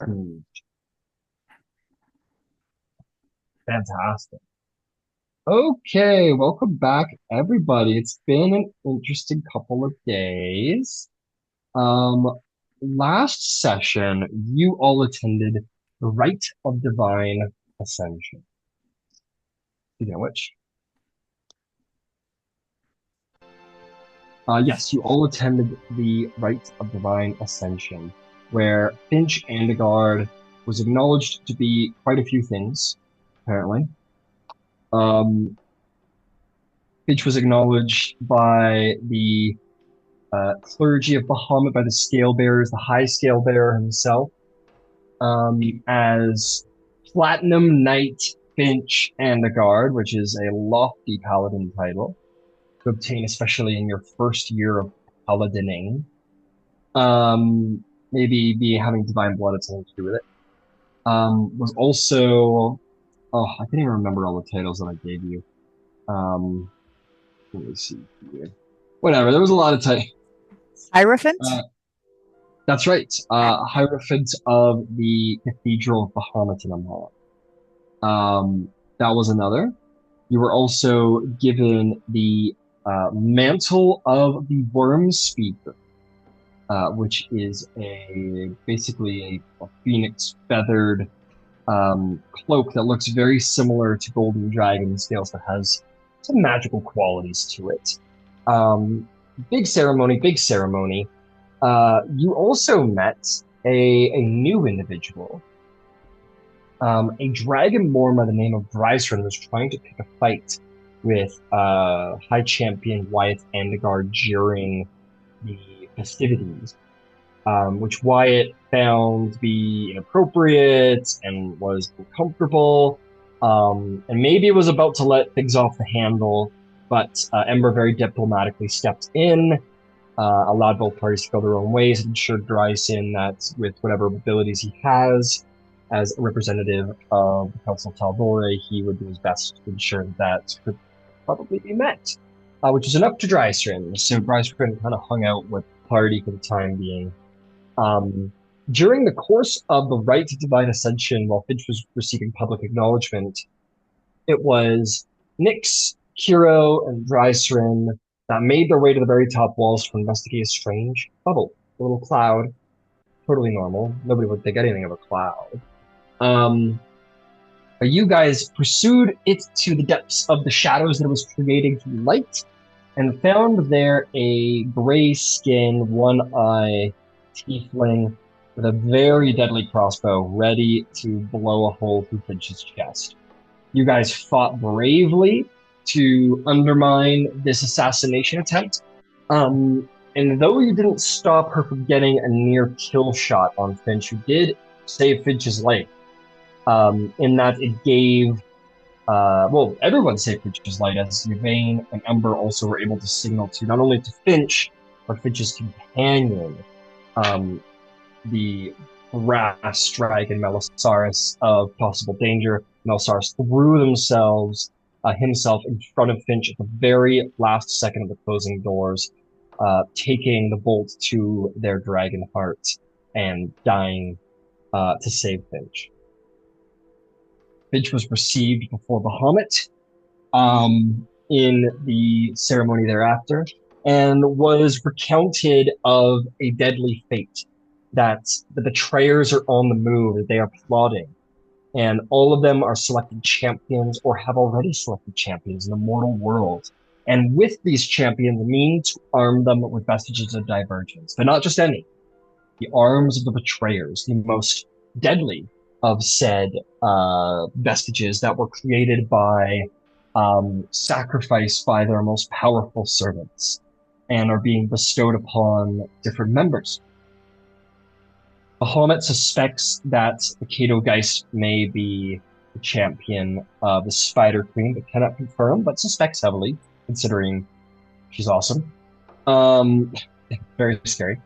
Hmm, fantastic. Okay, welcome back, everybody. It's been an interesting couple of days. Um, Last session, you all attended the Rite of Divine Ascension. You know which? Yes, you all attended the Rite of Divine Ascension, where Finch Andegard was acknowledged to be quite a few things, apparently. Um, Finch was acknowledged by the clergy of Bahamut, by the scale bearers, the high scale bearer himself, as Platinum Knight Finch and the Guard, which is a lofty paladin title to obtain, especially in your first year of paladining. Maybe be having divine blood had something to do with it. Was also, oh, I can't even remember all the titles that I gave you. Um, Let me see here. Whatever, there was a lot of titles. Hierophant? That's right. Hierophant of the Cathedral of Bahamut in Amal. That was another. You were also given the Mantle of the Worm Speaker, which is a basically a phoenix feathered cloak that looks very similar to Golden Dragon scales, but has some magical qualities to it. Um, Big ceremony, big ceremony. You also met a new individual. A dragonborn by the name of Drysrinn was trying to pick a fight with High Champion Wyatt Andegard during the festivities, which Wyatt found to be inappropriate and was uncomfortable, and maybe was about to let things off the handle, but Ember very diplomatically stepped in, allowed both parties to go their own ways, and ensured Drysrinn that with whatever abilities he has as a representative of the Council of Tal'Dorei, he would do his best to ensure that could probably be met, which is enough to Drysrinn. So Drysrinn kind of hung out with the party for the time being. Um, During the course of the Rite to Divine Ascension, while Finch was receiving public acknowledgement, it was Nyx, Kiro, and Drysrinn that made their way to the very top walls to investigate a strange bubble, a little cloud. Totally normal. Nobody would think anything of a cloud. Um, you guys pursued it to the depths of the shadows that it was creating through light and found there a gray skin, one eye tiefling with a very deadly crossbow ready to blow a hole through Finch's chest. You guys fought bravely to undermine this assassination attempt. And though you didn't stop her from getting a near kill shot on Finch, you did save Finch's life. In that it gave, well, everyone saved Finch's life as Yvain and Ember also were able to signal to not only to Finch, but Finch's companion, um, the brass dragon Melisaurus of possible danger. Melisaurus threw himself in front of Finch at the very last second of the closing doors, taking the bolt to their dragon heart and dying to save Finch. Finch was received before Bahamut in the ceremony thereafter and was recounted of a deadly fate that the betrayers are on the move, that they are plotting. And all of them are selected champions or have already selected champions in the mortal world. And with these champions, mean to arm them with vestiges of divergence, but not just any. The arms of the betrayers, the most deadly of said vestiges that were created by sacrifice by their most powerful servants and are being bestowed upon different members. Bahamut suspects that the Kato Geist may be the champion of the Spider Queen, but cannot confirm, but suspects heavily, considering she's awesome. Um, Very scary.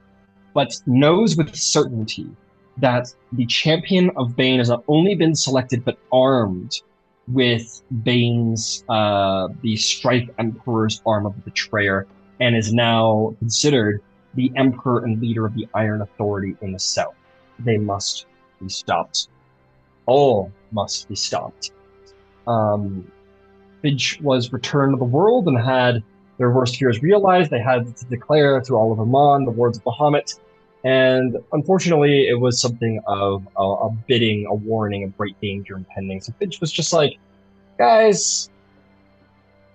But knows with certainty that the champion of Bane has not only been selected, but armed with Bane's, the Strife Emperor's arm of the Betrayer, and is now considered the Emperor and leader of the Iron Authority in the South. They must be stopped. All must be stopped. Um, Finch was returned to the world and had their worst fears realized. They had to declare through all of Amon the words of Bahamut. And unfortunately, it was something of a bidding, a warning of great danger impending. So Finch was just like, guys,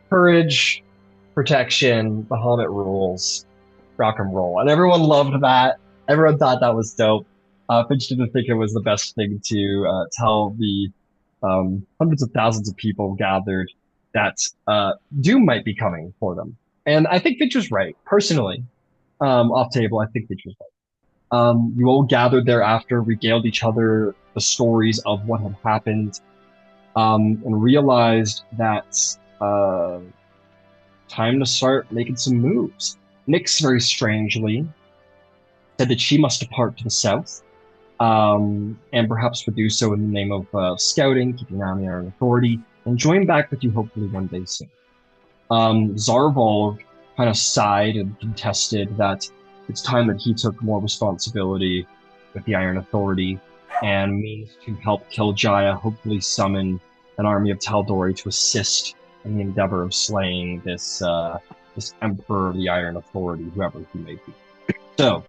courage, protection, Bahamut rules, rock and roll. And everyone loved that. Everyone thought that was dope. Finch didn't think it was the best thing to tell the hundreds of thousands of people gathered that doom might be coming for them. And I think Finch was right. Personally, off table, I think Finch was right. You all gathered thereafter, regaled each other the stories of what had happened, and realized that time to start making some moves. Nyx, very strangely, said that she must depart to the south, and perhaps would do so in the name of scouting, keeping an eye on the Iron Authority, and join back with you hopefully one day soon. Zarvolg kind of sighed and contested that it's time that he took more responsibility with the Iron Authority and means to help kill Jaya, hopefully summon an army of Tal'Dorei to assist in the endeavor of slaying this Emperor of the Iron Authority, whoever he may be. So,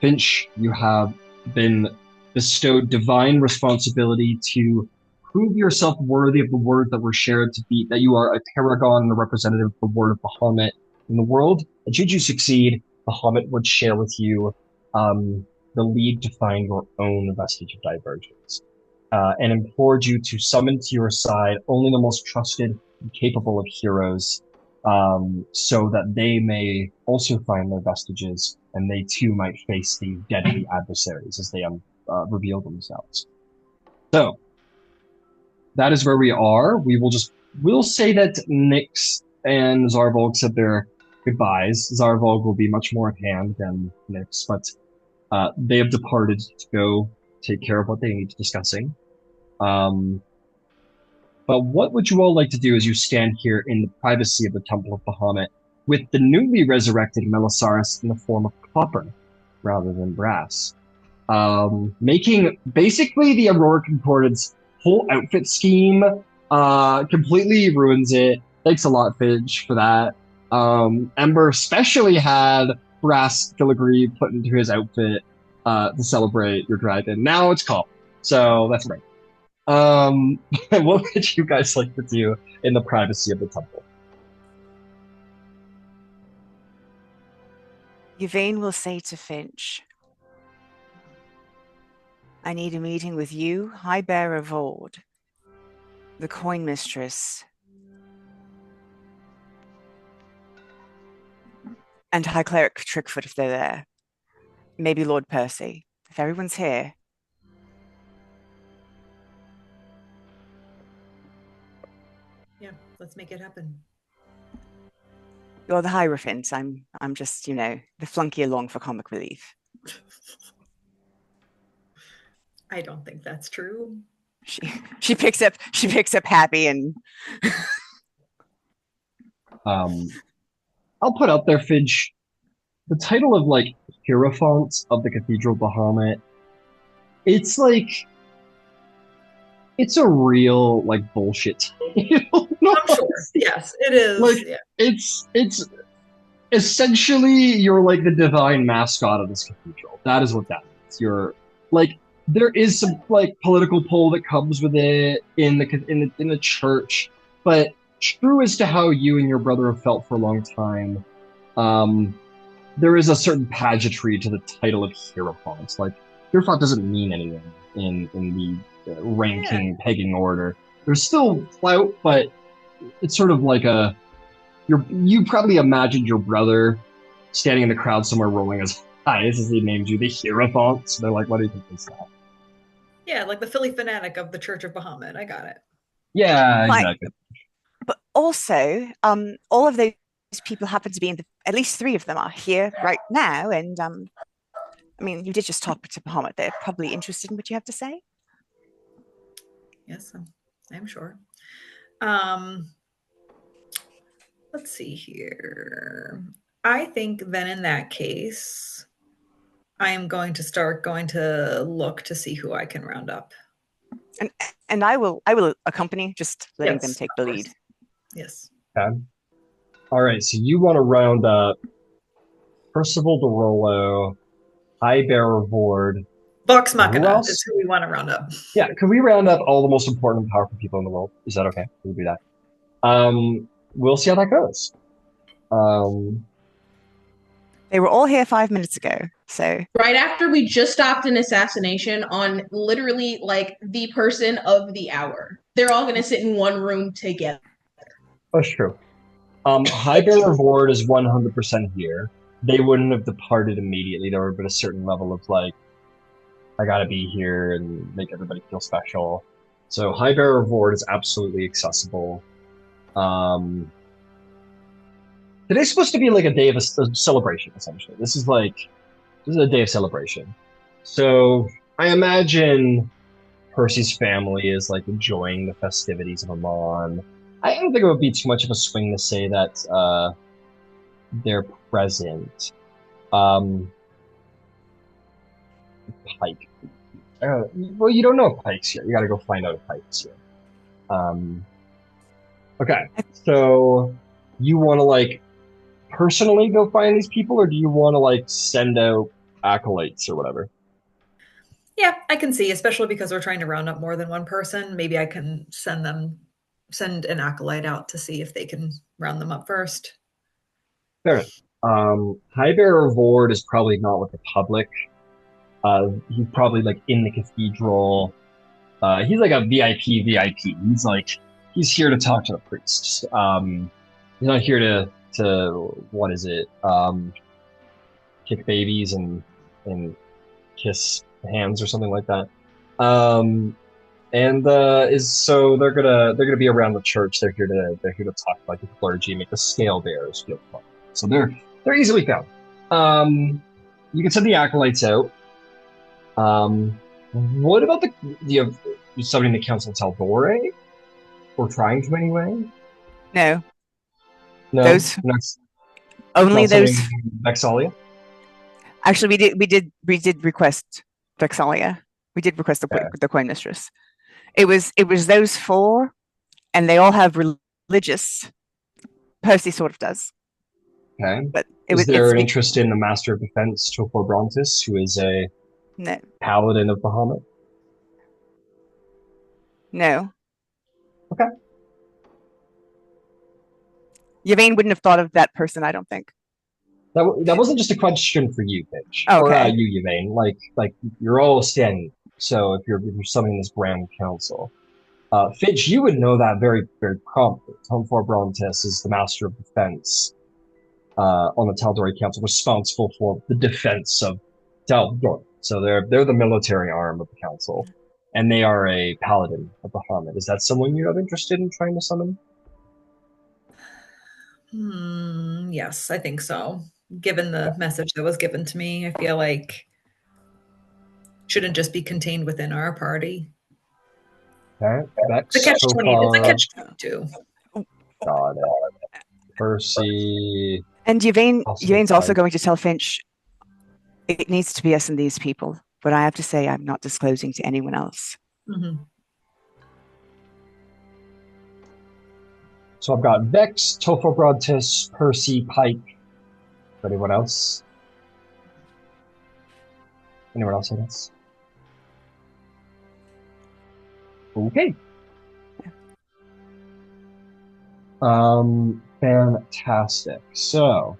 Finch, you have been bestowed divine responsibility to prove yourself worthy of the word that were shared to be that you are a paragon and a representative of the word of Bahamut in the world. And should you succeed, Bahamut would share with you the lead to find your own vestige of divergence, and implored you to summon to your side only the most trusted and capable of heroes, so that they may also find their vestiges and they too might face these deadly adversaries as they reveal themselves. So that is where we are. We'll say that Nyx and Zarvolg said their goodbyes. Zarvolg will be much more at hand than Nyx, but they have departed to go take care of what they need to discussing. Um, but what would you all like to do as you stand here in the privacy of the Temple of Bahamut with the newly resurrected Melisaris in the form of copper rather than brass? Making basically the Aurora Concordance whole outfit scheme completely ruins it. Thanks a lot, Finch, for that. Ember especially had brass filigree put into his outfit to celebrate your dragon. Now it's copper, so that's right. What would you guys like to do in the privacy of the temple? Yvain will say to Finch, I need a meeting with you, High Bearer Vord, the coin mistress, and High Cleric Trickfoot if they're there. Maybe Lord Percy. If everyone's here. Yeah, let's make it happen. You're the Hierophant. I'm just, the flunky along for comic relief. I don't think that's true. She picks up Happy and I'll put up there, Finch, the title of like Hierophant of the Cathedral of Bahamut. It's like it's a real like bullshit title. I'm sure. Yes, it is. Like yeah. it's essentially you're like the divine mascot of this cathedral. That is what that is. You're like there is some like political pull that comes with it in the church, but true as to how you and your brother have felt for a long time, there is a certain pageantry to the title of Hierophant. Like Hierophant doesn't mean anything in the ranking pegging order. There's still clout, but it's sort of like you probably imagined your brother standing in the crowd somewhere rolling his eyes as he named you the Hierophant. So they're like, what do you think is that? Yeah, like the Philly fanatic of the Church of Bahamut. I got it. Yeah, exactly. But also, all of those people happen to be at least 3 of them are here right now. And I mean, you did just talk to Bahamut. They're probably interested in what you have to say. Yes, I'm sure. Let's see here. I think then in that case, I am going to start going to look to see who I can round up. And I will accompany, just letting them Yes, take of the course. lead. Yes. Okay. All right. So you want to round up Percival DeRollo, High Bearer Vord. Vox Who Machina is else? who we want to round up. Yeah. Could we round up all the most important and powerful people in the world? Is that okay? We'll do that. We'll see how that goes. Um, They were all here 5 minutes ago, so Right after we just stopped an assassination on literally like the person of the hour. They're all going to sit in one room together. that's true. High Bearer Vord is 100% here. They wouldn't have departed immediately. There would have been a certain level of like, I gotta be here and make everybody feel special. So High Bearer Vord is absolutely accessible. Um, Today's supposed to be like a day of a celebration, essentially. This is a day of celebration. So I imagine Percy's family is like enjoying the festivities of Amon. I don't think it would be too much of a swing to say that they're present. Um, Pike. Well, you don't know if Pike's here. You got to go find out if Pike's here. Okay, so you want to like personally go find these people, or do you want to like send out acolytes or whatever? Yeah, I can see, especially because we're trying to round up more than one person. Maybe I can send an acolyte out to see if they can round them up first. Fair. High Bearer Vord is probably not with the public. He's probably like in the cathedral. He's like a VIP. He's here to talk to the priests. He's not here to what is it? Kick babies and kiss hands or something like that. And is so they're gonna be around the church. They're here to talk like the clergy, make the scale bearers feel fun. So they're easily found. You can send the acolytes out. What about the somebody in the council Tal'Dorei? Or trying to anyway? no, No, those not, only not those. sending Vexalia. Actually, we did request Vexalia. We did request Okay. the coin mistress. It was those four, and they all have religious. Percy sort of does, Okay. but Is there it's an interest in the Master of Defense, Tofor Brontis, who is a no, paladin of Bahamut? no. Okay. Yvain wouldn't have thought of that person, I don't think. That wasn't just a question for you, Finch, or Okay. you, Yvain. Like you're all standing. So if you're summoning this grand council, Finch, you would know that very very promptly. Tofor Brontis is the Master of Defense on the Tal'Dorei Council, responsible for the defense of Tal'Dorei. So they're the military arm of the council, and they are a paladin of Bahamut. Is that someone you have interested in trying to summon? Yes, I think so. Given the message that was given to me, I feel like shouldn't just be contained within our party. Okay, It's a Vex, catch 20. It's a Tofa, catch 22. got it. Percy. And Yvain's also Pike. going to tell Finch it needs to be us and these people. But I have to say, I'm not disclosing to anyone else. Mm-hmm. So I've got Vex, Topher Percy, Pike. Anyone else? Anyone else, I guess? Okay. Fantastic. So,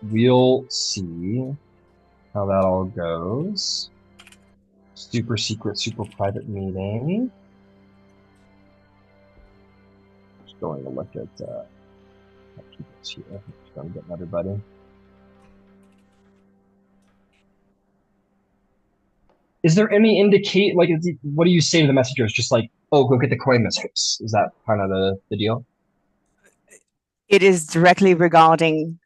we'll see how that all goes. Super secret, super private meeting. Just going to look at people's here. Just going to get everybody. Is there any what do you say to the messengers? Just like, oh, go get the coin mistress. Is that kind of the deal? It is directly regarding.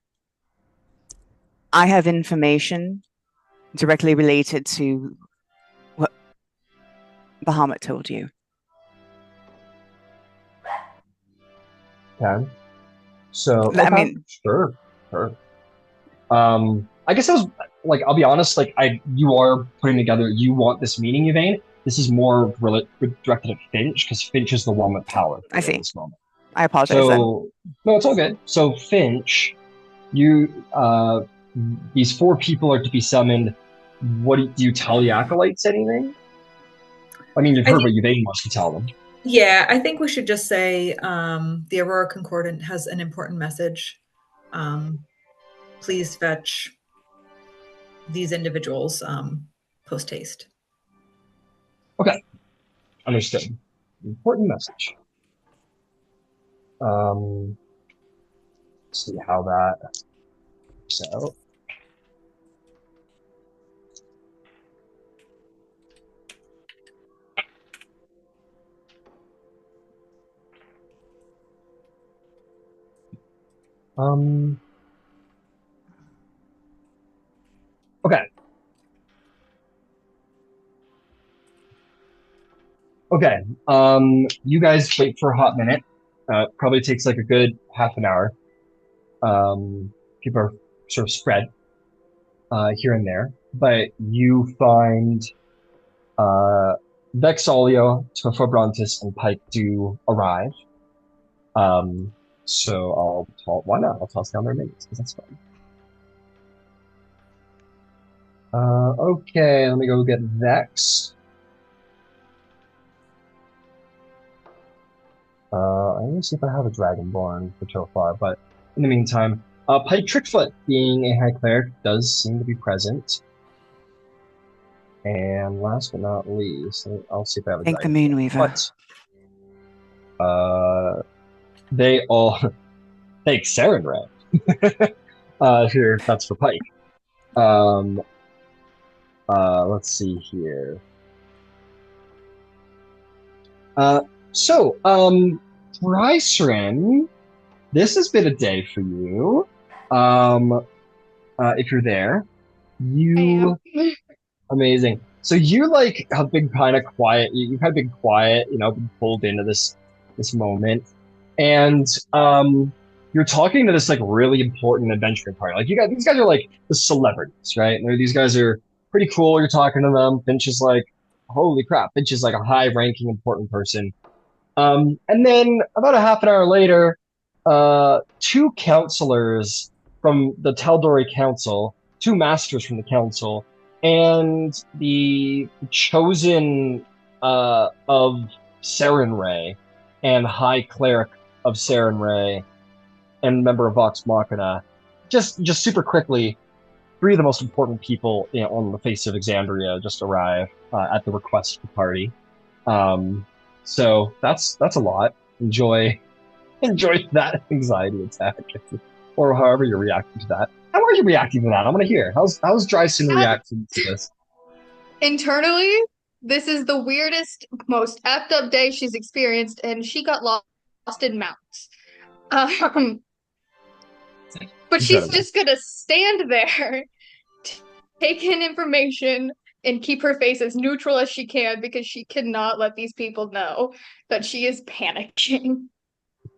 I have information directly related to what Bahamut told you. Okay. So, I okay, mean, sure. I guess like I'll be honest, like you are putting together. You want this meeting, Yvain. This is more directed at Finch because Finch is the one with power I in see. this moment. I apologize then. So no, it's all good. So Finch, you these four people are to be summoned. What do you tell the acolytes anything? I mean, you've I heard think, what Yvain wants to tell them. yeah, I think we should just say the Aurora Concordant has an important message. Please fetch these individuals post haste. Okay, understood. Important message. See how that works out. Okay. Okay. You guys wait for a hot minute. Probably takes like a good half an hour. People are sort of spread here and there, but you find Vexolio, Tofobrontis, and Pike do arrive. So why not? I'll toss down their names because that's fun. Okay, let me go get Vex. I'm gonna see if I have a Dragonborn for Tofar, but in the meantime, Pike Trickfoot, being a High Cleric, does seem to be present. And last but not least, I'll see if I have a I think the Dragonborn. Moonweaver. But they all thanks Saren Ray. Here, that's for Pike. Let's see here. Drysrinn, this has been a day for you. If you're there, amazing. So you like have been kind of quiet. You've kind of been quiet, been pulled into this moment, and you're talking to this like really important adventuring party. Like these guys are like the celebrities, right? These guys are pretty cool. You're talking to them. Finch is like, holy crap! Finch is like a high-ranking, important person. And then about a half an hour later, two counselors from the Tal'Dorei Council, two masters from the council, and the chosen of Sarenrae and High Cleric of Sarenrae and member of Vox Machina, just super quickly, three of the most important people on the face of Exandria just arrive at the request of the party. So that's a lot. Enjoy that anxiety attack, or however you're reacting to that. How are you reacting to that? I want to hear. How's Drysrinn reacting to this? Internally, this is the weirdest, most effed up day she's experienced, and she got lost in mountains. But she's just gonna stand there, take in information, and keep her face as neutral as she can because she cannot let these people know that she is panicking.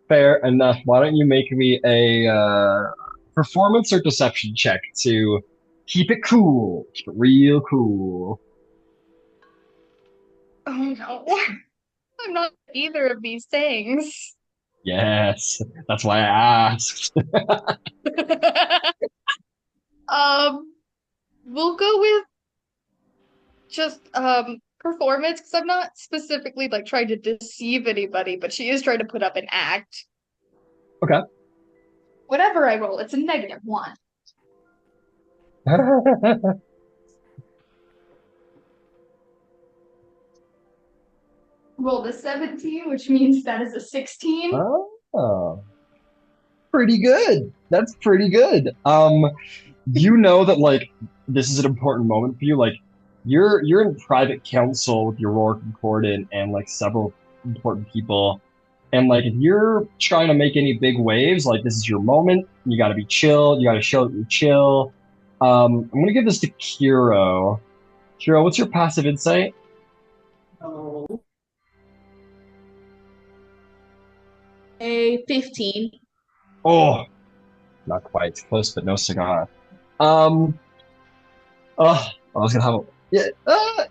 Fair enough. Why don't you make me a performance or deception check to keep it cool, keep it real cool. Oh no, I'm not either of these things. Yes, that's why I asked. We'll go with just performance because I'm not specifically like trying to deceive anybody, but she is trying to put up an act. Okay. Whatever I roll, it's a -1. Rolled a 17, which means that is a 16. Oh, pretty good. That's pretty good. You know that like this is an important moment for you. Like you're in private council with your Aurora Concordant and like several important people. And like if you're trying to make any big waves, like this is your moment. You got to be chill. You got to show that you're chill. I'm gonna give this to Kiro. Kiro, what's your passive insight? Oh. A 15. Oh, not quite. Close, but no cigar. Oh, I was gonna have a, yeah.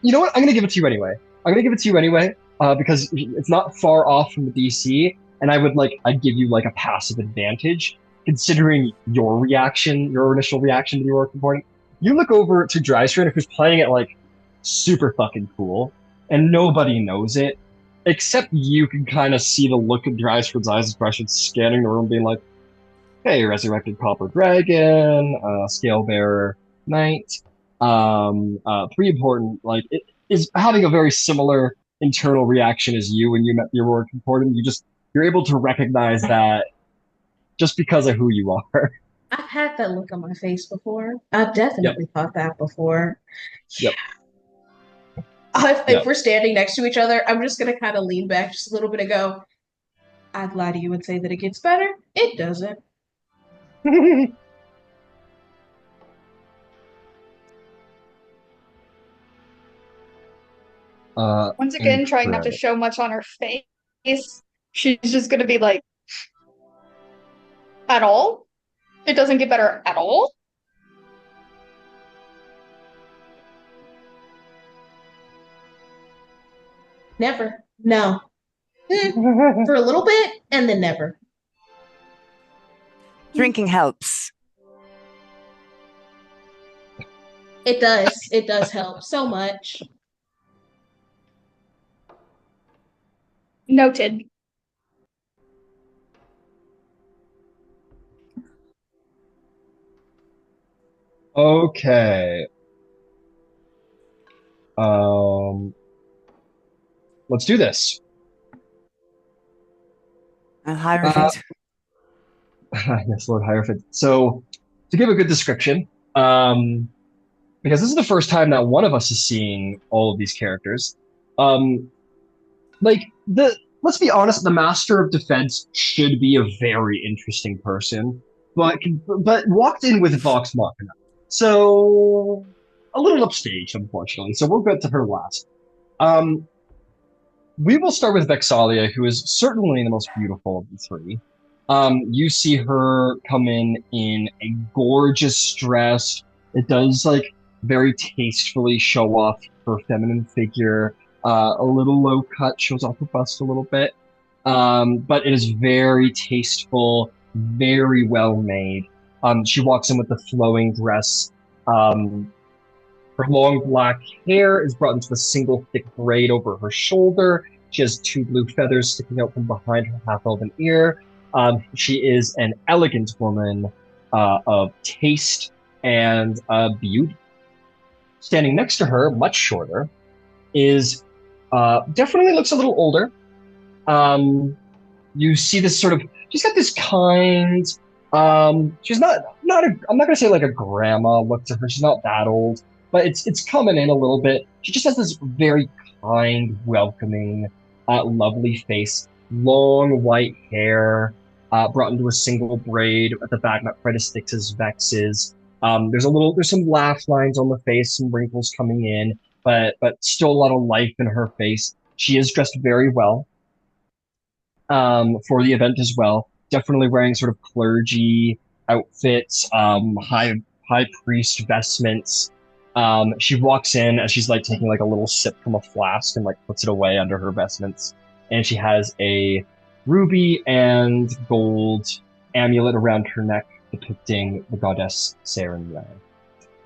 You know what? I'm gonna give it to you anyway. I'm gonna give it to you anyway, because it's not far off from the DC, and I'd give you like a passive advantage considering your reaction, your initial reaction to the Oracle recording. You look over to Drysrinn, who's playing it like super fucking cool, and nobody knows it, except you can kind of see the look in Drysrinn's eyes as Drysrinn's scanning the room, being like, "Hey, resurrected copper dragon, scale bearer knight." Pretty important. Like it is having a very similar internal reaction as you when you met the Aurora Concordant. You're able to recognize that just because of who you are. I've had that look on my face before. I've Yep. definitely thought that before. Yep. If Yep. we're standing next to each other, I'm just gonna kind of lean back just a little bit and go, I'd lie to you and say that it gets better. It doesn't. Once again, trying not to Incredible. show much on her face. She's just gonna be like, at all? It doesn't get better at all? Never. No. For a little bit and then never. Drinking helps. It does. It does help so much. Noted. Okay. Let's do this. Hierophant. Yes, Lord Hierophant. So, to give a good description, because this is the first time that one of us is seeing all of these characters, um, let's be honest, the Master of Defense should be a very interesting person, but walked in with Vox Machina, so a little upstaged, unfortunately. So we'll get to her last. Um, we will start with Vexalia, who is certainly the most beautiful of the three. You see her come in a gorgeous dress. It does like very tastefully show off her feminine figure. A little low cut, shows off her bust a little bit. But it is very tasteful, very well made. She walks in with the flowing dress. Her long black hair is brought into a single thick braid over her shoulder. She has two blue feathers sticking out from behind her half-elven ear. She is an elegant woman of taste and beauty. Standing next to her, much shorter, is definitely looks a little older. You see this sort of, she's got this kind, she's not I'm not gonna say like a grandma look to her. She's not that old, but it's coming in a little bit. She just has this very kind, welcoming, lovely face, long white hair, brought into a single braid at the back, not quite as thick as Vex's. There's some laugh lines on the face, some wrinkles coming in, but still a lot of life in her face. She is dressed very well, for the event as well. Definitely wearing sort of clergy outfits, high priest vestments. She walks in as she's like taking like a little sip from a flask and like puts it away under her vestments, and she has a ruby and gold amulet around her neck depicting the goddess Sarenrae,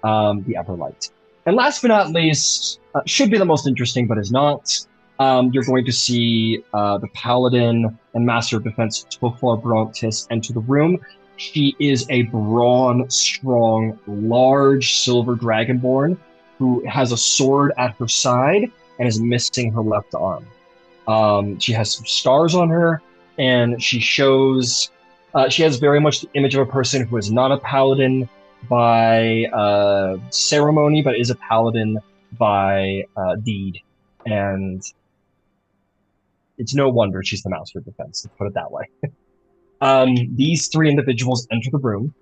the Everlight. And last but not least, should be the most interesting, but is not. You're going to see the Paladin and Master of Defense Tofar Brontis enter the room. She is a brawn, strong, large silver dragonborn who has a sword at her side and is missing her left arm. She has some scars on her, and she has very much the image of a person who is not a paladin by ceremony, but is a paladin by deed. And it's no wonder she's the Master of Defense, let's put it that way. These three individuals enter the room.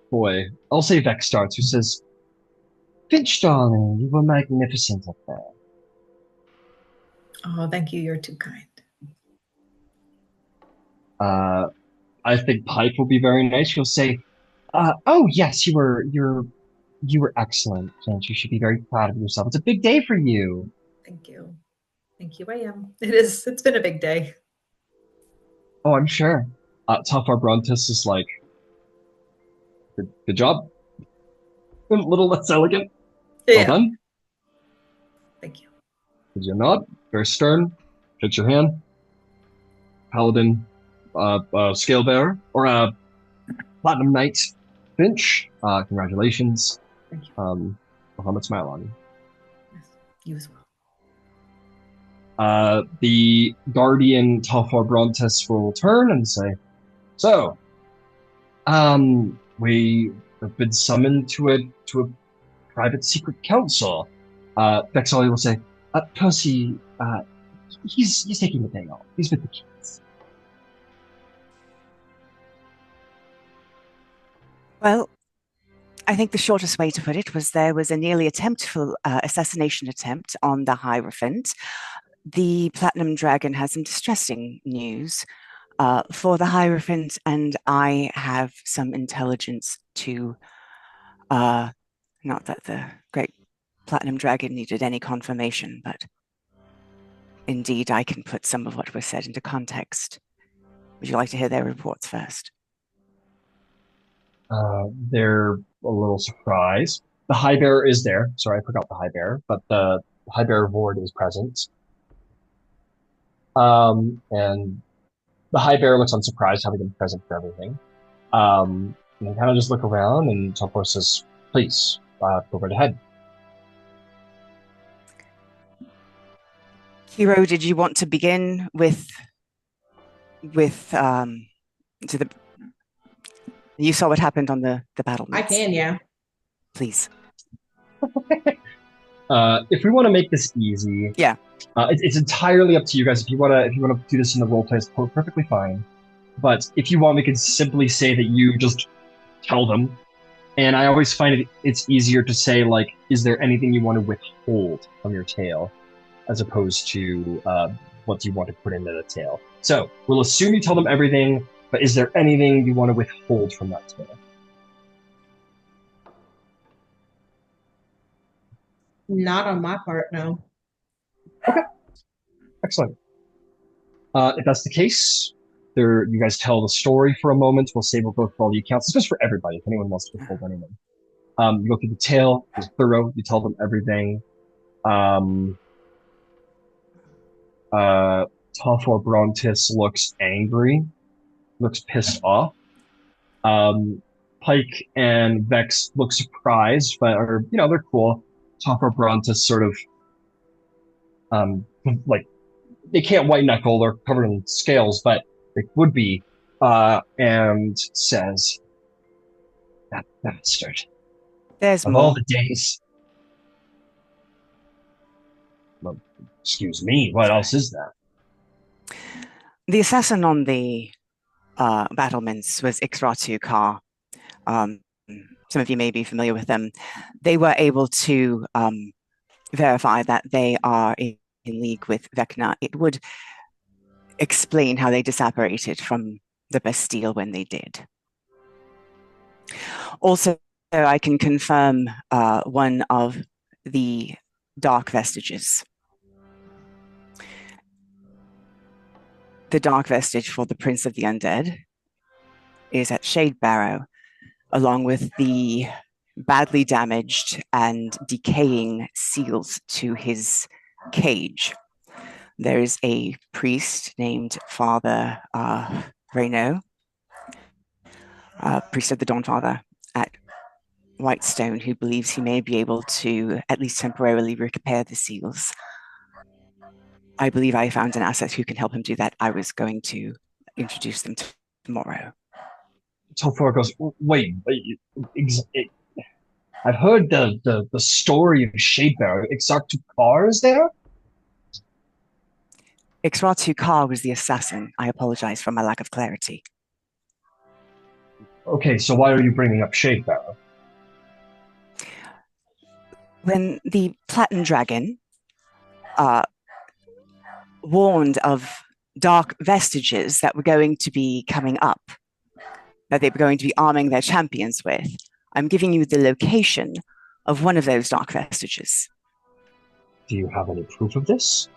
Boy, I'll say Vex starts, who says, "Finch, darling, you were magnificent up there." Oh, thank you. You're too kind. I think Pike will be very nice. She'll say, "Oh yes, you were excellent, Finch. You should be very proud of yourself. It's a big day for you." Thank you. Thank you. I am. It is. It's been a big day. Oh, I'm sure. Tafar Brontis is like, good job. A little less elegant. Well Yeah. done. Thank you. Gives you a nod. Very stern. Shakes your hand. Paladin, Scale Bearer, or Platinum Knight Finch. Congratulations. Thank you. Bahamut, smile on you. Yes. You as well. The Guardian Tafar Brontis will turn and say, "So, we have been summoned to a private secret council." Vexali will say, "Percy, he's taking the day off. He's with the kids." Well, I think the shortest way to put it was there was a nearly assassination attempt on the Hierophant. The Platinum Dragon has some distressing news for the Hierophant, and I have some intelligence to, not that the great Platinum Dragon needed any confirmation, but indeed I can put some of what was said into context. Would you like to hear their reports first? They're a little surprised. The High Bearer is there. Sorry, I forgot the High Bearer, but the High Bearer Ward is present. And the High Bearer looks unsurprised, having been present for everything. And they kind of just look around, and Telfor says, "Please, go right ahead." Hero, did you want to begin with to the? You saw what happened on the battlements. I can, yeah. Please. If we want to make this easy, yeah, it's entirely up to you guys. If you wanna do this in the role play, it's perfectly fine. But if you want, we can simply say that you just tell them. And I always find it's easier to say, like, is there anything you want to withhold from your tale, as opposed to what do you want to put into the tale. So we'll assume you tell them everything, but is there anything you want to withhold from that tale? Not on my part, no. Okay. Excellent. If that's the case, you guys tell the story for a moment. We'll say we'll go through all the accounts. It's just for everybody, if anyone wants to withhold anything. You go through the tale, it's thorough, you tell them everything. Tafar Brontis looks angry, looks pissed off. Pike and Vex look surprised, but are, they're cool. Tafar Brontis sort of, like, they can't white knuckle, they're covered in scales, but they would be, and says, "That bastard. There's of more. all the days." Well, excuse me, what else is that? The assassin on the battlements was Ixratu Kar. Some of you may be familiar with them. They were able to verify that they are in league with Vecna. It would explain how they disapparated from the Bastille when they did. Also, I can confirm one of the dark vestiges. The dark vestige for the Prince of the Undead is at Shade Barrow, along with the badly damaged and decaying seals to his cage. There is a priest named Father Reynaud, priest of the Dawnfather at Whitestone, who believes he may be able to at least temporarily repair the seals. I believe I found an asset who can help him do that. I was going to introduce them tomorrow. Telfor goes, "Wait, I've heard the story of Shadebearer. Ixratu Kar is there?" Ixratu Kar was the assassin. I apologize for my lack of clarity. Okay, so why are you bringing up Shadebearer? When the Platinum Dragon warned of dark vestiges that were going to be coming up that they were going to be arming their champions with. I'm giving you the location of one of those dark vestiges. Do you have any proof of this?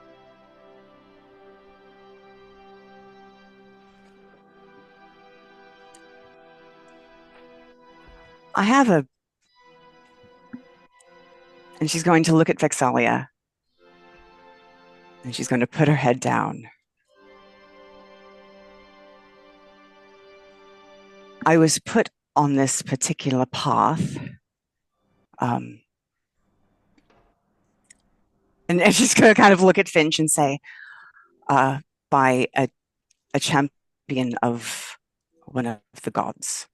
I have a... And she's going to look at Vexalia. And she's going to put her head down. I was put on this particular path. And she's going to kind of look at Finch and say, by a champion of one of the gods.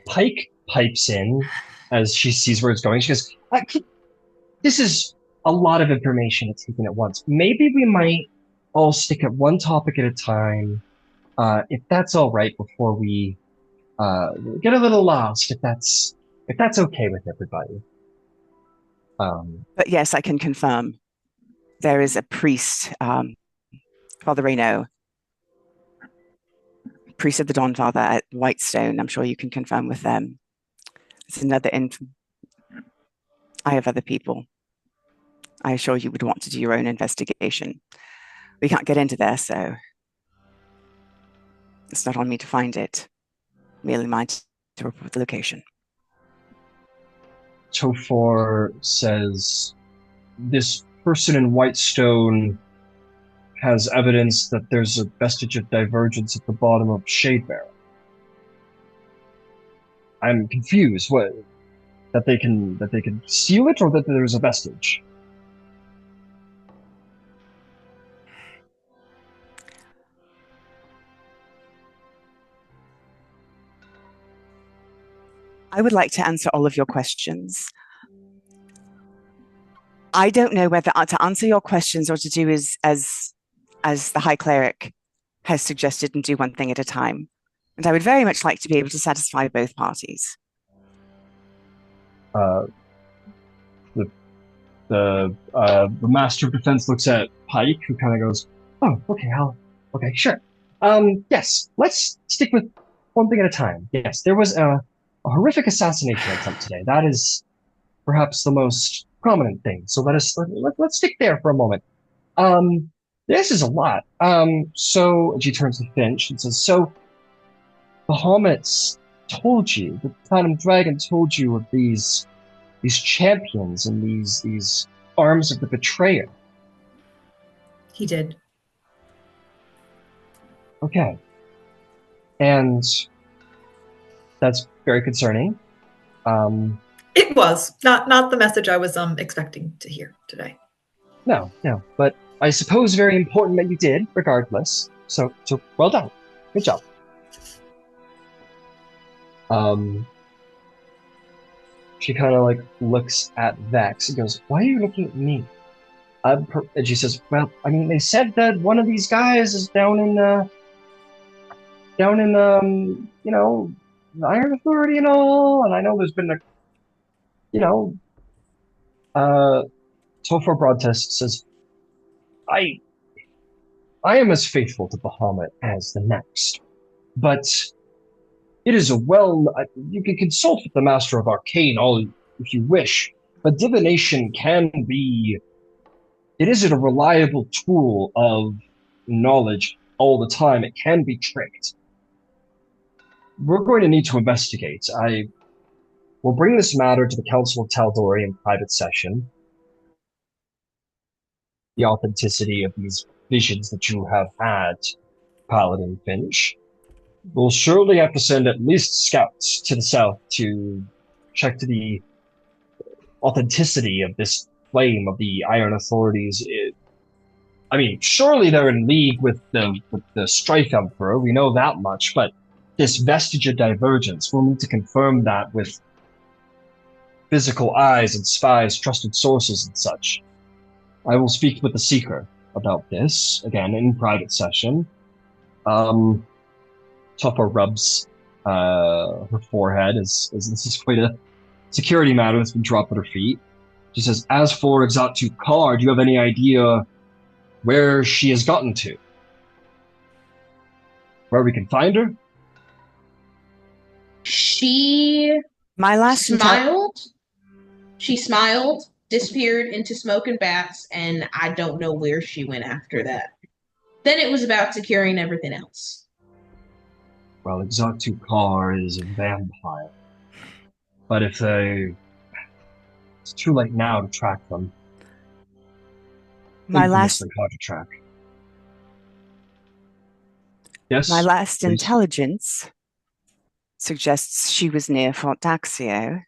Pike pipes in as she sees where it's going. She goes, this is a lot of information to take in at once. Maybe we might all stick at one topic at a time, if that's all right, before we get a little lost, if that's okay with everybody. But yes, I can confirm there is a priest, Father Reno, priest of the Dawnfather at Whitestone. I'm sure you can confirm with them. It's another I have other people. I assure you would want to do your own investigation. We can't get into there, so it's not on me to find it. Merely mine to report the location. Tofor says, this person in Whitestone has evidence that there's a vestige of divergence at the bottom of Shadebearer. I'm confused. What? That they can seal it, or that there's a vestige? I would like to answer all of your questions. I don't know whether to answer your questions or to do as the High Cleric has suggested and do one thing at a time. And I would very much like to be able to satisfy both parties. The Master of Defense looks at Pike, who kind of goes, "Oh, okay, okay, sure. Yes, let's stick with one thing at a time. Yes, there was a horrific assassination attempt today. That is perhaps the most prominent thing. So let's stick there for a moment. This is a lot. So she turns to Finch and says, so Bahamut told you, the Platinum Dragon told you of these champions and these arms of the betrayer. He did. Okay. And that's very concerning. It was not the message I was expecting to hear today. No, but I suppose very important that you did, regardless. So well done. Good job. She kind of like looks at Vex and goes, "Why are you looking at me?" And she says, "Well, I mean, they said that one of these guys is down in you know, the Iron Authority and all, and I know there's been Topher Broadtest says, I am as faithful to Bahamut as the next, but it is you can consult with the Master of Arcane all if you wish, but divination it isn't a reliable tool of knowledge all the time. It can be tricked. We're going to need to investigate. I will bring this matter to the Council of Tal'Dorei in private session. The authenticity of these visions that you have had, Paladin Finch. We'll surely have to send at least scouts to the south to check to the authenticity of this flame of the Iron Authorities. I mean, surely they're in league with the Strife Emperor, we know that much, but this vestige of divergence, we'll need to confirm that with physical eyes and spies, trusted sources and such. I will speak with the Seeker about this, again, in private session. Topper rubs her forehead as this is quite a security matter that's been dropped at her feet. She says, as for Exatu Kar, do you have any idea where she has gotten to? where we can find her? She My last smiled. She smiled, disappeared into smoke and bats, and I don't know where she went after that. Then it was about securing everything else. Well, Exotic is a vampire. But if they... It's too late now to track them. my last Infamously hard to track. Yes? my last please. intelligence suggests she was near Fort Daxio,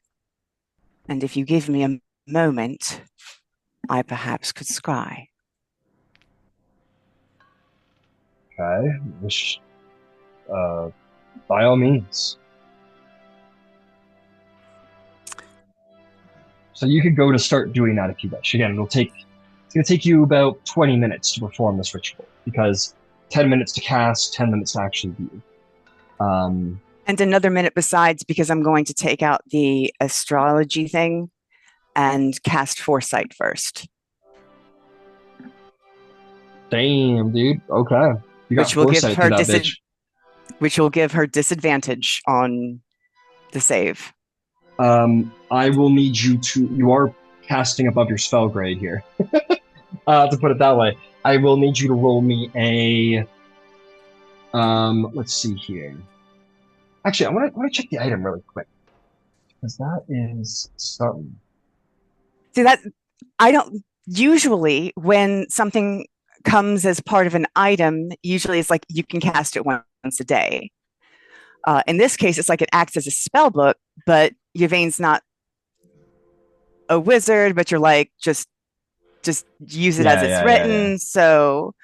and if you give me a moment, I perhaps could scry. Okay. By all means. So you could go to start doing that if you wish. Again, it's going to take you about 20 minutes to perform this ritual, because 10 minutes to cast, 10 minutes to actually view. And another minute besides, because I'm going to take out the astrology thing and cast Foresight first. Damn, dude. Okay. You got Foresight through that bitch. Which will give her disadvantage on the save. I will need you to... You are casting above your spell grade here. To put it that way. I will need you to roll me a... let's see here. Actually, I want to check the item really quick. Because that is something. See, that... I don't... Usually, when something comes as part of an item, usually it's like you can cast it once a day. In this case, it's like it acts as a spell book, but Yvain's not a wizard, but you're like, just use it as it's written. So,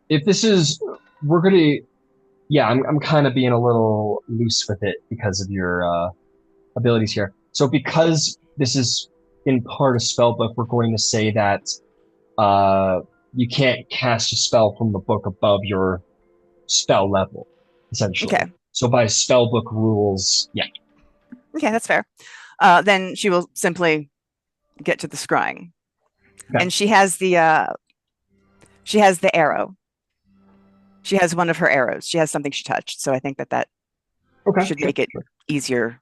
if this is, we're gonna, I'm kind of being a little loose with it because of your abilities here. So because this is in part a spell book, we're going to say that you can't cast a spell from the book above your spell level, essentially. Okay. So by spellbook rules, yeah. Okay, that's fair. Then she will simply get to the scrying. Okay. And she has the arrow. She has one of her arrows. She has something she touched. So I think that should make it easier.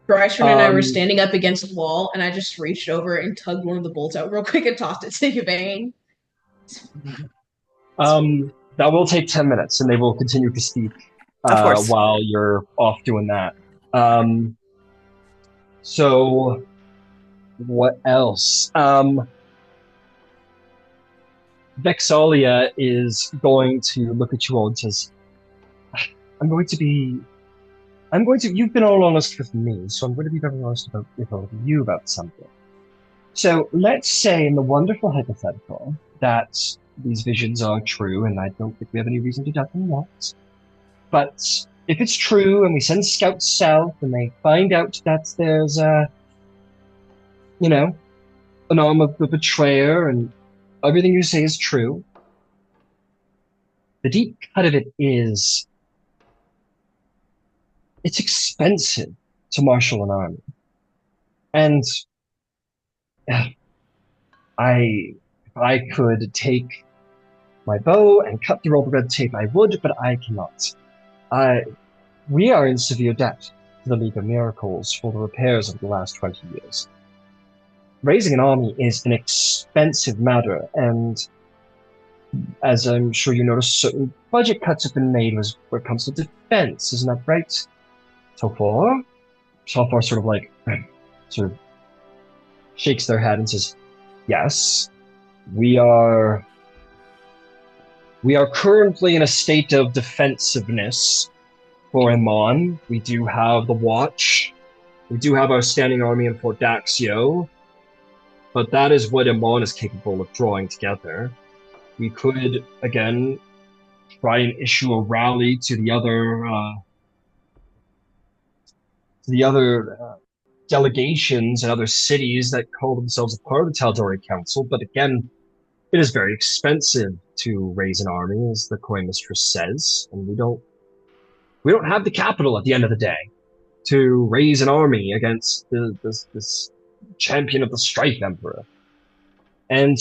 Drysrinn and I were standing up against the wall, and I just reached over and tugged one of the bolts out real quick and tossed it to Yvain. That will take 10 minutes, and they will continue to speak while you're off doing that. So, what else? Vexalia is going to look at you all and says, you've been all honest with me, so I'm going to be very honest with all of you about something. So, let's say in the wonderful hypothetical that these visions are true, and I don't think we have any reason to doubt them yet. But if it's true, and we send scouts south, and they find out that there's an arm of the betrayer, and everything you say is true, the deep cut of it is, it's expensive to marshal an army. And if I could take my bow and cut through all the red tape, I would, but I cannot. We are in severe debt to the League of Miracles for the repairs of the last 20 years. Raising an army is an expensive matter, and as I'm sure you noticed, certain budget cuts have been made when it comes to defense, isn't that right? So far sort of shakes their head and says, yes, we are currently in a state of defensiveness for Amon. We do have the Watch. We do have our standing army in Fort Daxio. But that is what Amon is capable of drawing together. We could, again, try and issue a rally to the other delegations and other cities that call themselves a part of the Tal'Dorei Council. But again, it is very expensive to raise an army, as the coin mistress says, and we don't have the capital at the end of the day to raise an army against this champion of the Strife Emperor. And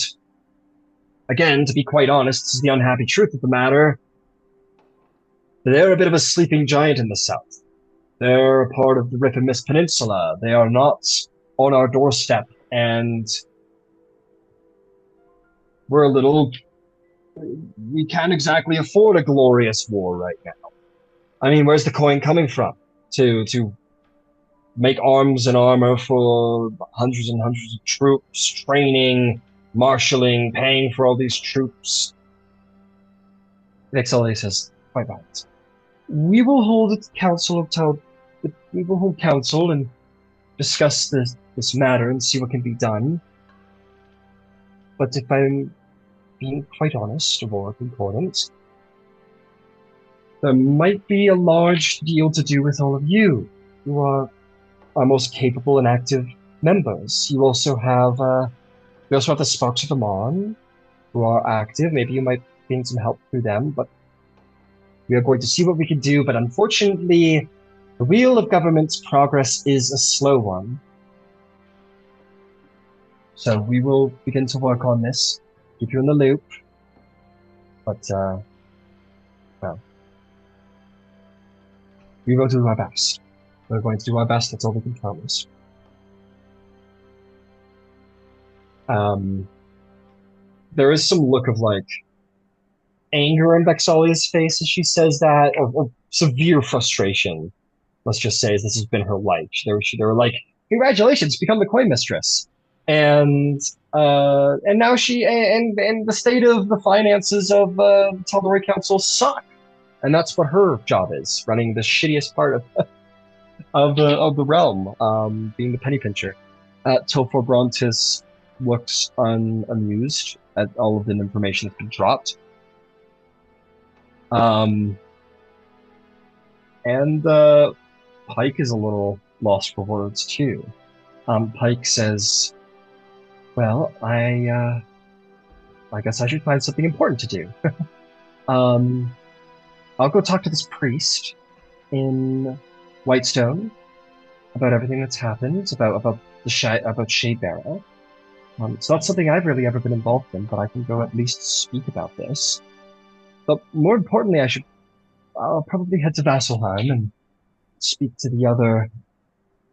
again, to be quite honest, this is the unhappy truth of the matter. They're a bit of a sleeping giant in the south. They're a part of the Rip and Miss Peninsula. They are not on our doorstep, and we're a little... We can't exactly afford a glorious war right now. I mean, where's the coin coming from? To make arms and armor for hundreds and hundreds of troops, training, marshalling, paying for all these troops. Vex'ahlia says, quite right. We will hold we will hold council and discuss this matter and see what can be done. But if I'm being quite honest, or concordant, there might be a large deal to do with all of you. You are our most capable and active members. You also have, we also have the Sparks of the Mon, who are active. Maybe you might gain some help through them, but we are going to see what we can do. But unfortunately, the wheel of government's progress is a slow one. So we will begin to work on this, keep you in the loop. But, well, we will do our best. We're going to do our best, that's all we can promise. There is some look of, like, anger on Vex'ahlia's face as she says that, or severe frustration, let's just say, as this has been her life. They were like, congratulations, become the coin mistress. And now and the state of the finances of Tal'Dorei Council suck. And that's what her job is, running the shittiest part of the realm, being the penny pincher. Topher Brontis looks unamused at all of the information that's been dropped. And Pike is a little lost for words too. Pike says, well, I guess I should find something important to do. I'll go talk to this priest in Whitestone about everything that's happened, about Shadebearer. It's not something I've really ever been involved in, but I can go at least speak about this. But more importantly, I'll probably head to Vasselheim and speak to the other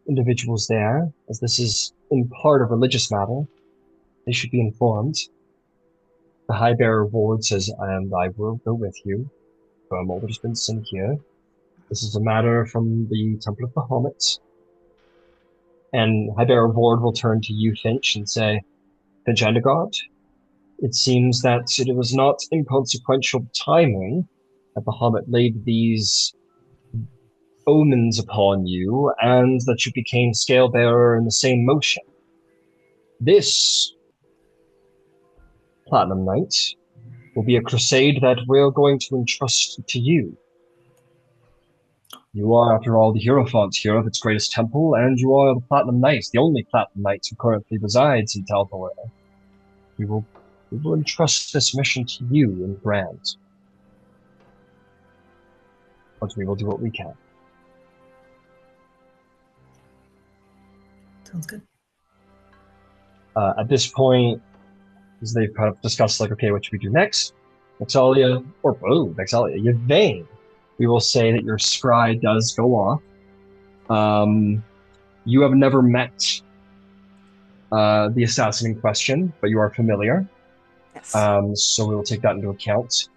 individuals there, as this is in part a religious matter. They should be informed. The High Bearer Ward says, and I will go with you. From all that has been sent here. This is a matter from the Temple of Bahamut. And High Bearer Ward will turn to you, Finch, and say, Finch Endegard, it seems that it was not inconsequential timing that Bahamut laid these omens upon you, and that you became Scalebearer in the same motion. This Platinum Night will be a crusade that we're going to entrust to you. You are, after all, the Hierophant here of its greatest temple, and you are the Platinum Knight, the only Platinum Knight who currently resides in Tal'Dorei. We will entrust this mission to you in Grant. But we will do what we can. Sounds good. At this point, as they've kind of discussed, like, okay, what should we do next? Vex'ahlia, Yvain, we will say that your scry does go off. You have never met the assassin in question, but you are familiar. Yes. So we will take that into account.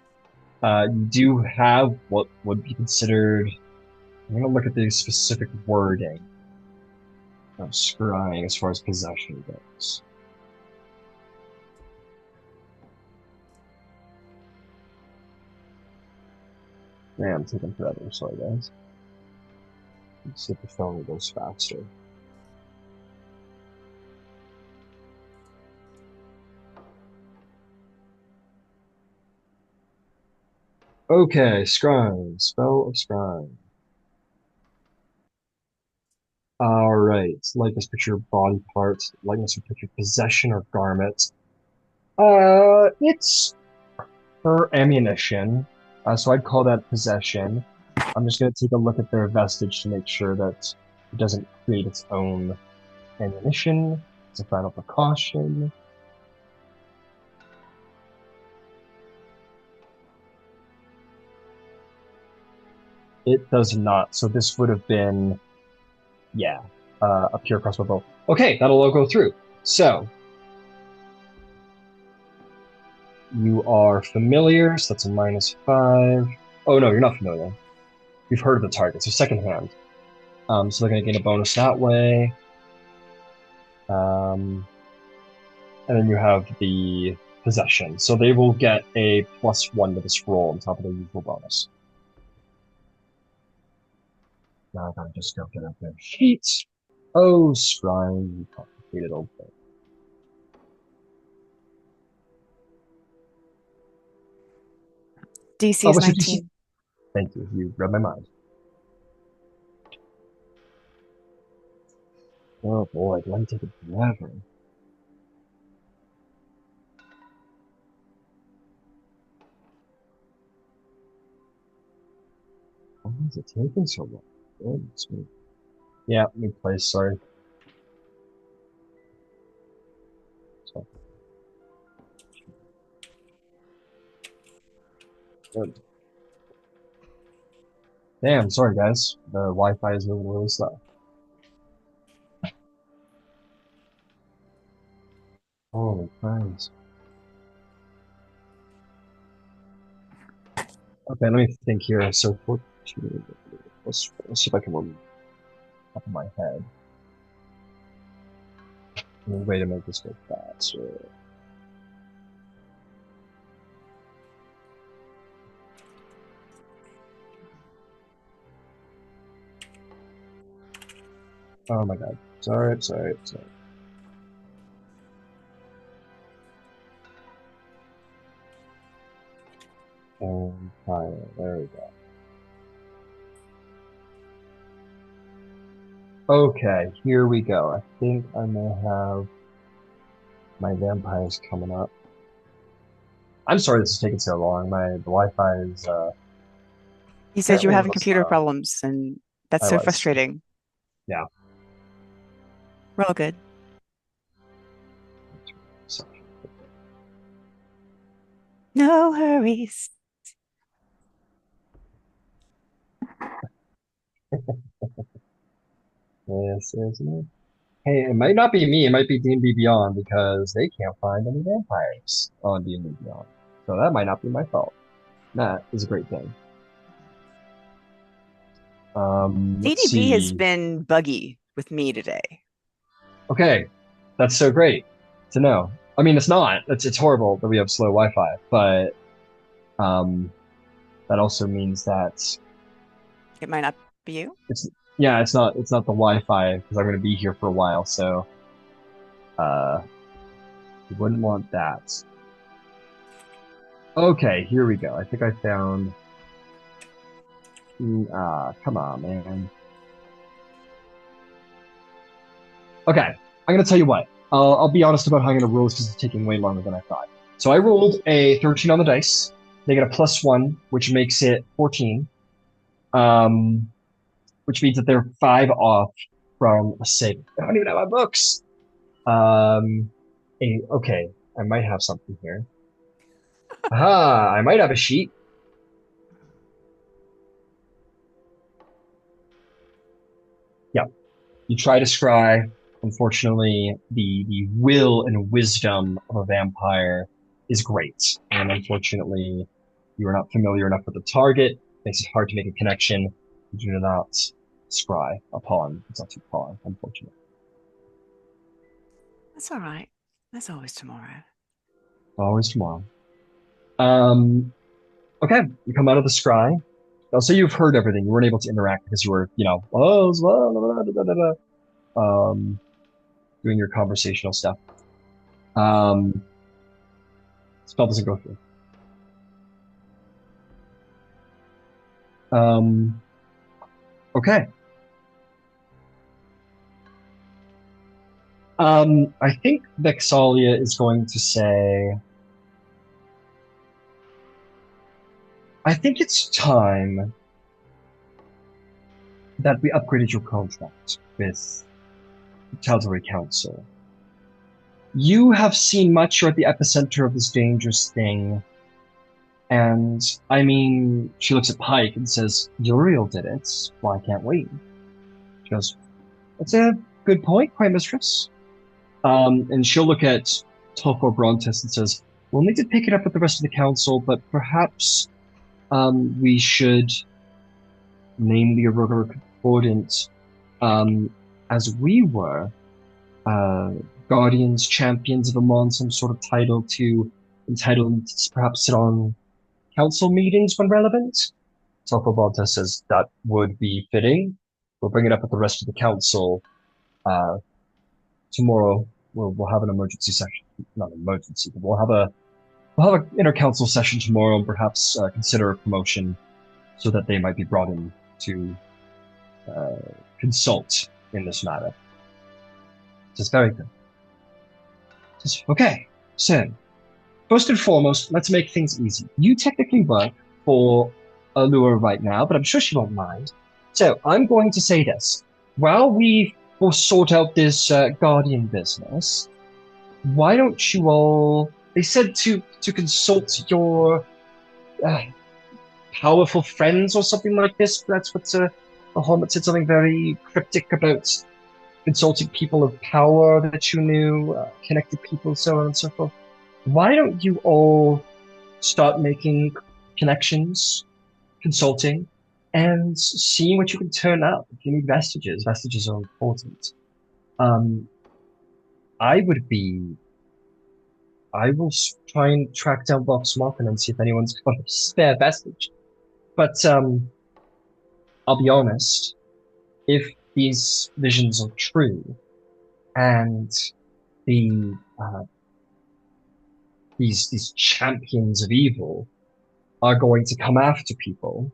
You do have what would be considered... I'm going to look at the specific wording of scrying as far as possession goes. Man, I'm taking forever, sorry guys. Let's see if the phone goes faster. Okay, scrying. Spell of scrying. Alright, likeness picture body part, likeness of picture possession or garment. It's her ammunition. So I'd call that possession. I'm just going to take a look at their vestige to make sure that it doesn't create its own ammunition. It's a final precaution. It does not. So this would have been, yeah, a pure crossbow bolt. Okay, that'll all go through. So you are familiar, so that's a -5. Oh no, you're not familiar. You've heard of the target, so second hand. So they're going to gain a bonus that way. And then you have the possession. So they will get a +1 to this roll on top of their usual bonus. Now I gotta just go get up their sheets. Oh, scrying, you complicated old thing. DC is 19. Thank you. You read my mind. Oh boy, do I take it forever? Why is it taking so long? Goodness me. Yeah, new place, sorry. So. Good. Damn, sorry guys. The Wi-Fi is moving really slow. Holy Christ. Okay, let me think here. So 14, let's see if I can remember top of my head. Any way to make this go faster. Oh my god. Sorry. And fire. There we go. Okay, here we go. I think I may have my vampires coming up. I'm sorry this is taking so long. The Wi-Fi is You said you were having computer problems, and that's so frustrating. Yeah. We're all good. No hurries. Yes, isn't it? Hey, it might not be me, it might be D&D Beyond, because they can't find any vampires on D&D Beyond. So that might not be my fault. That is a great thing. DDB has been buggy with me today. Okay, that's so great to know. I mean, it's not. It's horrible that we have slow Wi-Fi, but that also means that it might not be you. It's not the Wi-Fi because I'm going to be here for a while, so you wouldn't want that. Okay, here we go. I think I found. Come on, man. Okay, I'm going to tell you what. I'll be honest about how I'm going to roll this because it's taking way longer than I thought. So I rolled a 13 on the dice. They get a +1, which makes it 14. Which means that they're 5 off from a save. I don't even have my books. Okay, I might have something here. Aha, I might have a sheet. Yeah, you try to scry. Unfortunately, the will and wisdom of a vampire is great. And unfortunately, you are not familiar enough with the target. Makes it hard to make a connection. You do not scry upon. It's not too far, unfortunately. That's all right. That's always tomorrow. Always tomorrow. Okay, you come out of the scry. So you've heard everything. You weren't able to interact because you were, doing your conversational stuff. Spell doesn't go through. Okay. I think Vexalia is going to say, I think it's time that we upgraded your contract with the Tal'Dorei Council. You have seen much. You're at the epicenter of this dangerous thing. And, I mean, she looks at Pike and says, Uriel did it. Why can't we? She goes, that's a good point, Prime Mistress. And she'll look at Tolfor Brontes and says, we'll need to pick it up with the rest of the council, but perhaps we should name the Aurora Concordant as we were guardians, champions of Amon, some sort of title to entitle them to perhaps sit on council meetings when relevant. Tolfor Brontes says that would be fitting. We'll bring it up with the rest of the council tomorrow. We'll have an emergency session. Not an emergency, but we'll have an inter-council session tomorrow and perhaps consider a promotion so that they might be brought in to consult in this matter. Just very good. Okay, so first and foremost, let's make things easy. You technically work for Allure right now, but I'm sure she won't mind. So I'm going to say this. While we will sort out this Guardian business, why don't you all... They said to consult your powerful friends or something like this. That's what Bahamut said, something very cryptic about consulting people of power that you knew, connected people, so on and so forth. Why don't you all start making connections, consulting, and seeing what you can turn up? If you need vestiges, vestiges are important. I will try and track down Vox Machina and see if anyone's got a spare vestige. But I'll be honest, if these visions are true, and these champions of evil are going to come after people,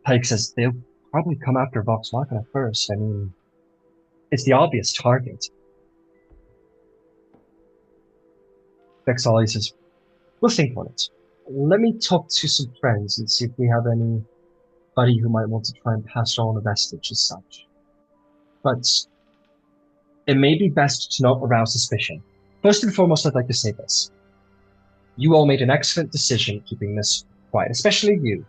Pike says they'll probably come after Vox Machina first. I mean, it's the obvious target. Vexali says, we'll think on it. Let me talk to some friends and see if we have anybody who might want to try and pass on a vestige as such. But it may be best to not arouse suspicion. First and foremost, I'd like to say this. You all made an excellent decision keeping this quiet, especially you,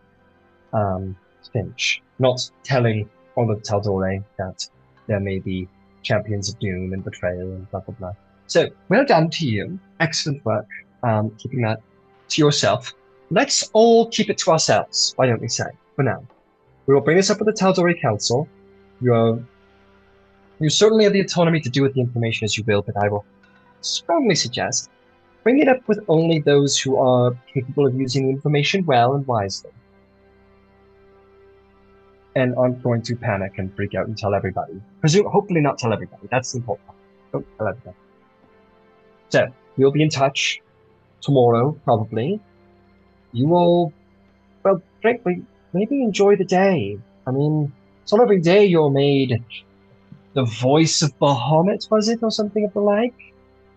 Finch, not telling all of Tal'Dorei that there may be champions of doom and betrayal and blah, blah, blah. So, well done to you. Excellent work, keeping that to yourself. Let's all keep it to ourselves, why don't we say, for now. We will bring this up with the Tal'Dorei Council. You certainly have the autonomy to do with the information as you will, but I will strongly suggest bring it up with only those who are capable of using the information well and wisely. And aren't going to panic and freak out and tell everybody. Hopefully not tell everybody. That's the important part. Don't tell everybody. So, we'll be in touch tomorrow, probably. You all, well, frankly, maybe enjoy the day. I mean, it's not every day you're made the voice of Bahamut, was it, or something of the like?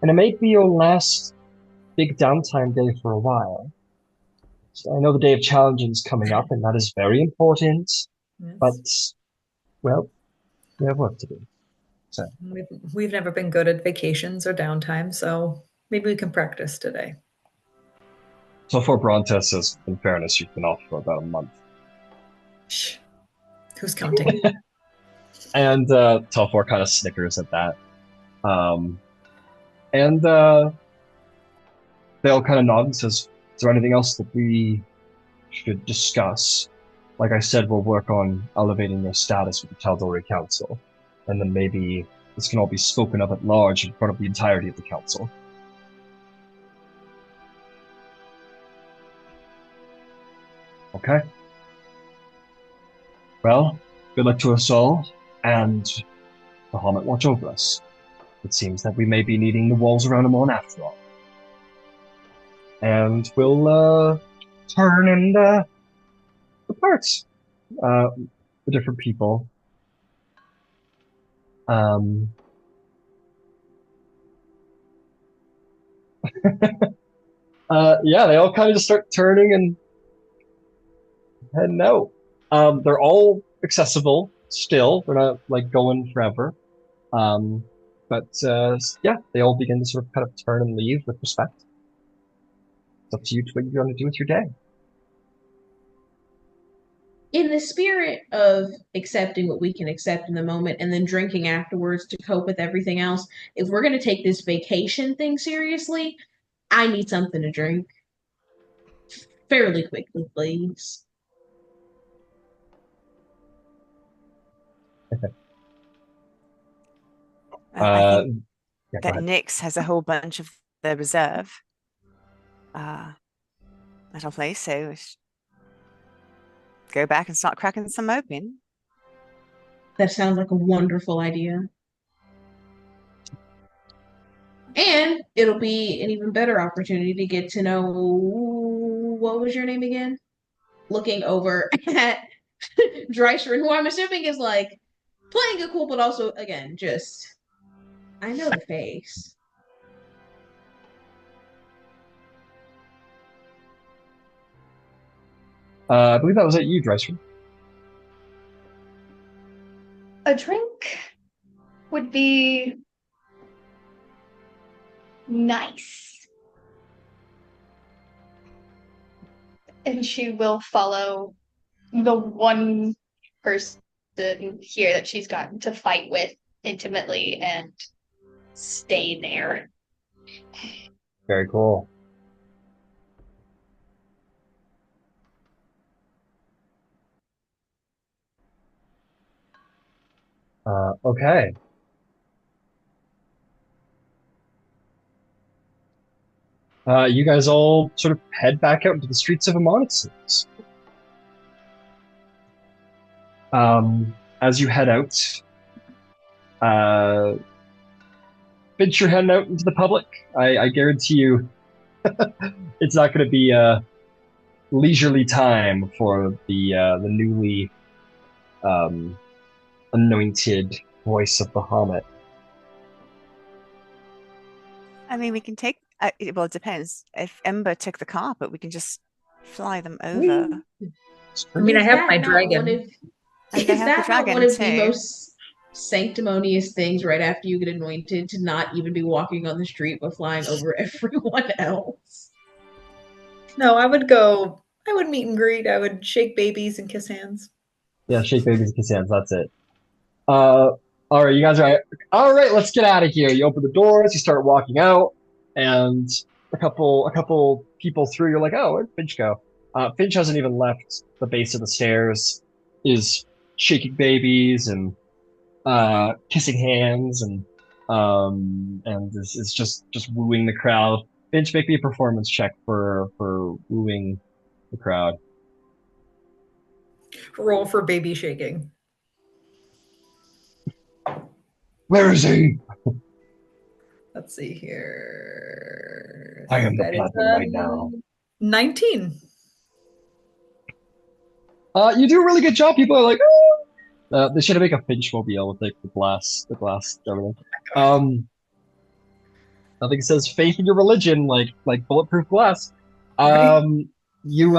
And it may be your last big downtime day for a while. So I know the day of challenging is coming up, and that is very important. Yes. But, well, we have work to do. So we've never been good at vacations or downtime, so maybe we can practice today. So for Brontes says, in fairness, you've been off for about a month. Shh. Who's counting? And Telfor kind of snickers at that. And they all kind of nod and says, is there anything else that we should discuss? Like I said, we'll work on elevating your status with the Tal'Dorei Council. And then maybe this can all be spoken of at large in front of the entirety of the council. Okay. Well, good luck to us all, and Bahamut watch over us. It seems that we may be needing the walls around Amon after all. And we'll turn and depart the different people. Yeah, they all kind of just start turning and heading out. They're all accessible still. They're not like going forever. But yeah, they all begin to sort of kind of turn and leave with respect. It's up to you to what you want to do with your day. in the spirit of accepting what we can accept in the moment and then drinking afterwards to cope with everything else, if we're going to take this vacation thing seriously, I need something to drink fairly quickly, please. I think Yeah, that Nyx has a whole bunch of the reserve at our place, so go back and start cracking some open. That sounds like a wonderful idea. And it'll be an even better opportunity to get to know, what was your name again? Looking over at Drysrinn, who I'm assuming is like playing it cool, but also, again, just, I know the face. I believe that was at you, Drysrinn. A drink would be nice. And she will follow the one person here that she's gotten to fight with intimately and stay there. Very cool. Okay. You guys all sort of head back out into the streets of Amon, it seems. As you head out, Finch, you're heading out into the public. I guarantee you it's not going to be a leisurely time for the newly anointed voice of Bahamut. I mean, we can take, well, it depends. If Ember took the carpet, we can just fly them over. I mean, I have my dragon. Is that not one of the most sanctimonious things right after you get anointed, to not even be walking on the street but flying over everyone else? No, I would meet and greet. I would shake babies and kiss hands. Yeah, shake babies and kiss hands. That's it. All right, you guys are all right. Let's get out of here. You open the doors, you start walking out, and a couple people through. You're like, oh, where'd Finch go? Finch hasn't even left the base of the stairs. Is shaking babies and kissing hands and is just wooing the crowd. Finch, make me a performance check for wooing the crowd. Roll for baby shaking. Where is he? Let's see here. I am the platinum right now. 19. You do a really good job. People are like, oh. They should make a Finch mobile with like the glass, everything. I think it says faith in your religion, like bulletproof glass. You make your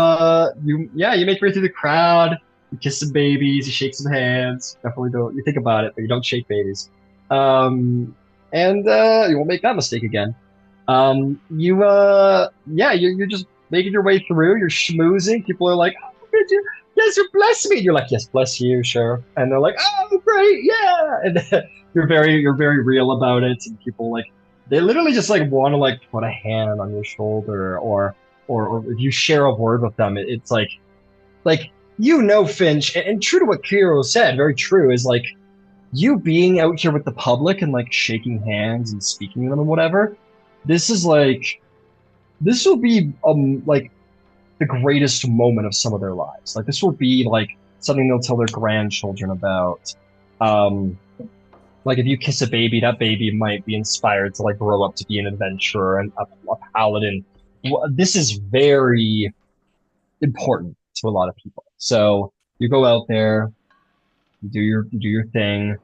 way through the crowd. You kiss some babies. You shake some hands. Definitely don't. You think about it, but you don't shake babies. And you won't make that mistake again. You're just making your way through. You're schmoozing. People are like, oh, did you? Yes, you bless me. And you're like, yes, bless you, sure. And they're like, oh, great, yeah. And you're very real about it. And people like, they literally just like want to like put a hand on your shoulder, or if you share a word with them, it's like Finch, and true to what Kiro said, very true, is like you being out here with the public and like shaking hands and speaking to them and whatever. This will be like the greatest moment of some of their lives. Like this will be like something they'll tell their grandchildren about. Like if you kiss a baby, that baby might be inspired to like grow up to be an adventurer and a paladin. This is very important to a lot of people. So you go out there, you do your thing,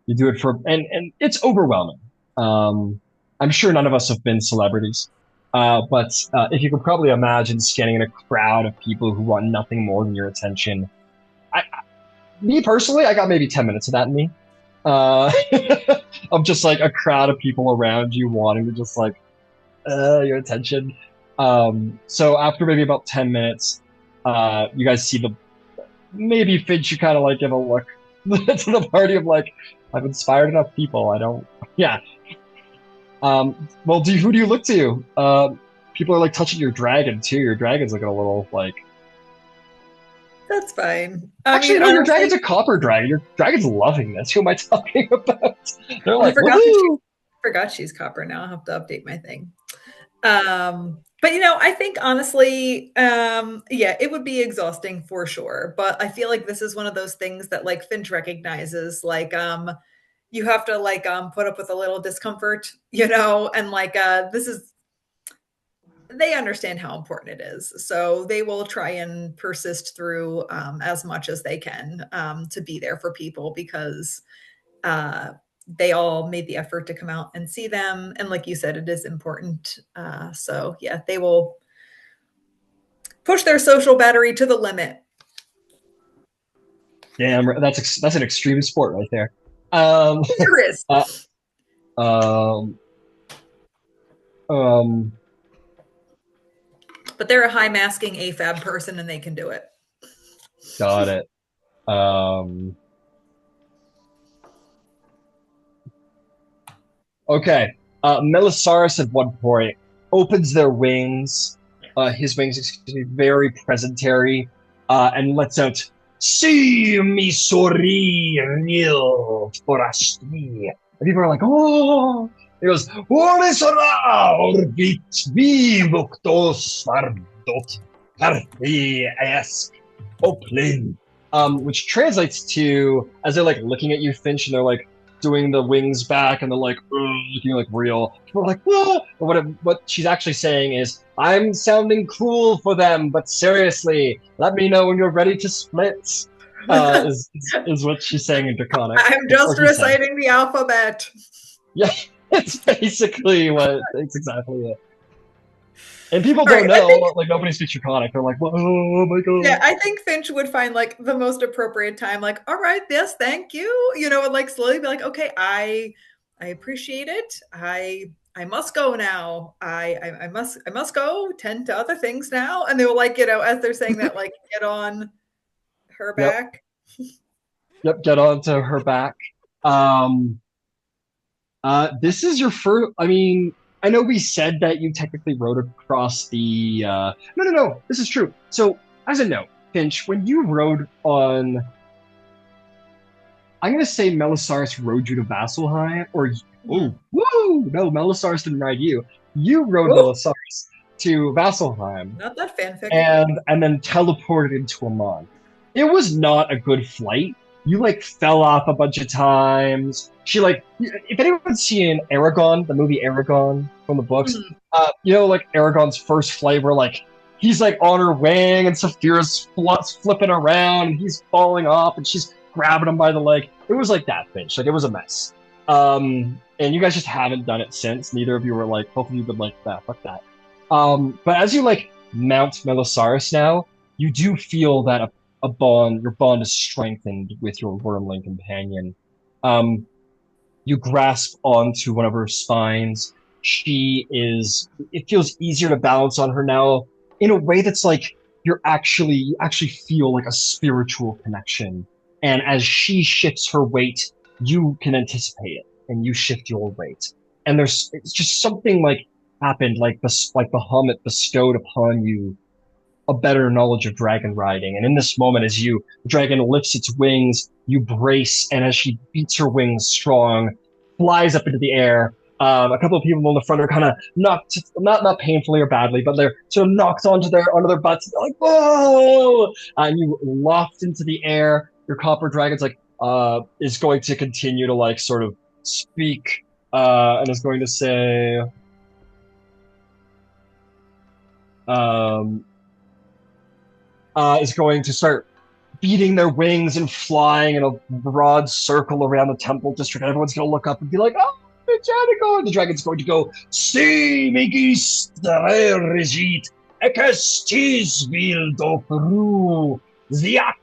you do it for, and it's overwhelming. I'm sure none of us have been celebrities, but if you could probably imagine standing in a crowd of people who want nothing more than your attention. Me personally, I got maybe 10 minutes of that in me. Of just like a crowd of people around you wanting to just like your attention. So after maybe about 10 minutes, you guys see maybe Finch, you kind of like give a look to the party of like, I've inspired enough people. I don't. Yeah. Well, who do you look to? People are like touching your dragon too. Your dragon's looking a little like. That's fine. Actually, no, your dragon's a copper dragon. Your dragon's loving this. Who am I talking about? They're like, forgot she's copper now. I'll have to update my thing. But I think honestly, yeah, it would be exhausting for sure. But I feel like this is one of those things that like Finch recognizes, like, you have to like put up with a little discomfort, and like they understand how important it is. So they will try and persist through as much as they can to be there for people because they all made the effort to come out and see them. And like you said, it is important. So yeah, they will push their social battery to the limit. Damn, that's an extreme sport right there. There is. But they're a high masking AFAB person and they can do it. Got it. Okay. Melisaurus at one point opens their wings, his wings, excuse me, very presentary, and lets out "See me sorrir forasti." And people are like, "Oh!" He goes, "Orisora orbit vivoctos ardot carthi esk oplin," which translates to, as they're like looking at you, Finch, and they're like doing the wings back, and they're like looking like real. People are like, "Whoa!" But what she's actually saying is, "I'm sounding cool for them, but seriously, let me know when you're ready to split." Is what she's saying in Draconic. I'm just reciting the alphabet. Yeah, it's basically it's exactly it. And people don't know, like nobody speaks Draconic. They're like, "Oh my god." Yeah, I think Finch would find like the most appropriate time, like, "All right, yes, thank you," and like slowly be like, "Okay, I appreciate it. I must go now. I must go tend to other things now." And they will like, as they're saying that, like, get on her back. Yep, get on to her back. This is your first. I mean, I know we said that you technically rode across the. No. This is true. So, as a note, Finch, when you rode on, I'm gonna say Melisaurus rode you to Vasselheim, or no, Melisaurus didn't ride you. You rode Melisaurus to Vasselheim. Not that fanfic. And then teleported into Amon. It was not a good flight. You like fell off a bunch of times. She like, if anyone's seen Aragon, the movie Aragon from the books, like Aragon's first flight where like he's like on her wing and Saphira's flipping around and he's falling off and she's grabbing him by the leg. It was like that, Finch. Like it was a mess. And you guys just haven't done it since. Neither of you were like, both of you been like, fuck that. But as you like mount Melisaurus now, you do feel that your bond is strengthened with your wormling companion. You grasp onto one of her spines. It feels easier to balance on her now in a way that's like you actually feel like a spiritual connection. And as she shifts her weight, you can anticipate it and you shift your weight. And it's just something like happened, like Bahamut bestowed upon you a better knowledge of dragon riding. And in this moment, as the dragon lifts its wings, you brace, and as she beats her wings strong, flies up into the air. A couple of people on the front are kind of knocked, not painfully or badly, but they're sort of knocked onto their butts. They're like, whoa! And you loft into the air. Your copper dragon's like, is going to continue to like sort of speak, and is going to say, is going to start beating their wings and flying in a broad circle around the temple district. And everyone's going to look up and be like, "Oh, Janico!" And the dragon's going to go, "Si megis regit, ekestis vil dopru, ziak,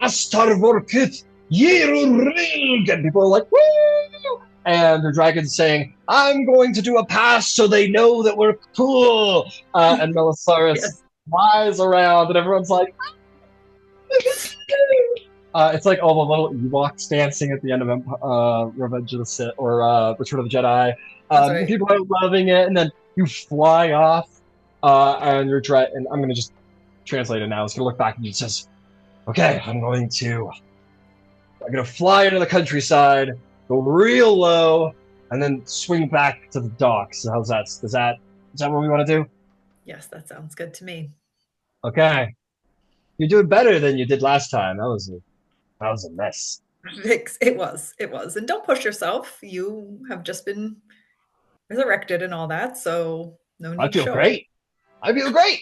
astarvorkut, yerurrig." And people are like, "Woo!" And the dragon's saying, "I'm going to do a pass so they know that we're cool." And Melisaurus flies around, and everyone's like, It's like all the little Ewoks dancing at the end of Revenge of the Sith or Return of the Jedi. That's right. People are loving it, and then you fly off, and you're and I'm gonna just translate it now. It's gonna look back and it says, "Okay, I'm gonna fly into the countryside, go real low, and then swing back to the docks." So how's that? Is that what we want to do? Yes, that sounds good to me. Okay, you're doing better than you did last time. That was a mess. It was. And don't push yourself. You have just been resurrected and all that, so no need to show it. I feel great.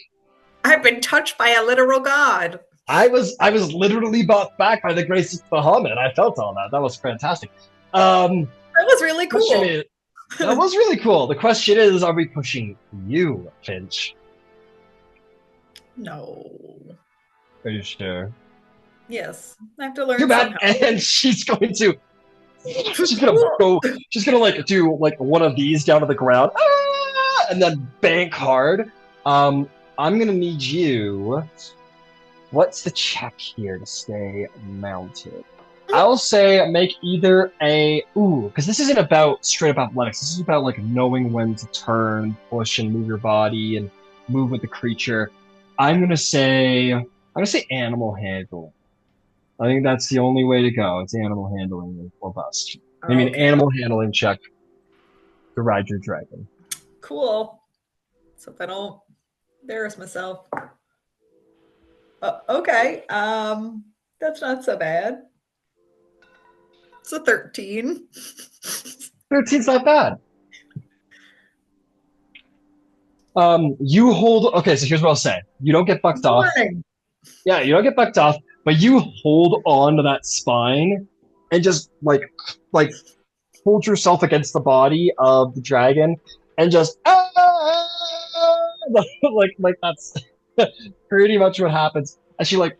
I've been touched by a literal god. I was literally brought back by the grace of Bahamut. I felt all that. That was fantastic. That was really cool. That was really cool. The question is, are we pushing you, Finch? No. Are you sure? Yes. I have to learn Too bad. somehow. And she's gonna like do like one of these down to the ground. And then bank hard. I'm gonna need you. What's the check here to stay mounted? I'll say make either because this isn't about straight up athletics. This is about like knowing when to turn, push, and move your body and move with the creature. I'm gonna say animal handling. I think that's the only way to go. It's animal handling or bust. Maybe an animal handling check to ride your dragon. Cool. So if I don't embarrass myself. Okay. That's not so bad. It's a 13. 13's not bad. You hold. Okay, so here's what I'll say. You don't get bucked off. Yeah, you don't get bucked off, but you hold on to that spine and just like hold yourself against the body of the dragon and just like that's pretty much what happens. And she like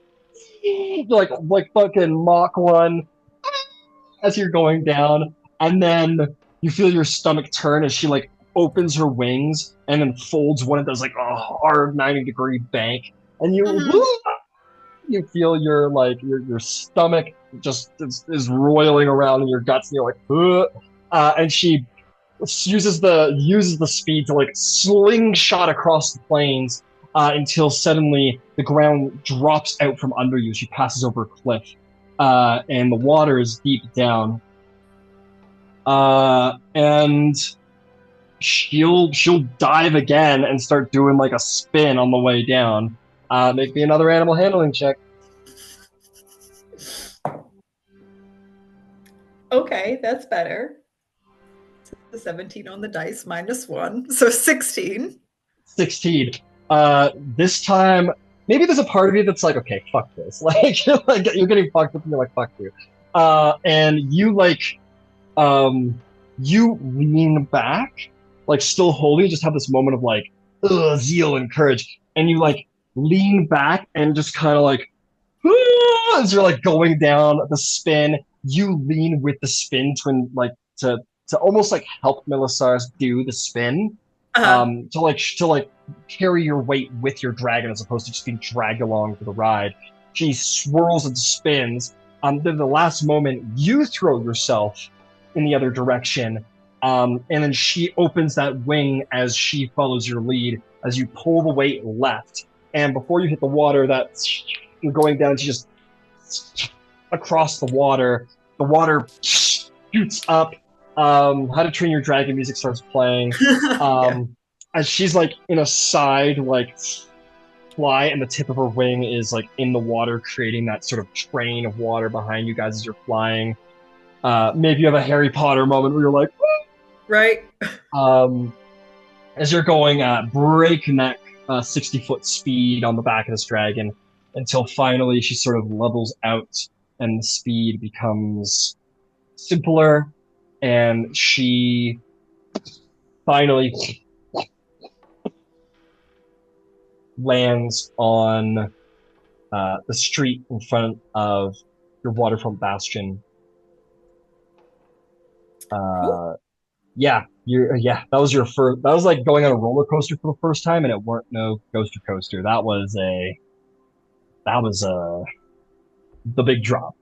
fucking Mach 1 as you're going down, and then you feel your stomach turn as she like opens her wings and then folds one of those like a hard 90-degree bank, and you feel your stomach just is roiling around in your guts, and you're like, and she uses the speed to like slingshot across the plains until suddenly the ground drops out from under you. She passes over a cliff, and the water is deep down, and she'll dive again and start doing like a spin on the way down. Make me another animal handling check. Okay, that's better. 17 on the dice, -1, so 16. 16. This time, maybe there's a part of you that's like, okay, fuck this. Like you're getting fucked up, and you're like, fuck you. And you you lean back, like still holding, just have this moment of like, zeal and courage, and you like lean back and just kind of like, as you're like going down the spin, you lean with the spin to almost like help Melisars do the spin, to carry your weight with your dragon as opposed to just being dragged along for the ride. She swirls and spins. Then the last moment, you throw yourself in the other direction, and then she opens that wing as she follows your lead as you pull the weight left. And before you hit the water, you're going down, she just across the water. The water shoots up. How to Train Your Dragon music starts playing. As she's like in a side like fly, and the tip of her wing is like in the water, creating that sort of train of water behind you guys as you're flying. Maybe you have a Harry Potter moment where you're like, woo! Right. As you're going breakneck 60-foot speed on the back of this dragon, until finally she sort of levels out and the speed becomes simpler, and she finally lands on the street in front of your waterfront bastion. That was your first. That was like going on a roller coaster for the first time, and it weren't no coaster. That was the big drop.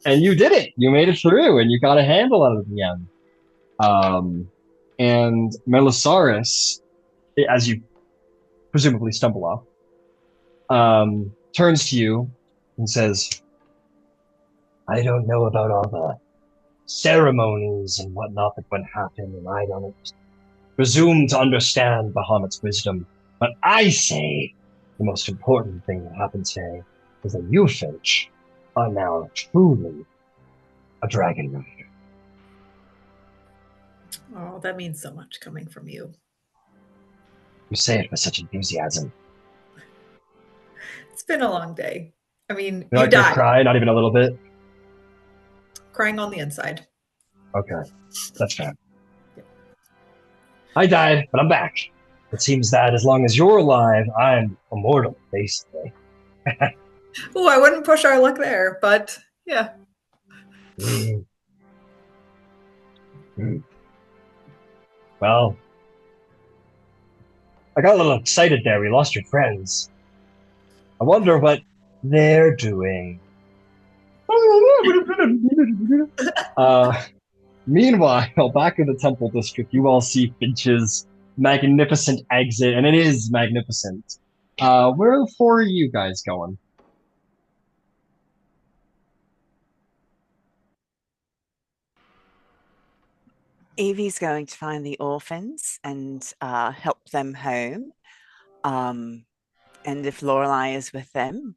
And you did it. You made it through, and you got a handle on it at the end. And Melisaurus, as you presumably stumble off, turns to you and says, I don't know about all the ceremonies and whatnot that would happen, and I don't presume to understand Bahamut's wisdom, but I say the most important thing that happened today is that you, Finch, are now truly a dragon rider. Oh, that means so much coming from you. You say it with such enthusiasm. It's been a long day. I mean, You're you not gonna died. cry, not even a little bit? Crying on the inside. Okay, that's fair. I died, but I'm back. It seems that as long as you're alive, I'm immortal, basically. Oh, I wouldn't push our luck there, but yeah. Well, I got a little excited there. We lost your friends. I wonder what they're doing. Meanwhile, back in the Temple District, you all see Finch's magnificent exit, and it is magnificent. Where are the four of you guys going? Evie's going to find the orphans and help them home. And if Lorelei is with them,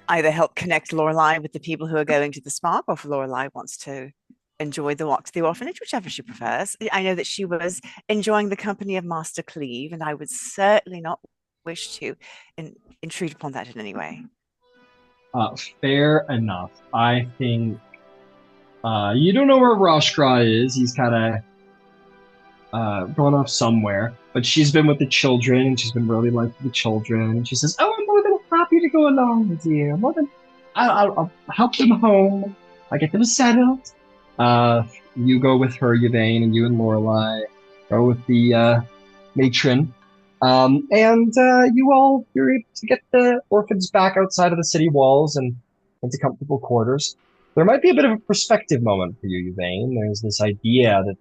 either help connect Lorelei with the people who are going to the spa, or if Lorelei wants to enjoy the walk to the orphanage, whichever she prefers. I know that she was enjoying the company of Master Cleve, and I would certainly not wish to intrude upon that in any way. Fair enough. I think you don't know where Roshkra is. He's kind of gone off somewhere. But she's been with the children, and she's been really liking the children. And she says, "Oh, I'm more than happy to go along with you. I'll help them home. I get them settled. You go with her, Yvain, and you and Lorelei go with the matron. You're able to get the orphans back outside of the city walls and into comfortable quarters. There might be a bit of a perspective moment for you, Yvain. There's this idea that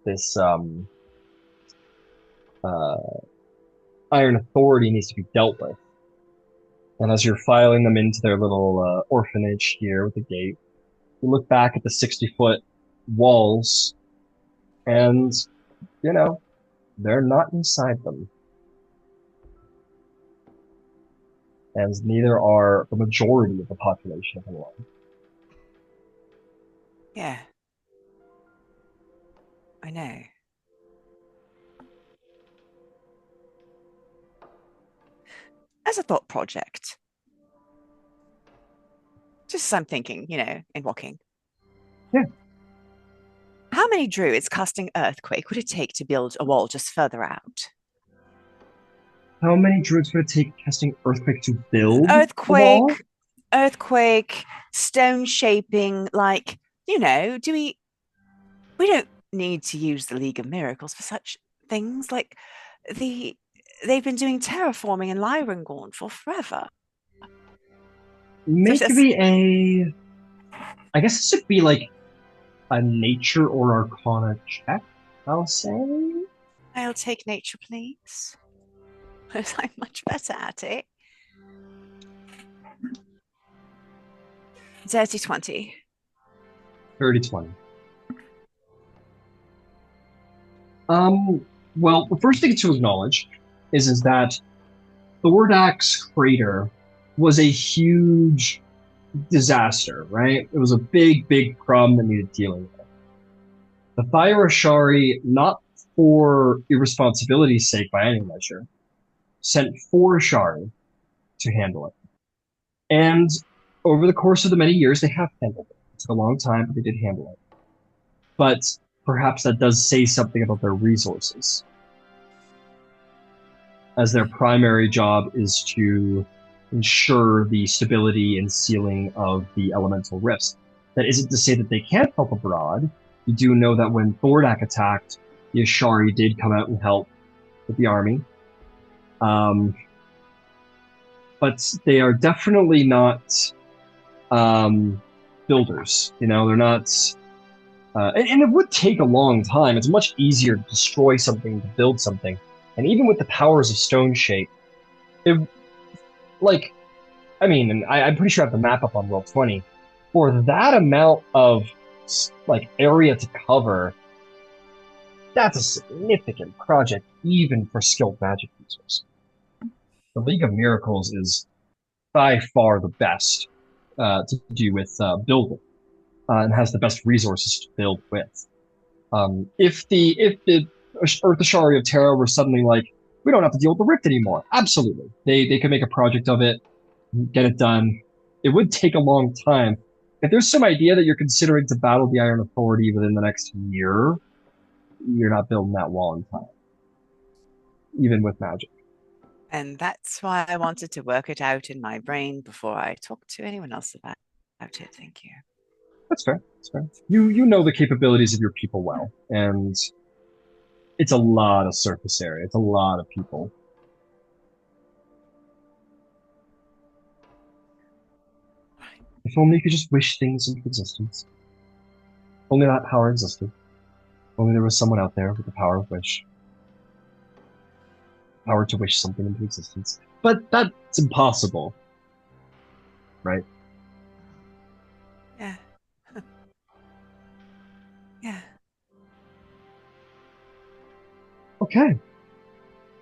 this Iron Authority needs to be dealt with. And as you're filing them into their little orphanage here with the gate, you look back at the 60-foot walls, and, you know, they're not inside them. And neither are the majority of the population of England. Yeah. I know. As a thought project, just as I'm thinking, in walking. Yeah. How many druids casting Earthquake would it take to build a wall just further out? How many druids would it take casting Earthquake to build Earthquake, stone shaping, we don't need to use the League of Miracles for such things. Like they've been doing terraforming in Lyrangorn for forever. Make me I guess this would be like a nature or arcana check, I'll say. I'll take nature, please. Because I'm much better at it. Dirty 20. 30-20. Well, the first thing to acknowledge is that Thordak's crater was a huge disaster, right? It was a big, big problem that needed dealing with. The Thyra Ashari, not for irresponsibility's sake by any measure, sent 4 Ashari to handle it. And over the course of the many years, they have handled it. It took a long time, but they did handle it. But perhaps that does say something about their resources, as their primary job is to ensure the stability and sealing of the elemental rifts. That isn't to say that they can't help abroad. You do know that when Thordak attacked, the Ashari did come out and help with the army. but they are definitely not builders. You know, they're not. And it would take a long time. It's much easier to destroy something to build something. And even with the powers of stone shape, it like I mean, and I'm pretty sure I have the map up on Roll20. For that amount of like area to cover, that's a significant project, even for skilled magic users. The League of Miracles is by far the best to do with building, and has the best resources to build with. If the Earth Ashari of Terra were suddenly like, we don't have to deal with the Rift anymore, absolutely, they could make a project of it, get it done. It would take a long time. If there's some idea that you're considering to battle the Iron Authority within the next year, you're not building that wall in time, even with magic. And that's why I wanted to work it out in my brain before I talk to anyone else about it. Thank you. That's fair. That's fair. You know the capabilities of your people well, and it's a lot of surface area. It's a lot of people. If only you could just wish things into existence. Only that power existed. Only there was someone out there with the power of wish. Power to wish something into existence. But that's impossible. Right? Yeah. Yeah. Okay.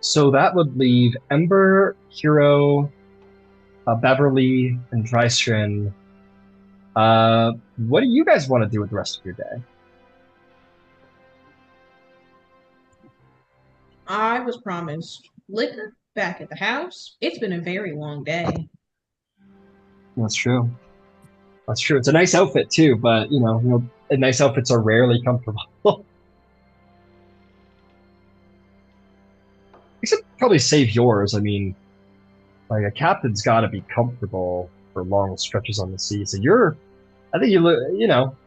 So that would leave Ember, Hero, Beverly, and Drysrinn. What do you guys want to do with the rest of your day? I was promised liquor back at the house. It's been a very long day. That's true. That's true. It's a nice outfit too, but you know, nice outfits are rarely comfortable. Except probably save yours. I mean, like a captain's got to be comfortable for long stretches on the sea. So I think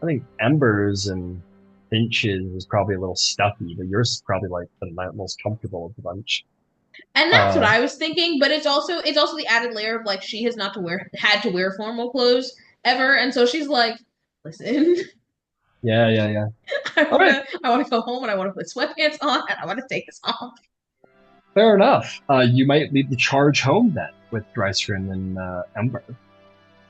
I think Embers and Finch's is probably a little stuffy, but yours is probably like the most comfortable of the bunch. And that's what I was thinking, but it's also the added layer of like she has not had to wear formal clothes ever, and so she's like, listen. Yeah. I want to go home and I want to put sweatpants on and I want to take this off. Fair enough. You might lead the charge home then with Drysrinn and Ember.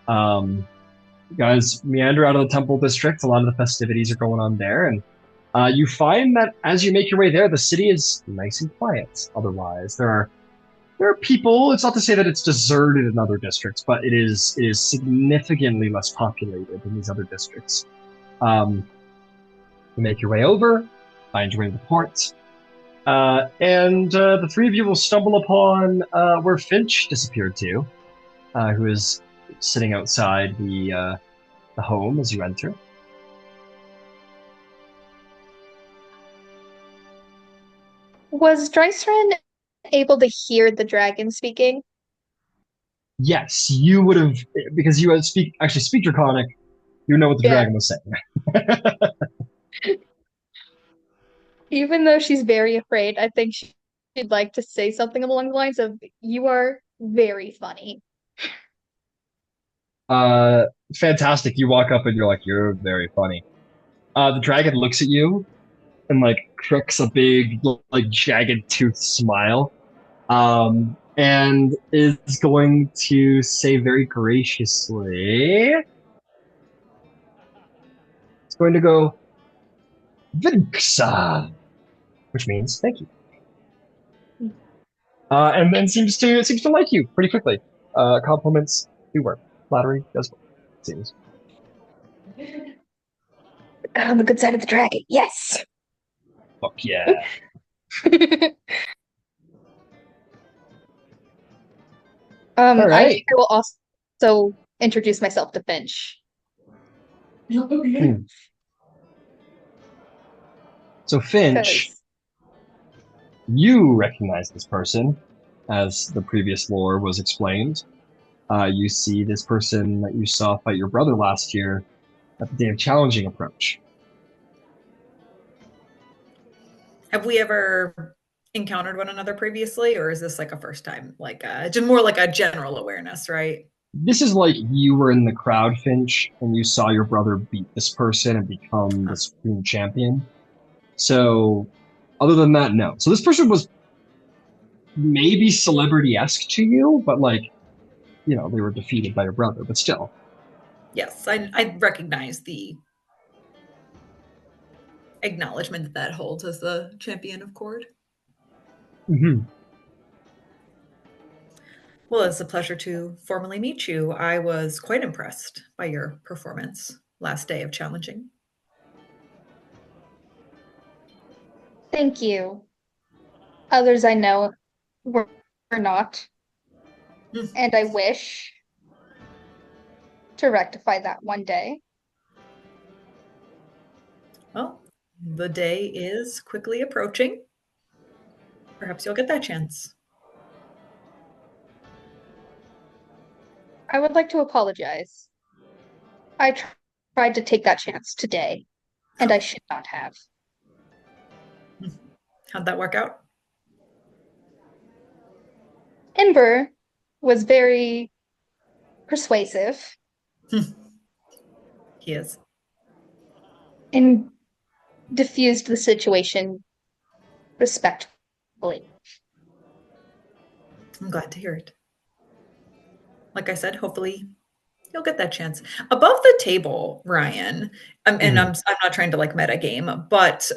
You guys meander out of the Temple District. A lot of the festivities are going on there, and you find that as you make your way there, the city is nice and quiet. Otherwise, there are people. It's not to say that it's deserted in other districts, but it is significantly less populated in these other districts. You make your way over, find your way to the port, and the three of you will stumble upon where Finch disappeared to, who is sitting outside the home as you enter. Was Drysrinn able to hear the dragon speaking? Yes, you would have, because you speak Draconic. You know what the dragon was saying. Even though she's very afraid, I think she'd like to say something along the lines of, "You are very funny." Fantastic. You walk up and you're like, "You're very funny." The dragon looks at you and like crooks a big, like jagged tooth smile, and is going to say very graciously, it's going to go, Vinksa, which means thank you. And then seems to like you pretty quickly. Compliments do work. Flattery does work, it seems. On the good side of the dragon, yes. Fuck yeah. Right. I think I will also introduce myself to Finch. Okay. So Finch, you recognize this person, as the previous lore was explained. You see this person that you saw fight your brother last year at the Day of Challenging approach. Have we ever encountered one another previously, or is this like a first time, like just more like a general awareness, right? This is like you were in the crowd, Finch, and you saw your brother beat this person and become the Supreme Champion. So, other than that, no. So this person was maybe celebrity-esque to you, but like, they were defeated by your brother, but still. Yes, I recognize the acknowledgement that holds as the champion of Cord. Mm-hmm. Well, it's a pleasure to formally meet you. I was quite impressed by your performance last day of challenging. Thank you. Others I know were not, and I wish to rectify that one day. Well, the day is quickly approaching. Perhaps you'll get that chance. I would like to apologize. I tried to take that chance today, and I should not have. How'd that work out? Ember was very persuasive He is. and diffused the situation respectfully. I'm glad to hear it. Like I said, hopefully you'll get that chance. Above the table, Ryan, and I'm not trying to like meta game, but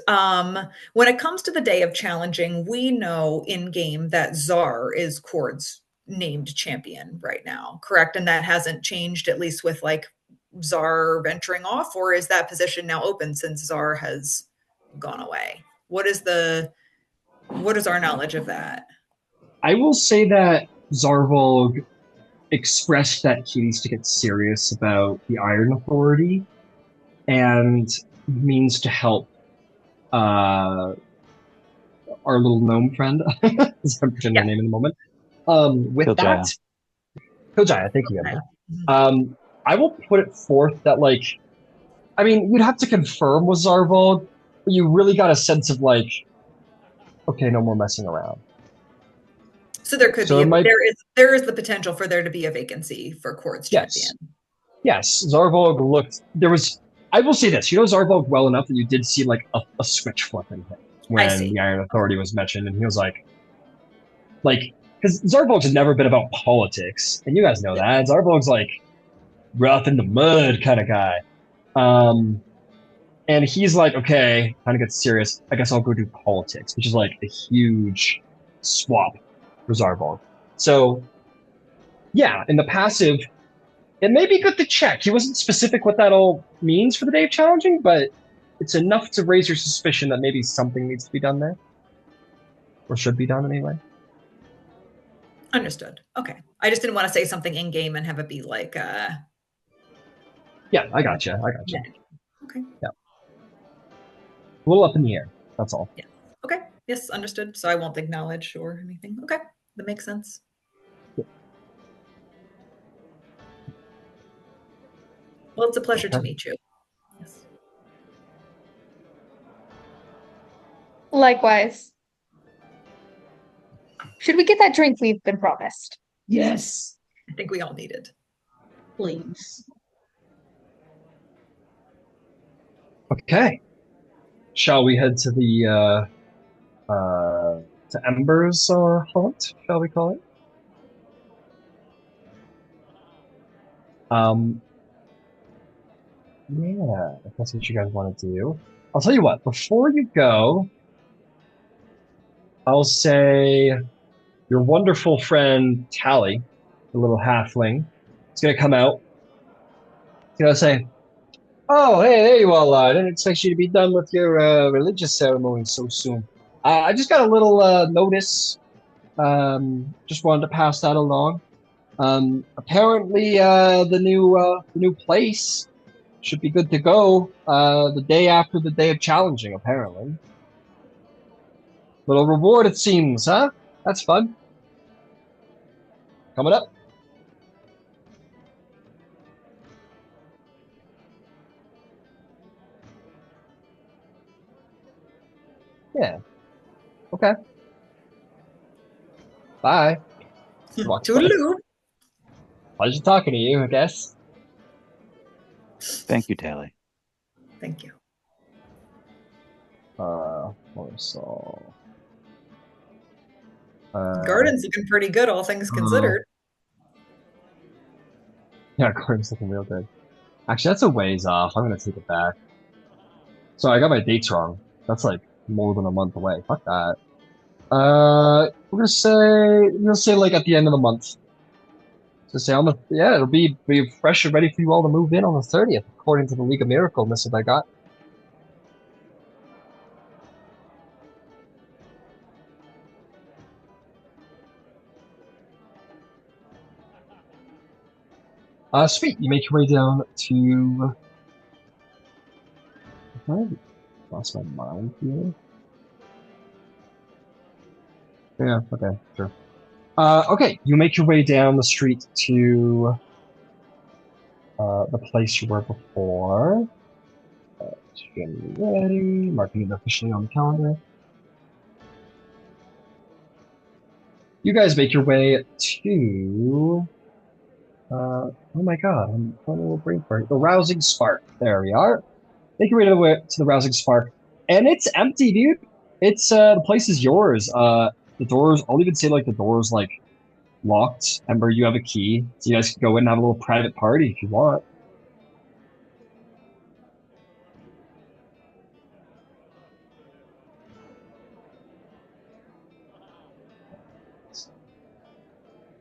when it comes to the day of challenging, we know in game that Czar is Cord's named champion right now, correct? And that hasn't changed, at least with like Czar venturing off, or is that position now open since Czar has gone away? What is our knowledge of that? I will say that Zarvolg expressed that he needs to get serious about the Iron Authority and means to help our little gnome friend. I'm forgetting their name in a moment. With Killjoy. that, Kojaya, thank you, Emma. I will put it forth that, like, I mean, you'd have to confirm with Zarvolg, but you really got a sense of, like, okay, no more messing around. So there could there is the potential for there to be a vacancy for Cord's champion. Yes, Zarvolg looked. I will say this. You know Zarvolg well enough that you did see like a switch flip in him when the Iron Authority was mentioned, and he was like, because Zarvolg's never been about politics, and you guys know that. Zarvolg's like rough in the mud kind of guy. And he's like, okay, time to get serious. I guess I'll go do politics, which is like a huge swap for Zarvolg. So, yeah, in the passive, it may be good to check. He wasn't specific what that all means for the day of challenging, but it's enough to raise your suspicion that maybe something needs to be done there. Or should be done anyway. Understood. Okay. I just didn't want to say something in game and have it be like Yeah, I got you. Okay. Yeah. A little up in the air. That's all. Yeah. Okay. Yes, understood. So I won't acknowledge or anything. Okay. That makes sense. Yeah. Well, it's a pleasure to meet you. Yes. Likewise. Should we get that drink we've been promised? Yes. I think we all need it. Please. Okay. Shall we head to the to Ember's haunt, shall we call it? Yeah, if that's what you guys want to do. I'll tell you what, before you go, I'll say your wonderful friend Tally, the little halfling, is gonna come out. He's gonna say, "Oh, hey, there you all are. I didn't expect you to be done with your religious ceremony so soon. I just got a little notice. Just wanted to pass that along. Apparently, the new place should be good to go the day after the day of challenging. Apparently, little reward it seems, huh? That's fun. Coming up." Yeah. Okay. Bye. Walks away. Toodaloo. Pleasure talking to you, I guess. Thank you, Tally. Thank you. So, Garden's looking pretty good, all things considered. Yeah, garden's looking real good. Actually, that's a ways off. I'm gonna take it back. Sorry, I got my dates wrong. That's like more than a month away. Fuck that. We're gonna say like at the end of the month. So say on the yeah, it'll be fresh and ready for you all to move in on the 30th, according to the League of Miracle list that I got. Sweet. You make your way down to. I lost my mind here. Yeah. Okay. Sure. Okay. You make your way down the street to the place you were before. Getting ready. Marking it officially on the calendar. You guys make your way to. Oh my god, I'm on a little brain fart. The Rousing Spark. There we are. Make your way to the Rousing Spark, and it's empty, dude. It's the place is yours. The doors. I'll even say like the doors like locked. Ember, you have a key, so you guys can go in and have a little private party if you want.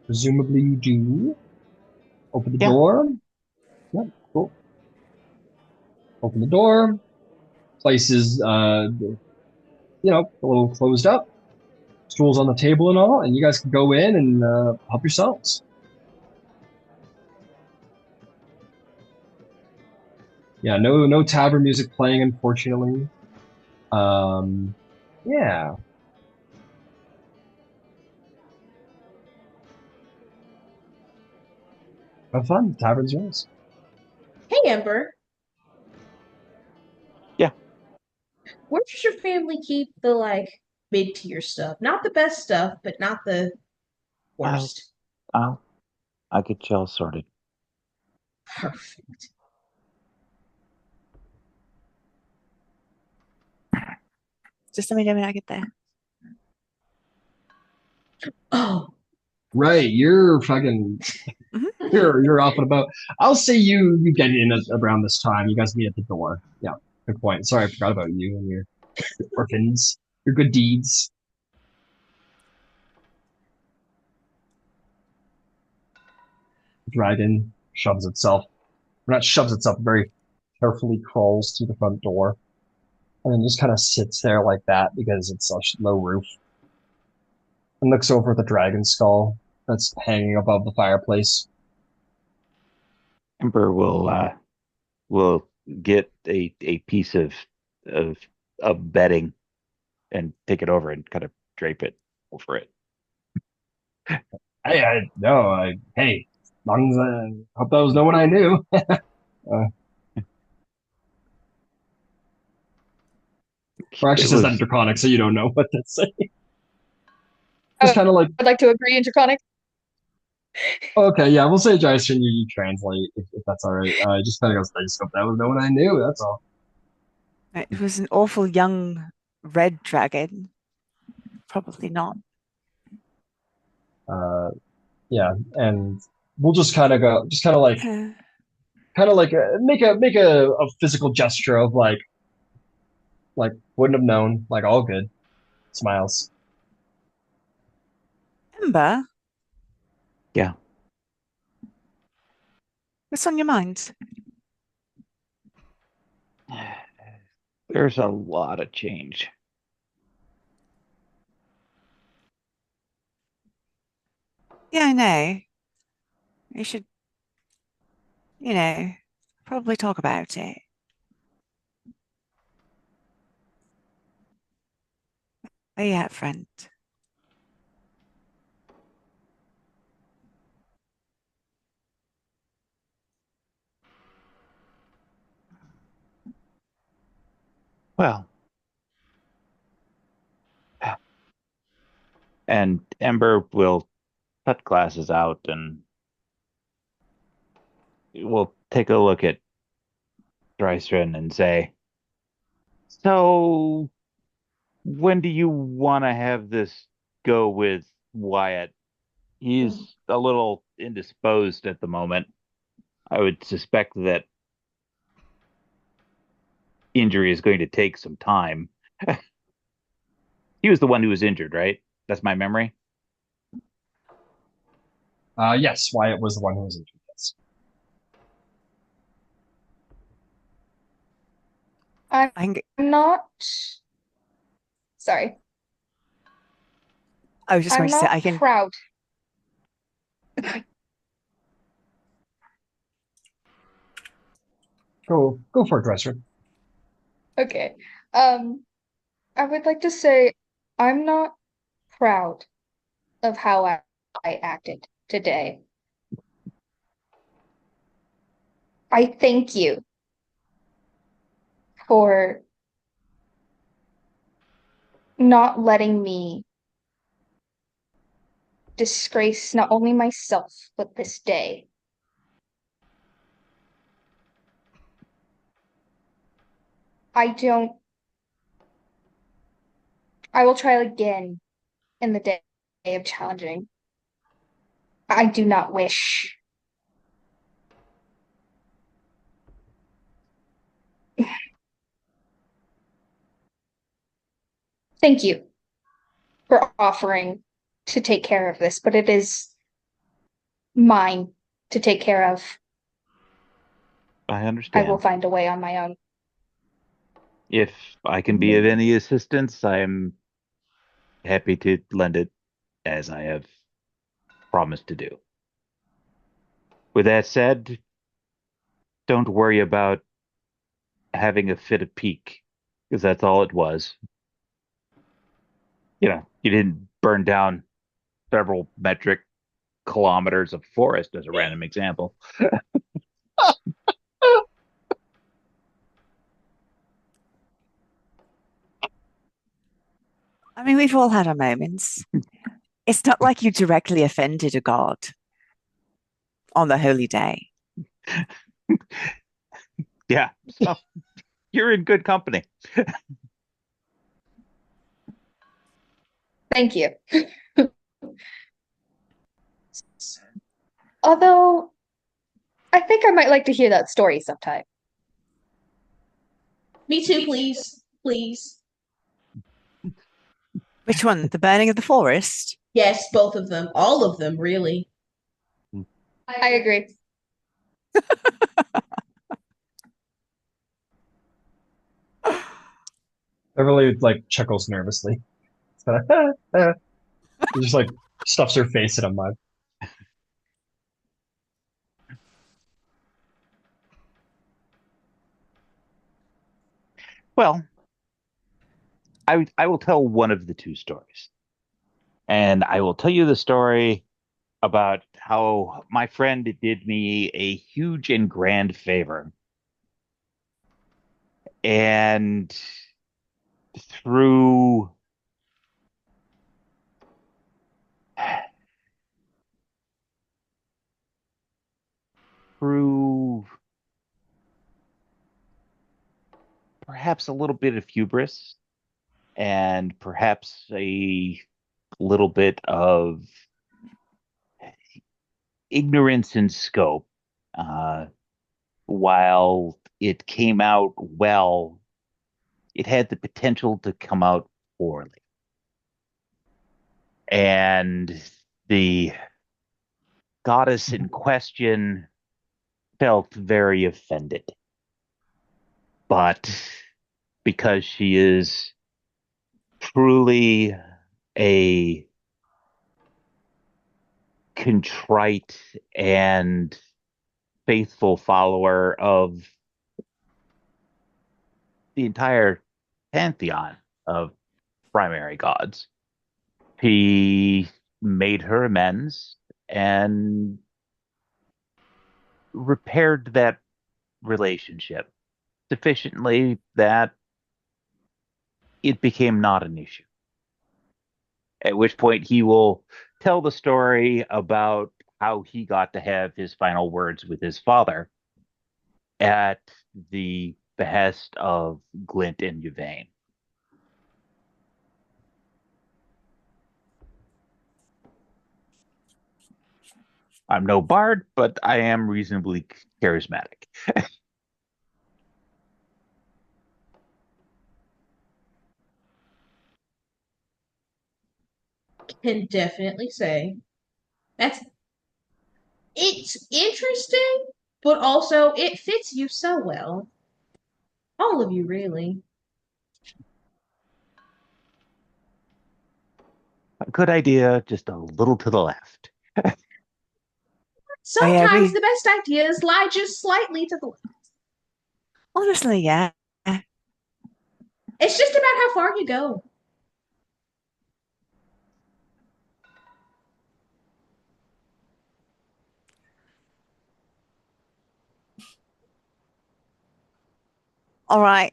Presumably you do. Open the door. Yep, cool. Open the door. Place is a little closed up. Stools on the table and all, and you guys can go in and help yourselves. Yeah, no tavern music playing, unfortunately. Yeah. Have fun. The tavern's yours. Hey, Ember. Yeah. Where does your family keep the mid-tier stuff? Not the best stuff, but not the worst. I'll get y'all sorted. Perfect. Just let me know when I get there. Oh. Right, you're fucking you're off and about. I'll say you get in around this time. You guys meet at the door. Yeah, good point. Sorry, I forgot about you and your orphans, your good deeds. The dragon shoves itself, or not shoves itself, very carefully crawls through the front door, and then just kind of sits there like that because it's such low roof, and looks over at the dragon skull that's hanging above the fireplace. Ember will get a piece of bedding and take it over and kind of drape it over it. Hey, as long as I hope that was no one I knew. Or actually says that in Draconic, so you don't know what to say. Just kind of like, I'd like to agree in Draconic. okay, yeah, we'll say Drysrinn, you translate if that's all right. Just kind of goes, I just hope that was no one I knew. That's all. It was an awful young red dragon. Probably not. Yeah, and we'll just kind of go, just kind of like, make a physical gesture of like wouldn't have known, like all good, smiles. Ember, Yeah. what's on your mind? There's a lot of change. Yeah, I know. You should, probably talk about it. Oh yeah, friend. Well, And Ember will cut glasses out and we'll take a look at Drysrinn and say, so when do you want to have this go with Wyatt? He's a little indisposed at the moment. I would suspect that injury is going to take some time. He was the one who was injured, right? That's my memory. Yes, Wyatt was the one who was injured. Yes. I'm not. Sorry. I was just I'm going to say, not I can. proud. Go for it, Dresser. Okay. I would like to say I'm not proud of how I acted today. I thank you for not letting me disgrace not only myself, but this day. I don't, I will try again in the day of challenging. I do not wish. Thank you for offering to take care of this, but it is mine to take care of. I I understand. will find a way on my own. If I can be of any assistance, I'm happy to lend it as I have promised to do. With that said, don't worry about having a fit of pique, because that's all it was. You didn't burn down several metric kilometers of forest as a random example. I mean, we've all had our moments. It's not like you directly offended a god on the holy day. Yeah, so you're in good company. Thank you. Although, I think I might like to hear that story sometime. Me too, please. Please. Which one? The burning of the forest? Yes, both of them. All of them, really. I agree. Beverly like chuckles nervously. She just like stuffs her face in a mug. Well, I will tell one of the two stories. And I will tell you the story about how my friend did me a huge and grand favor. And through through perhaps a little bit of hubris and perhaps a little bit of ignorance in scope, uh, while it came out well, it had the potential to come out poorly. And the goddess in question felt very offended. But because she is truly a contrite and faithful follower of the entire pantheon of primary gods, he made her amends and repaired that relationship sufficiently that it became not an issue. At which point he will tell the story about how he got to have his final words with his father at the behest of Glint and Yvain. I'm no bard, but I am reasonably charismatic. Can definitely say it's interesting, but also it fits you so well. All of you, really. A good idea, just a little to the left. Sometimes the best ideas lie just slightly to the left. Honestly, yeah. It's just about how far you go. All right.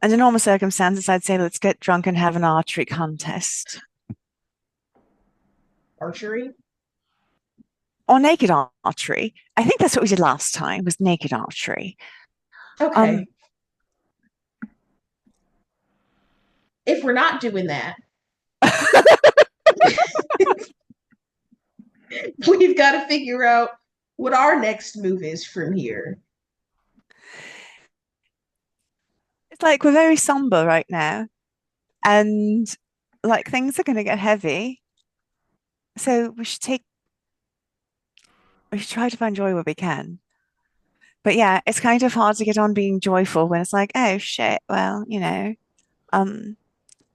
Under normal circumstances, I'd say let's get drunk and have an archery contest. Archery? Or naked archery. I think that's what we did last time, was naked archery. Okay. If we're not doing that, we've got to figure out what our next move is from here. It's like we're very somber right now, and like things are going to get heavy. So we should try to find joy where we can. But yeah, it's kind of hard to get on being joyful when it's like, oh shit, well,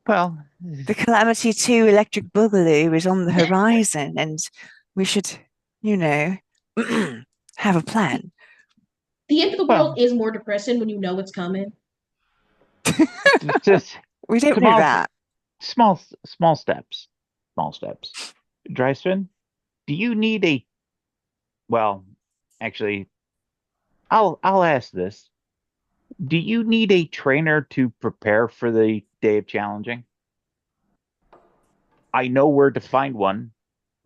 Well, the Calamity 2 Electric Boogaloo is on the horizon, and we should, have a plan. The end of the world is more depressing when you know it's coming. Just we don't do that. Small steps. Small steps. Drysrinn, do you need a? Well, actually, I'll ask this. Do you need a trainer to prepare for the day of challenging? I know where to find one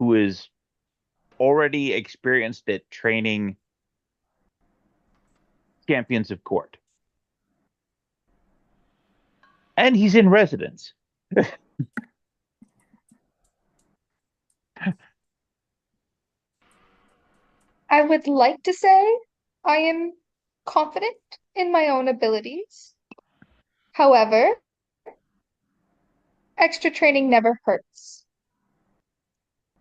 who is already experienced at training champions of court. And he's in residence. I would like to say I am confident in my own abilities. However, extra training never hurts.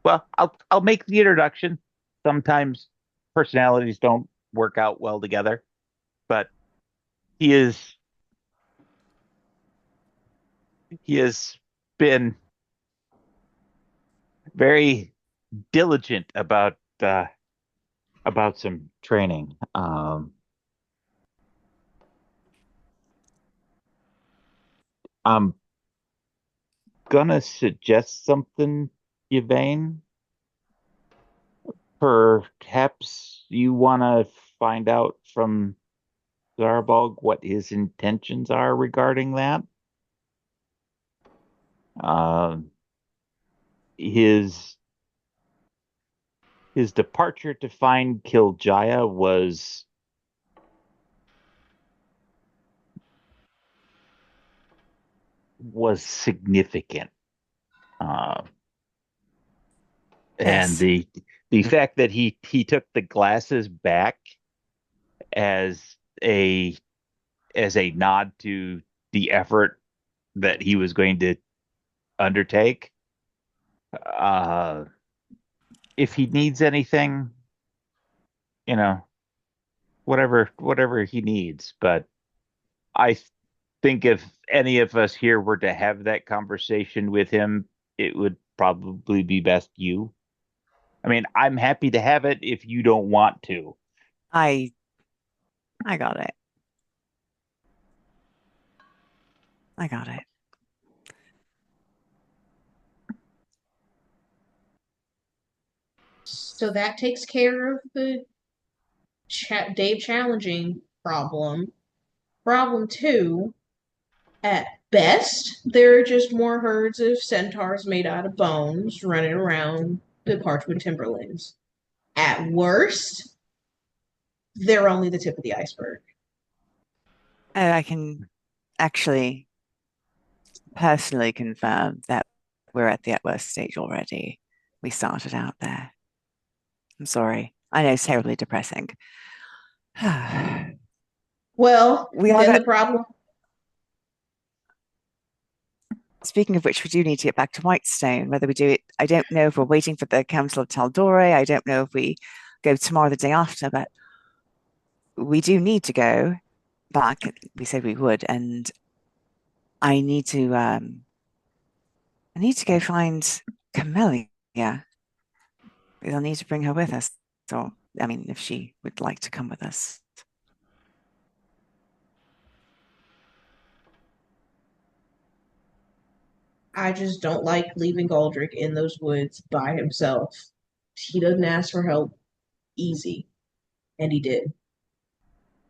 Well, I'll make the introduction. Sometimes personalities don't work out well together, but he has been very diligent about some training. I'm gonna suggest something, Yvain. Perhaps you want to find out from Zarbog what his intentions are regarding that. His departure to find Kiljaya was significant. And the fact that he took the glasses back as a nod to the effort that he was going to undertake. If he needs anything, whatever he needs. But I think if any of us here were to have that conversation with him, it would probably be best you. I mean, I'm happy to have it if you don't want to. I got it. I got it. So that takes care of the Dave challenging problem. Problem 2, At best, there are just more herds of centaurs made out of bones running around the parchment timberlands. At worst, they're only the tip of the iceberg. I can actually personally confirm that we're at the at worst stage already. We started out there. I'm sorry. I know it's terribly depressing. Well, We are then that. the problem. Speaking of which, we do need to get back to Whitestone. Whether we do it, I don't know if we're waiting for the Council of Tal'Dorei. I don't know if we go tomorrow or the day after, but we do need to go back. We said we would, and I need to go find Camellia. We'll need to bring her with us. So, I mean, if she would like to come with us. I just don't like leaving Aldrich in those woods by himself. He doesn't ask for help easy, and he did.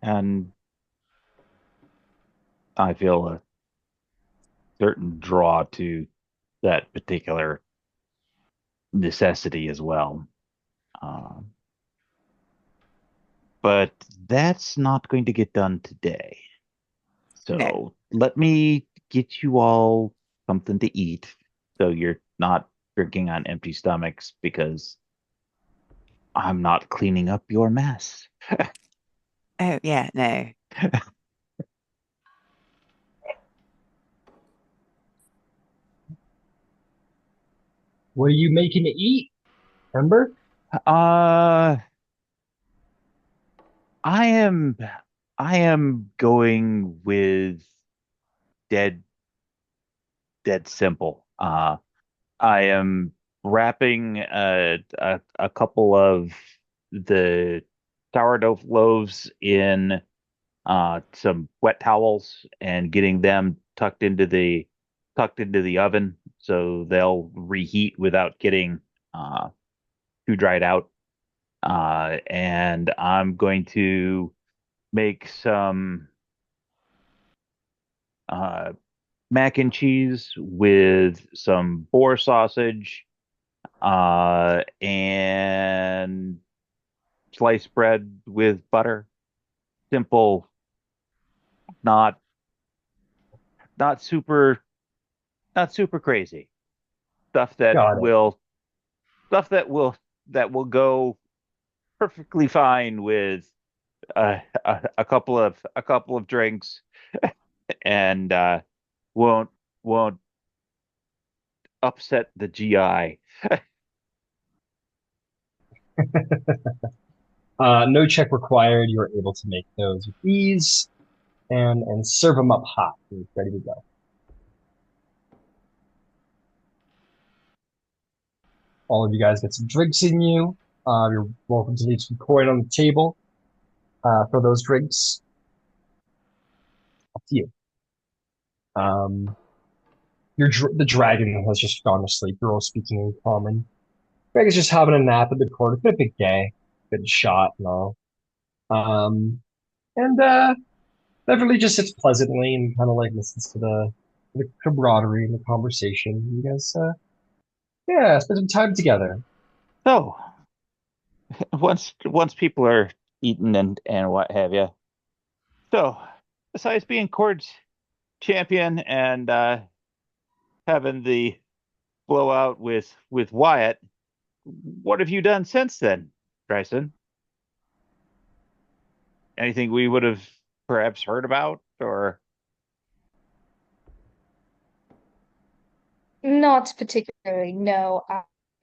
And I feel a certain draw to that particular necessity as well. Um, but that's not going to get done today. No. So let me get you all something to eat so you're not drinking on empty stomachs because I'm not cleaning up your mess. Oh, yeah, no. What are you making to eat, Ember? Uh, I am I am going with dead dead simple. I am wrapping a couple of the sourdough loaves in some wet towels and getting them tucked into the oven so they'll reheat without getting uh, too dried out. And I'm going to make some uh, mac and cheese with some boar sausage and sliced bread with butter. Simple, not not super not super crazy. Stuff that Got it. will stuff that will go perfectly fine with a couple of drinks and won't won't upset the GI. No check required. You're able to make those with ease and serve them up hot. You're ready to go. All of you guys get some drinks in you. You're welcome to leave some coin on the table for those drinks. Up to you. The dragon has just gone to sleep. You're all speaking in common. Greg is just having a nap at the court. It's been a big day. Good shot and all. And Beverly just sits pleasantly and kind of like listens to the camaraderie and the conversation. You guys, yeah, spend some time together. So once people are eating and what have you. So besides being Cord's champion and having the blowout with Wyatt, what have you done since then, Drysrinn? Anything we would have perhaps heard about or Not particularly, no.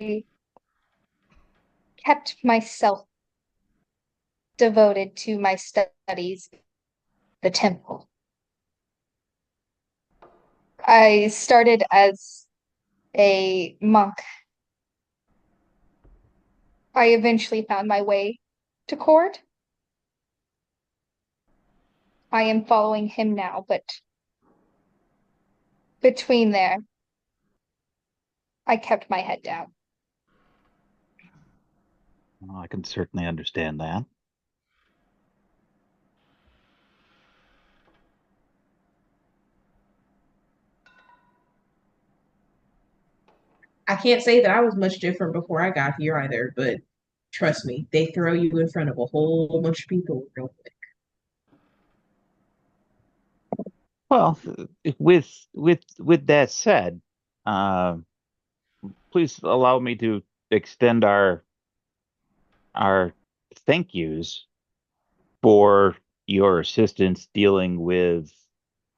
I kept myself devoted to my studies, the temple. I started as a monk. I eventually found my way to court. I am following him now, but between there, I kept my head down. well, I can certainly understand that. I can't say that I was much different before I got here either, but trust me, they throw you in front of a whole bunch of people real quick. Well, with that said, uh, please allow me to extend our thank yous for your assistance dealing with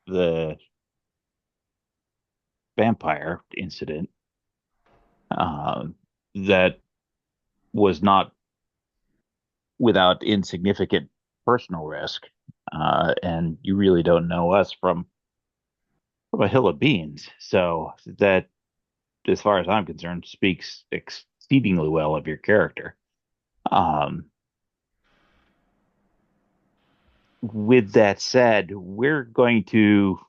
the vampire incident. That was not without insignificant personal risk. And you really don't know us from a hill of beans. So that, as far as I'm concerned, speaks exceedingly well of your character. Um, with that said, we're going to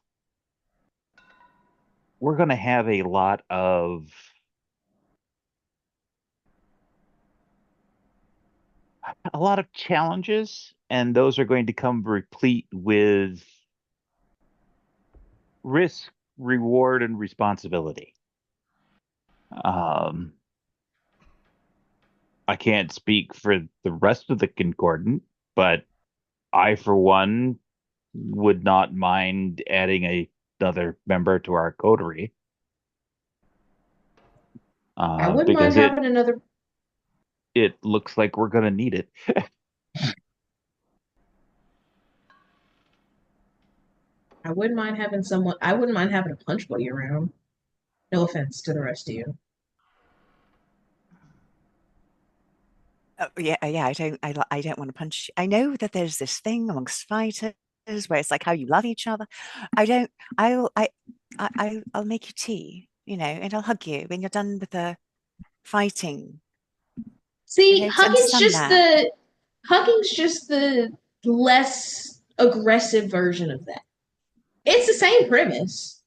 have a lot of challenges, and those are going to come replete with risk, reward, and responsibility. Um, I can't speak for the rest of the Concordant, but I, for one, would not mind adding another member to our coterie. I wouldn't mind Because having another. it looks like we're going to need it. I wouldn't mind having someone. I wouldn't mind having a punch buddy around. No offense to the rest of you. Yeah, yeah. I don't want to punch. I know that there's this thing amongst fighters where it's like how you love each other. I don't. I'll make you tea, and I'll hug you when you're done with the fighting. See, To understand that. hugging's just the less aggressive version of that. It's the same premise.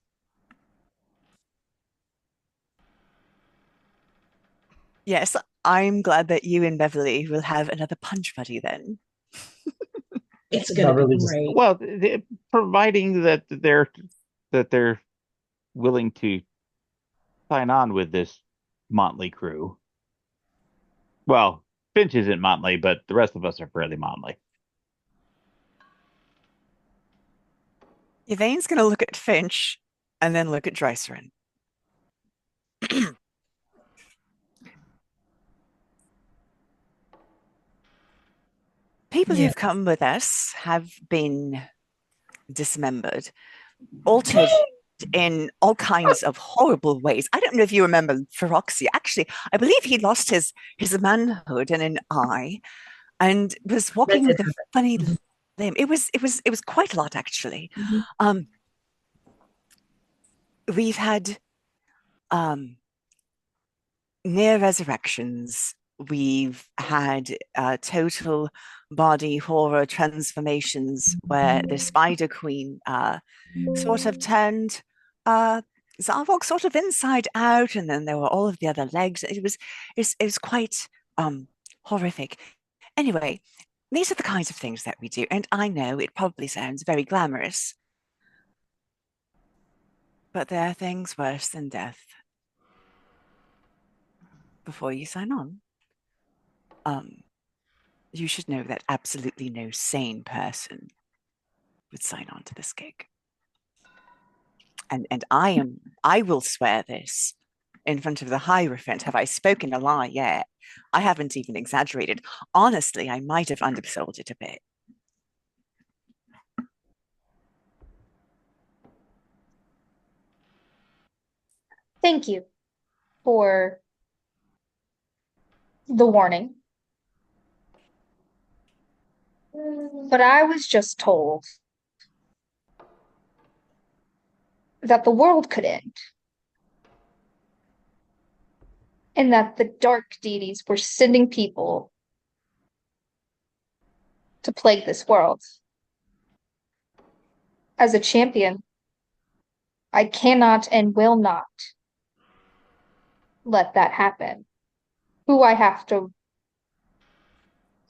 Yes, I'm glad that you and Beverly will have another punch buddy then. It's gonna be great. Well, providing that they're willing to sign on with this motley crew. Well, Finch isn't motley, but the rest of us are fairly motley. Yvain's going to look at Finch and then look at Drysrinn. People who've come with us have been dismembered, altered in all kinds of horrible ways. I don't know if you remember Feroxy. Actually, I believe he lost his manhood and an eye and was walking with a funny limb. It was quite a lot, actually. We've had near resurrections. We've had total body horror transformations where the Spider Queen sort of turned Zarvok sort of inside out, and then there were all of the other legs. It was quite horrific. Anyway, these are the kinds of things that we do, and I know it probably sounds very glamorous, but there are things worse than death. Before you sign on, you should know that absolutely no sane person would sign on to this gig. And I will swear this in front of the Hierophant. Have I spoken a lie yet? I haven't even exaggerated. Honestly, I might have undersold it a bit. Thank you for the warning. But I was just told that the world could end. And that the dark deities were sending people to plague this world. As a champion, I cannot and will not let that happen. Who I have to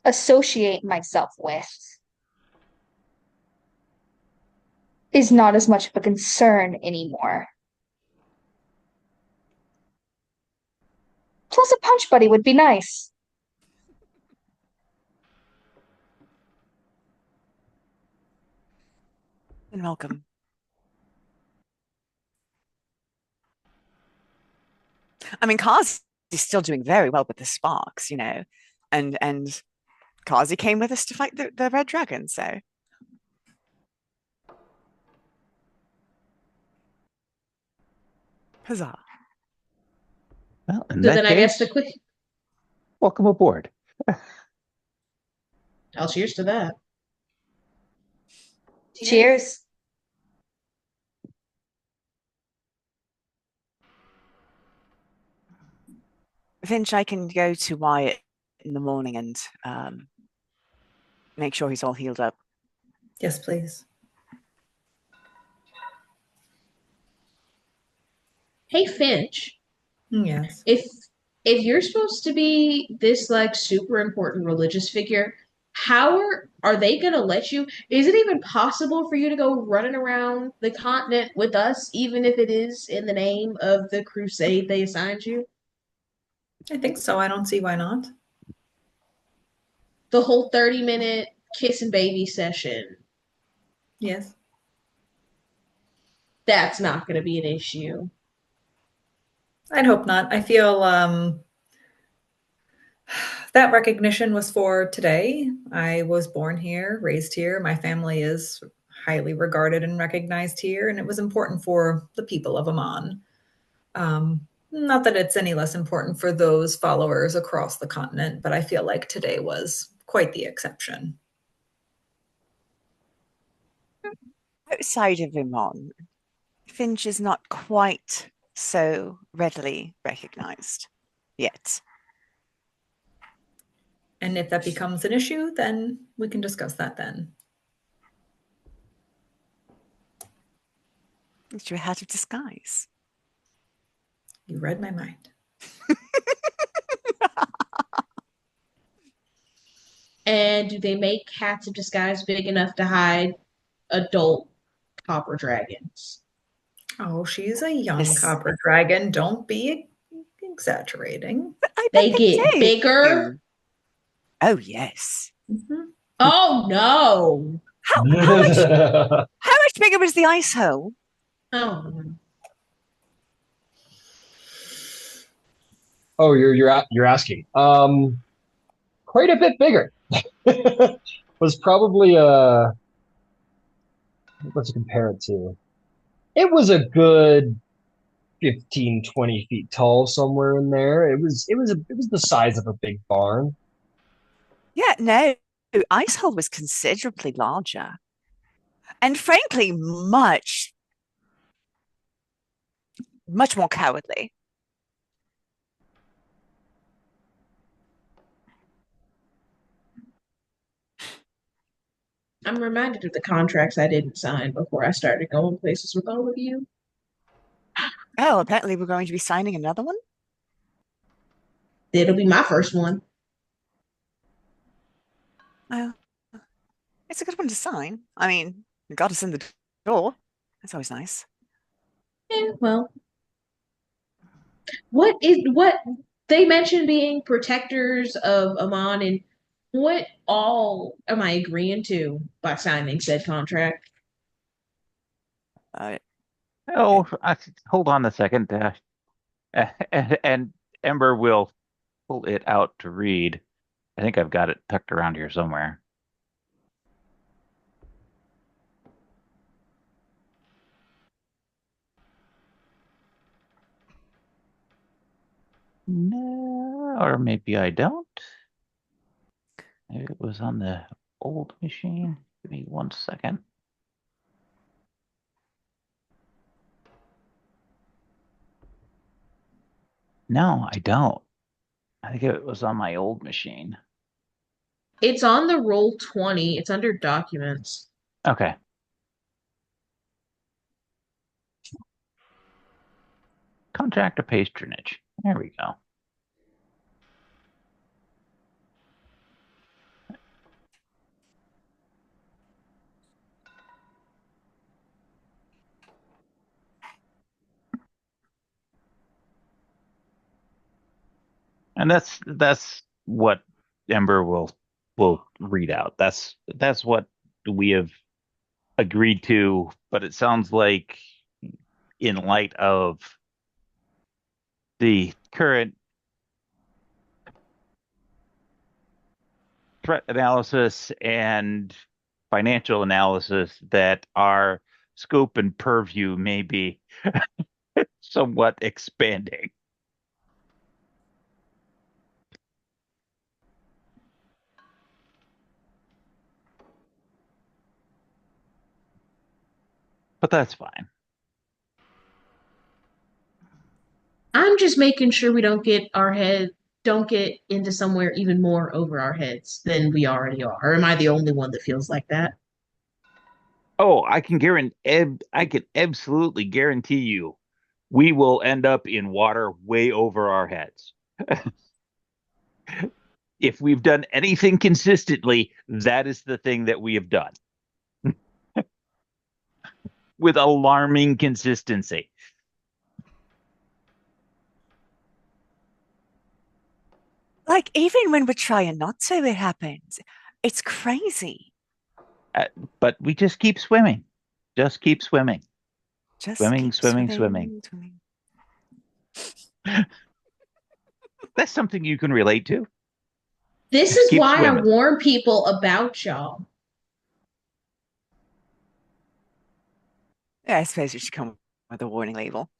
associate myself with is not as much of a concern anymore. Plus, a punch buddy would be nice. And welcome. I mean, Kazi's still doing very well with the sparks, and Kazi came with us to fight the red dragon, so. Huzzah. Well, in So that then I guess case, the quick. welcome aboard. I'll cheers to that. Cheers. Finch, I can go to Wyatt in the morning and make sure he's all healed up. Yes, please. Hey, Finch. Yes. If you're supposed to be this like super important religious figure, how are they gonna let you? Is it even possible for you to go running around the continent with us, even if it is in the name of the crusade they assigned you? I think so. I don't see why not. The whole 30-minute kiss and baby session, Yes. that's not gonna be an issue. I'd hope not. I feel that recognition was for today. I was born here, raised here. My family is highly regarded and recognized here, and it was important for the people of Amman. Not that it's any less important for those followers across the continent, but I feel like today was quite the exception. Outside of Iman, Finch is not quite so readily recognized yet. And if that becomes an issue, then we can discuss that then. It's your hat of disguise. You read my mind. And do they make hats of disguise big enough to hide adult copper dragons? Oh, she's a young This, copper dragon. Don't be exaggerating. but I bet They get do. bigger? Oh yes. Mhm. Oh no! How much bigger was the ice hole? Oh, Oh, you're asking. Quite a bit bigger. Was probably what's to compare it to? It was a good 15, 20 feet tall, somewhere in there. It was the size of a big barn. Yeah, no. Ice hole was considerably larger. And frankly, much more cowardly. I'm reminded of the contracts I didn't sign before I started going places with all of you. Oh, apparently we're going to be signing another one? It'll be my first one. Well, it's a good one to sign. I mean, you got us in the door. That's always nice. Yeah, well, what they mentioned being protectors of Amon, and what all am I agreeing to by signing said contract? Uh, Oh, hold on a second. And Ember will pull it out to read. I think I've got it tucked around here somewhere. No, or maybe I don't. Maybe it was on the old machine. Give me 1 second. No, I don't. I think it was on my old machine. It's on the roll 20. It's under documents. Okay. Contractor patronage. There we go. And that's what Ember will read out. That's what we have agreed to, but it sounds like in light of the current threat analysis and financial analysis that our scope and purview may be somewhat expanding. But that's fine. I'm just making sure we don't get into somewhere even more over our heads than we already are. Or am I the only one that feels like that? Oh, I can absolutely guarantee you we will end up in water way over our heads. If we've done anything consistently, that is the thing that we have done with alarming consistency. Like, even when we're trying not to, it happens. It's crazy. But we just keep swimming. Just keep swimming. Just Swimming, keep swimming, swimming. swimming. That's something you can relate to. This Just is keep why I swimming. warn people about y'all. Yeah, I suppose we should come with a warning label.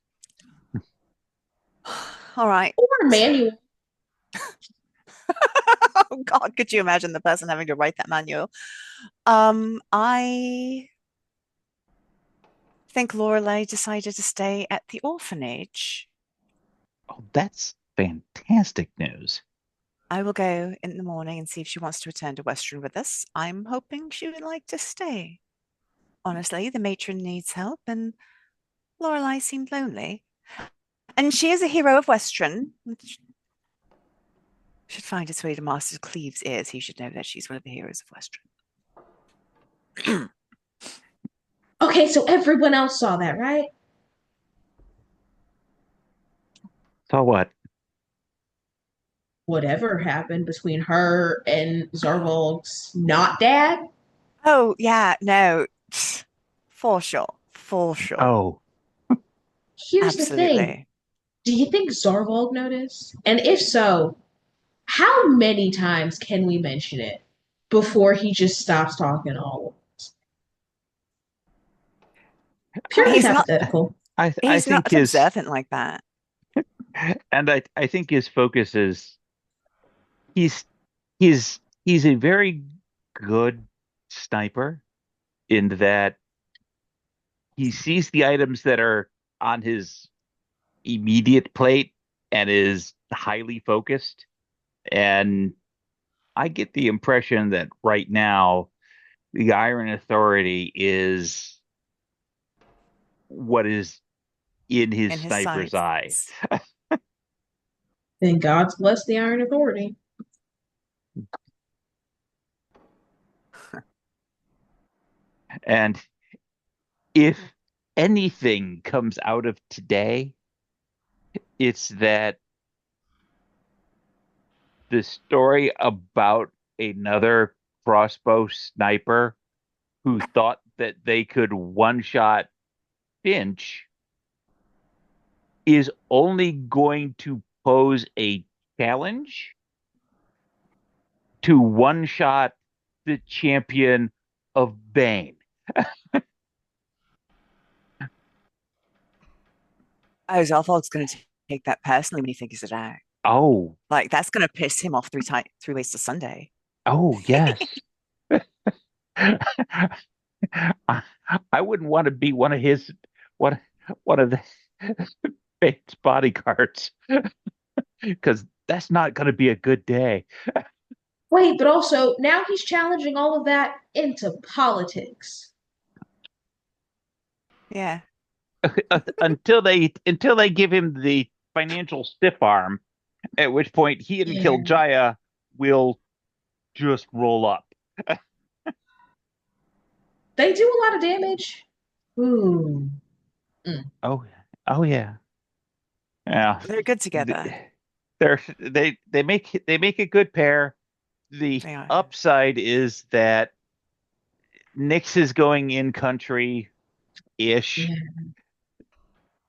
All right. Or a manual. Oh God, could you imagine the person having to write that manual? I think Lorelei decided to stay at the orphanage. Oh, that's fantastic news. I will go in the morning and see if she wants to return to Western with us. I'm hoping she would like to stay. Honestly, the matron needs help, and Lorelei seemed lonely. And she is a hero of Western. Should find its way to Master Cleve's ears. He should know that she's one of the heroes of Western. Okay, so everyone else saw that, right? So what? Whatever happened between her and Zarvolg's not dad? Oh, yeah, no. For sure. For sure. Oh, Here's the thing. Absolutely. Do you think Zarvolg noticed? And if so, how many times can we mention it before he just stops talking all? Purely He's not hypothetical. I he's think not his observant like that. and I think his focus is he's he's a very good sniper in that he sees the items that are on his immediate plate and is highly focused. And I get the impression that right now the Iron Authority is what is in his In his sniper's eye. sights. Then God's bless the Iron Authority. And if anything comes out of today, it's that the story about another crossbow sniper who thought that they could one shot Finch is only going to pose a challenge to one shot the champion of Bane. Oh, Zalfog's going to take that personally when he thinks it out. Oh, Like, that's going to piss him off three ways to Sunday. oh, yes. I, I wouldn't want to be one one of the Bane's bodyguards because that's not going to be a good day. Wait, but also now he's challenging all of that into politics. Yeah. Until they give him the financial stiff arm, at which point he and Yeah. Kiljaya will just roll up. They do a lot of damage. Ooh. Oh, oh yeah, yeah. They're good together. They make a good pair. The They are. upside is that Nyx is going in country ish, Yeah.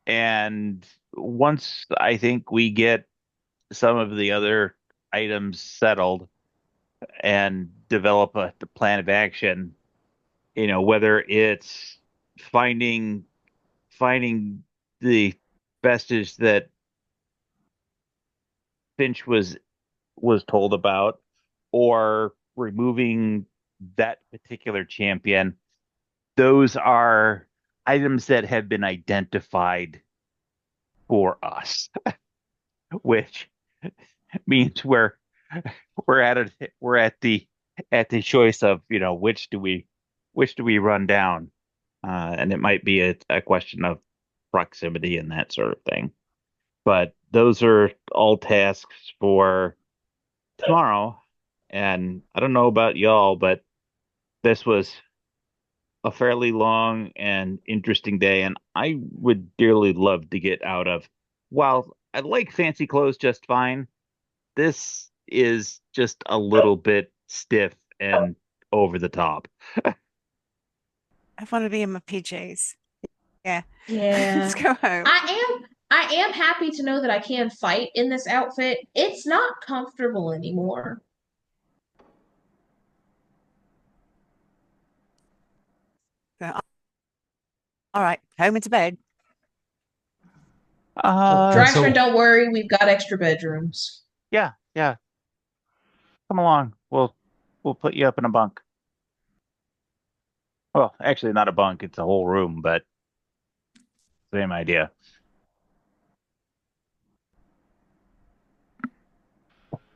and once I think we get some of the other items settled and develop the plan of action, whether it's finding finding the vestige that Finch was told about, or removing that particular champion. Those are items that have been identified for us, which means we're at the choice of which do we run down, and it might be a question of proximity and that sort of thing. But those are all tasks for tomorrow. And I don't know about y'all, but this was a fairly long and interesting day, and I would dearly love to get out of. While I like fancy clothes just fine, this is just a little bit stiff and over the top. I want to be in my PJs. Yeah. Yeah. Let's go home. I am happy to know that I can fight in this outfit. It's not comfortable anymore. So, all right, home into bed. Drysrinn, don't worry, we've got extra bedrooms. Yeah. Come along. We'll put you up in a bunk. Well, actually not a bunk, it's a whole room, but same idea.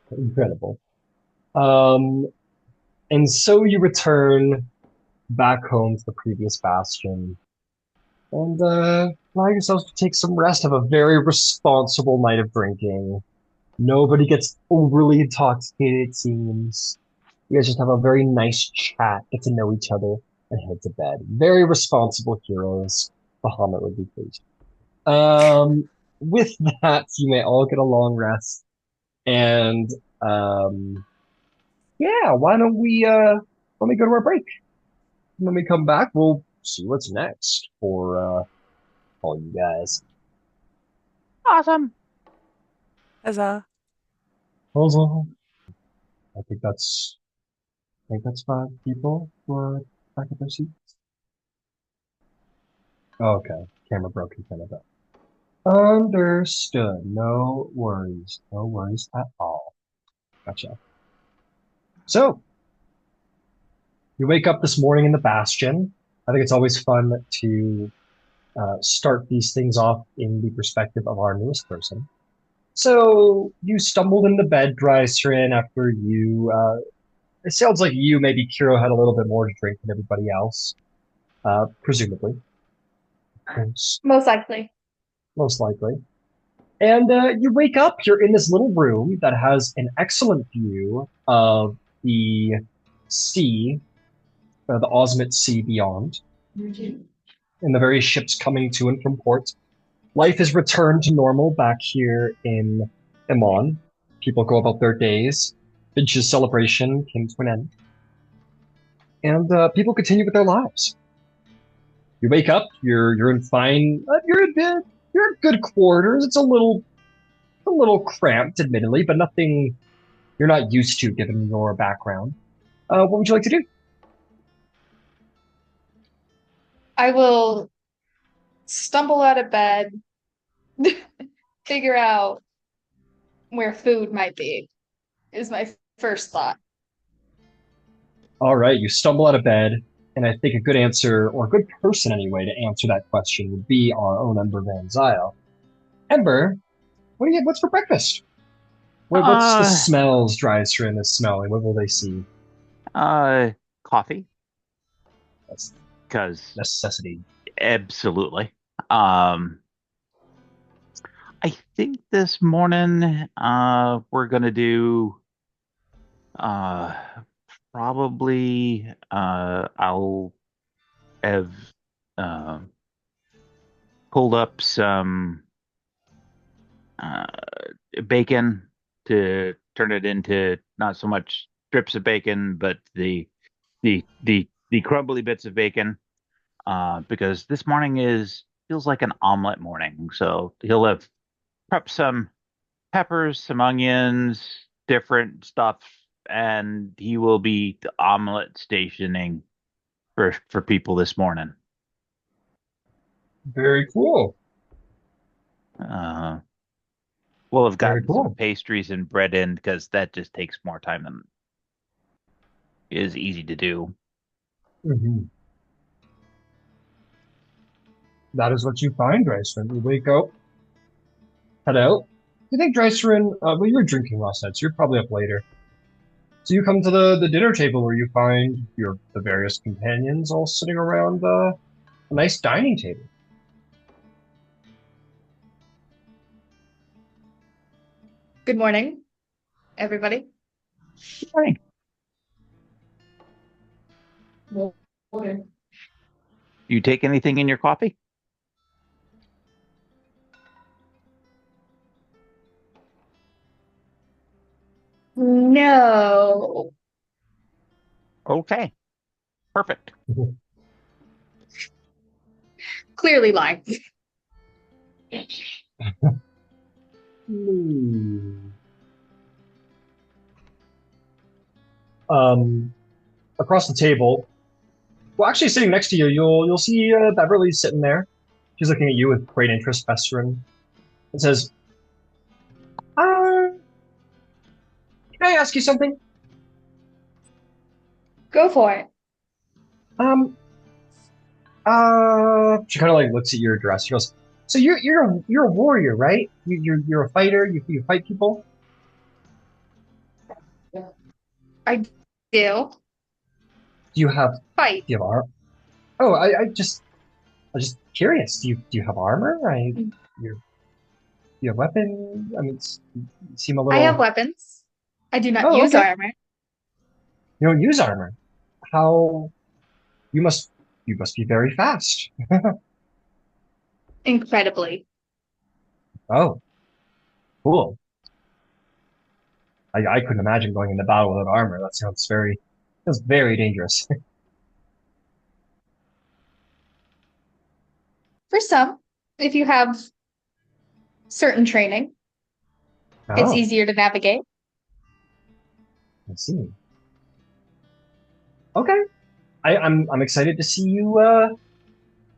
Incredible. And so you return back home to the previous bastion and allow yourselves to take some rest, have a very responsible night of drinking. Nobody gets overly intoxicated, it seems. You guys just have a very nice chat, get to know each other, and head to bed. Very responsible heroes. Bahamut would be pleased. With that, you may all get a long rest. And yeah, why don't we let me go to our break. When we come back, we'll see what's next for all you guys. Awesome. Huzzah. Also, I think that's 5 people who are back at their seats. Okay, camera broke in front of that. Understood. No worries. No worries at all. Gotcha. So, you wake up this morning in the Bastion. I think it's always fun to start these things off in the perspective of our newest person. So, you stumbled into bed, Drysrinn, after you. It sounds like you, maybe Kiro, had a little bit more to drink than everybody else, presumably. Of course. Most likely. Most likely. And you wake up, you're in this little room that has an excellent view of the sea, the Osmit Sea beyond, and the various ships coming to and from port. Life is returned to normal back here in Emon. People go about their days. Finch's celebration came to an end. And people continue with their lives. You wake up, you're in fine, you're in good quarters. It's a little cramped, admittedly, but nothing you're not used to given your background. What would you like to do? I will stumble out of bed, figure out where food might be, is my first thought. All right, you stumble out of bed, and I think a good answer, or a good person anyway, to answer that question would be our own Ember Van Zyl. Ember, what's for breakfast? What's the smells Drysrinn is smelling? What will they see? Coffee. That's Because necessity. absolutely. I think this morning we're gonna do probably I'll have pulled up some bacon to turn it into not so much strips of bacon, but the crumbly bits of bacon. Because this morning is feels like an omelet morning. So he'll have prepped some peppers, some onions, different stuff, and he will be the omelet stationing for people this morning. Very cool. We'll have Very gotten cool. some pastries and bread in because that just takes more time than is easy to do. Mm-hmm. That is what you find, Drysrinn. You wake up, head out. You think Drysrinn, well, you were drinking last night, so you're probably up later. So you come to the dinner table where you find the various companions all sitting around a nice dining table. Good morning, everybody. Good morning. Okay. You take anything in your coffee? No. Okay. Perfect. Clearly lying. Across the table, well, actually sitting next to you, you'll see Beverly sitting there. She's looking at you with great interest, festering. It says, "Can I ask you something?" Go for it. She kind of like looks at your dress. She goes, "So you're a warrior, right? You're a fighter. You fight people." I do. Do you have Fight. do you have armor? Oh, I'm just curious. Do you have armor? You have weapon? I mean, you seem a I little. have weapons. I do not Oh, use okay. armor. You don't use armor. How? You must be very fast. Incredibly. Oh, cool. I couldn't imagine going into battle without armor. That sounds very dangerous. For some, if you have certain training, it's Oh, easier to navigate. I see. Okay. I'm excited to see you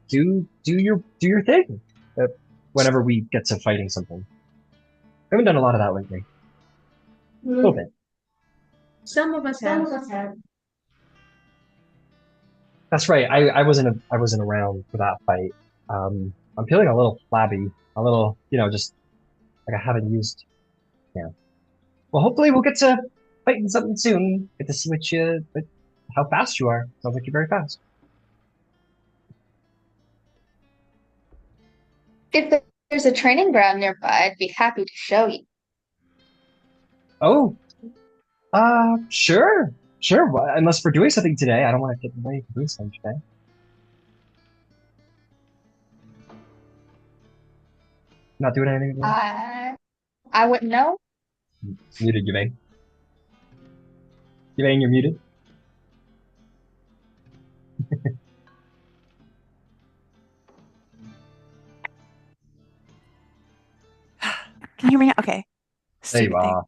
do your thing. Whenever we get to fighting something. We haven't done a lot of that lately. A little bit. Some of us have. That's right. I wasn't around for that fight. I'm feeling a little flabby, a little, just like I haven't used. Yeah. Well, hopefully we'll get to fighting something soon. Get to see how fast you are. Sounds like you're very fast. If there's a training ground nearby, I'd be happy to show you. Oh, sure, sure. Unless we're doing something today, I don't want to take away from doing something today. Not doing anything today. I wouldn't know. Muted, Yvain. Yvain, you're muted. Can you hear me now? Okay. There you Stupid thing. are.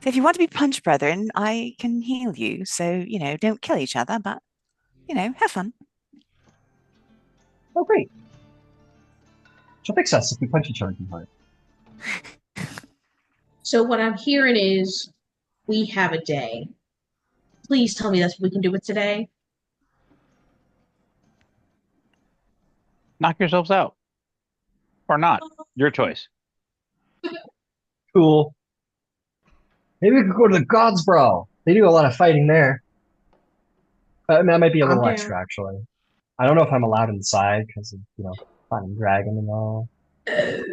So if you want to be punch brethren, I can heal you. So, don't kill each other, but, have fun. Oh, great. She'll fix us if we punch each other too hard. So what I'm hearing is we have a day. Please tell me that's what we can do it today. Knock yourselves out. Or not. Your choice. Cool. Maybe we could go to the Gods Brawl. They do a lot of fighting there. I mean, that might be a little extra, actually. I don't know if I'm allowed inside because of, fighting dragon and all. There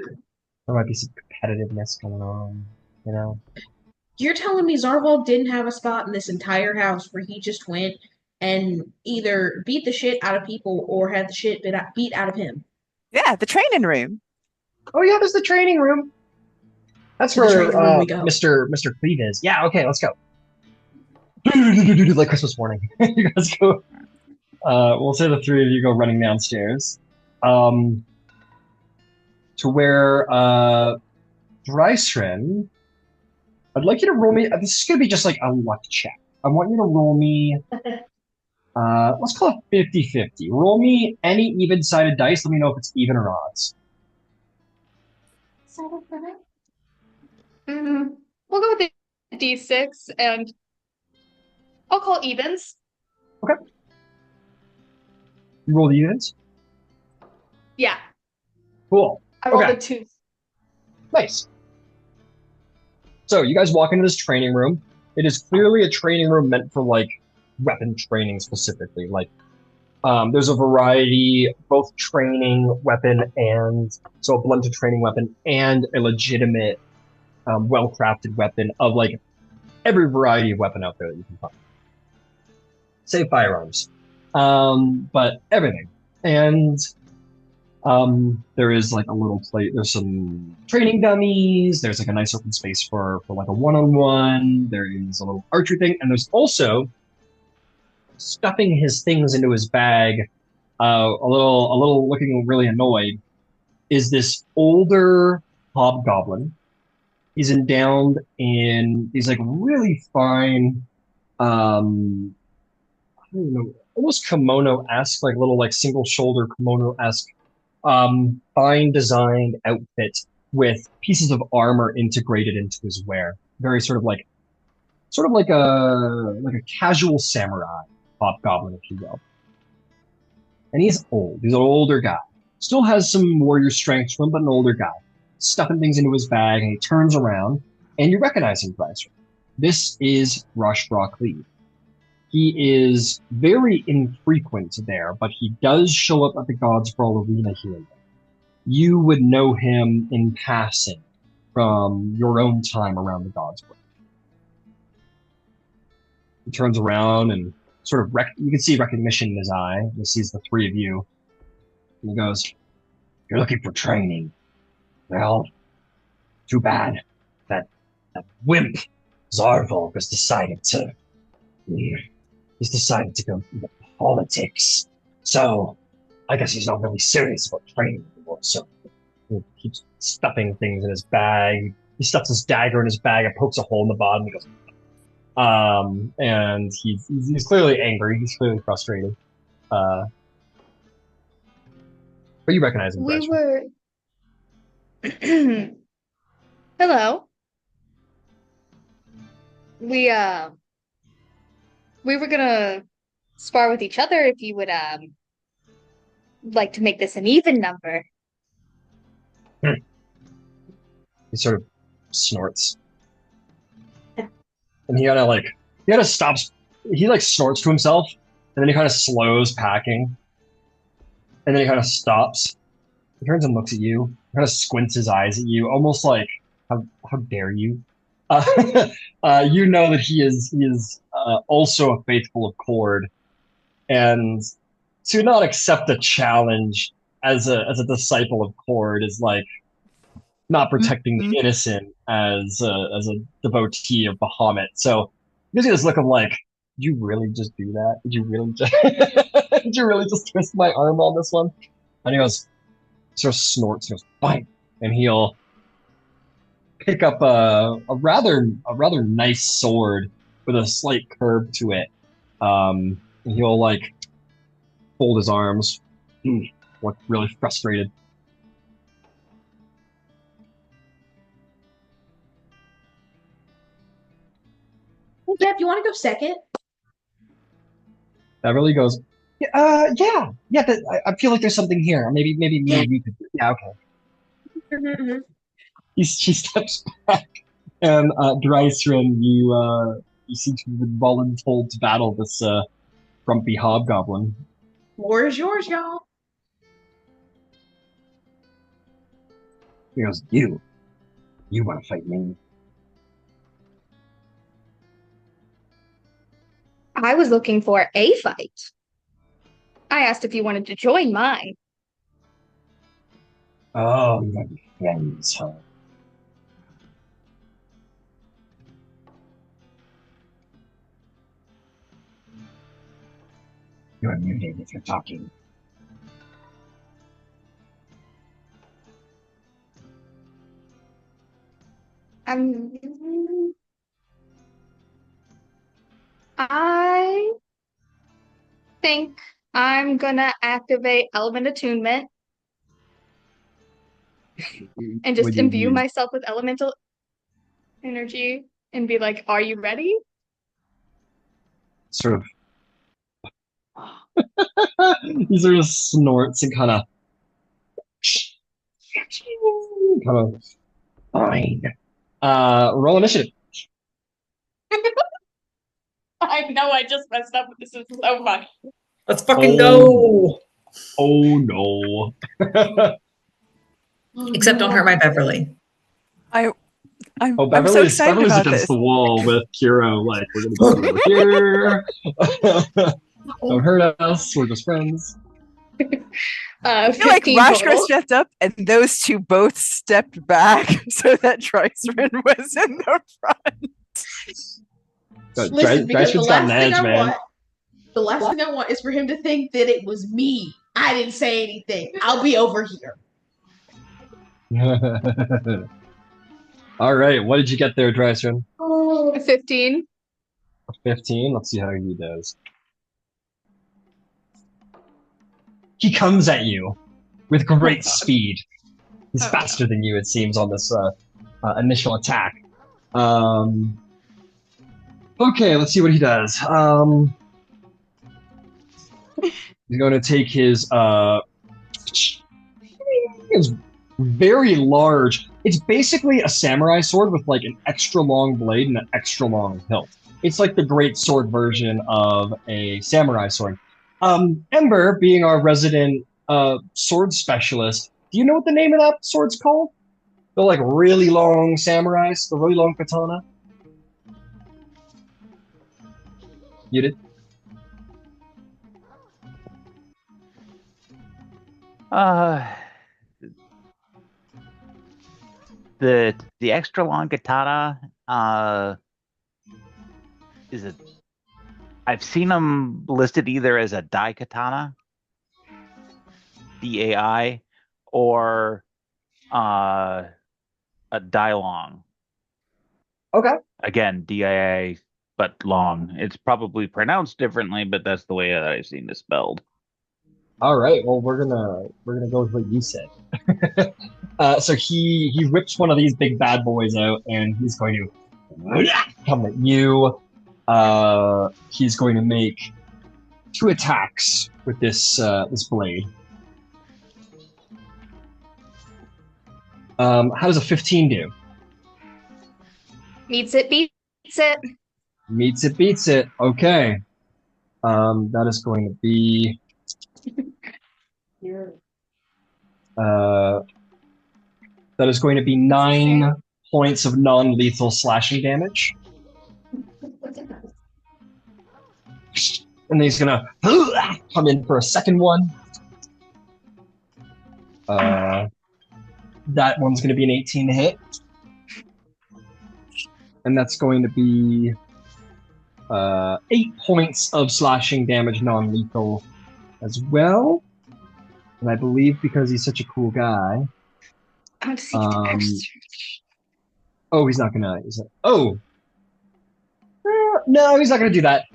might be some competitiveness going on, You're telling me Zarwald didn't have a spot in this entire house where he just went and either beat the shit out of people or had the shit beat out of him? Yeah, the training room. Oh, yeah, there's the training room. That's To the where training room we go. Mr. Cleve is. Yeah, okay, let's go. Like Christmas morning. You guys go. We'll say the three of you go running downstairs. To where Drysrinn, I'd like you to roll me. This is gonna be just like a luck check. I want you to roll me. Let's call it 50-50. Roll me any even-sided dice. Let me know if it's even or odds. We'll go with the D6 and I'll call evens. Okay. You roll the evens? Yeah. Cool. I rolled Okay. a 2. Nice. So you guys walk into this training room. It is clearly a training room meant for like weapon training specifically. Like there's a variety, both training weapon and so a blunted training weapon and a legitimate, well-crafted weapon of like every variety of weapon out there that you can find. Say firearms, but everything. And there is like a little plate. There's some training dummies. There's like a nice open space for like a one-on-one. There is a little archery thing, and there's also stuffing his things into his bag. A little looking really annoyed. Is this older hobgoblin? He's endowed in these like really fine, I don't know, almost kimono-esque, like little like single shoulder kimono-esque fine designed outfit with pieces of armor integrated into his wear. Very sort of like a casual samurai hobgoblin, if you will. And he's old. He's an older guy. Still has some warrior strength to him, but an older guy. Stuffing things into his bag, and he turns around, and you recognize him, Drysrinn. This is Rush Broccoli. He is very infrequent there, but he does show up at the God's Brawl Arena here and there. You would know him in passing from your own time around the God's Brawl. He turns around and sort of you can see recognition in his eye. He sees the three of you. And he goes, "You're looking for training. Well, too bad that wimp Zarvolg has decided to go into politics. So I guess he's not really serious about training anymore. So he keeps stuffing things in his bag. He stuffs his dagger in his bag and pokes a hole in the bottom. He goes, and he's clearly angry. He's clearly frustrated. But you recognize him. We were. Hello. We were gonna spar with each other if you would like to make this an even number. He sort of snorts. And he kind of stops. He like snorts to himself, and then he kind of slows packing. And then he kind of stops. He turns and looks at you, kind of squints his eyes at you, almost like, how dare you? You know that he is also a faithful of Cord, and to not accept a challenge as a disciple of Cord is like not protecting the innocent as a devotee of Bahamut. So you see this look of like, did you really just do that? Did you really just did you really just twist my arm on this one? And he goes, sort of snorts, he goes, fine. And he'll pick up a rather nice sword with a slight curve to it. And he'll like fold his arms, look really frustrated. Jeff, you want to go second? Beverly goes, yeah. I feel like there's something here. Maybe we could. Yeah, okay. Mm-hmm. She steps back, and Drysrinn, you seem to have been voluntold to battle this grumpy hobgoblin. War is yours, y'all. He goes, you want to fight me? I was looking for a fight. I asked if you wanted to join mine. Oh, you want to be friends, huh? You're muted if you're talking. I think I'm gonna activate element attunement and Would just you imbue use myself with elemental energy and be like, "Are you ready?" sort of he sort of snorts and kind of fine. Roll initiative. I know I just messed up, but this is so fun. Let's fucking go. Oh no. Except don't hurt my Beverly. I'm so Beverly's excited about against this. the wall with Kiro, like, we're gonna go over here. Don't hurt us, we're just friends. I feel like 15 Rashka total. stepped up and those two both stepped back so that Drysrinn was in the front. Listen, because the last thing I man. want, the last thing I want is for him to think that it was me. I didn't say anything. I'll be over here. All right, what did you get there, Drysrinn? 15. 15. Let's see how he does. He comes at you with great speed. He's faster than you, it seems, on this initial attack. Okay, let's see what he does. He's going to take his very large. It's basically a samurai sword with like an extra long blade and an extra long hilt. It's like the great sword version of a samurai sword. Ember, being our resident sword specialist, do you know what the name of that sword's called? The like really long samurais, the really long katana. You did? The extra long katana is it? I've seen them listed either as a dai katana, DAI, or a dai long. Okay. Again, DIA, but long. It's probably pronounced differently, but that's the way that I've seen it spelled. All right. Well, we're gonna go with what you said. So he whips one of these big bad boys out, and he's going to come at you. He's going to make 2 attacks with this this blade. How does a 15 do? Meets it, beats it. Meets it, beats it. Okay. That is going to be that is going to be 9 points of non-lethal slashing damage. And then he's gonna come in for a second one. That one's gonna be an 18 to hit. And that's going to be 8 points of slashing damage non-lethal as well. And I believe because he's such a cool guy. I want to see the extra. Oh, he's not gonna. No, he's not gonna do that.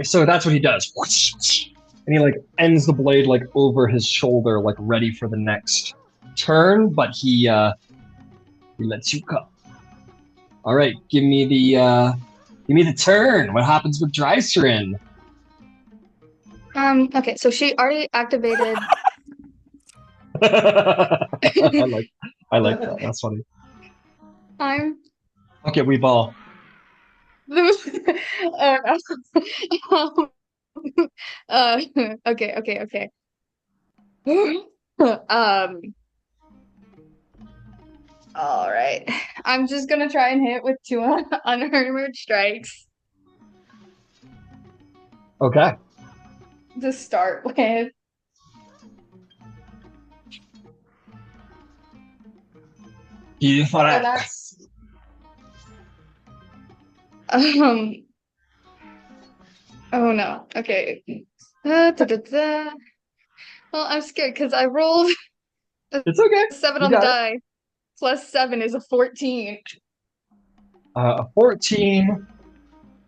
So that's what he does. And he like ends the blade like over his shoulder, like ready for the next turn. But he lets you go. All right, give me the turn. What happens with Drysrinn? Okay, so she already activated. I like that. That's funny. Okay, we ball. Okay. All right. I'm just gonna try and hit with 2 unarmored strikes Okay. to start with. You thought So I... that's oh no. Okay. Da. Well, I'm scared because I rolled It's okay. 7 You on the got it. die. Plus 7 is a 14. A 14.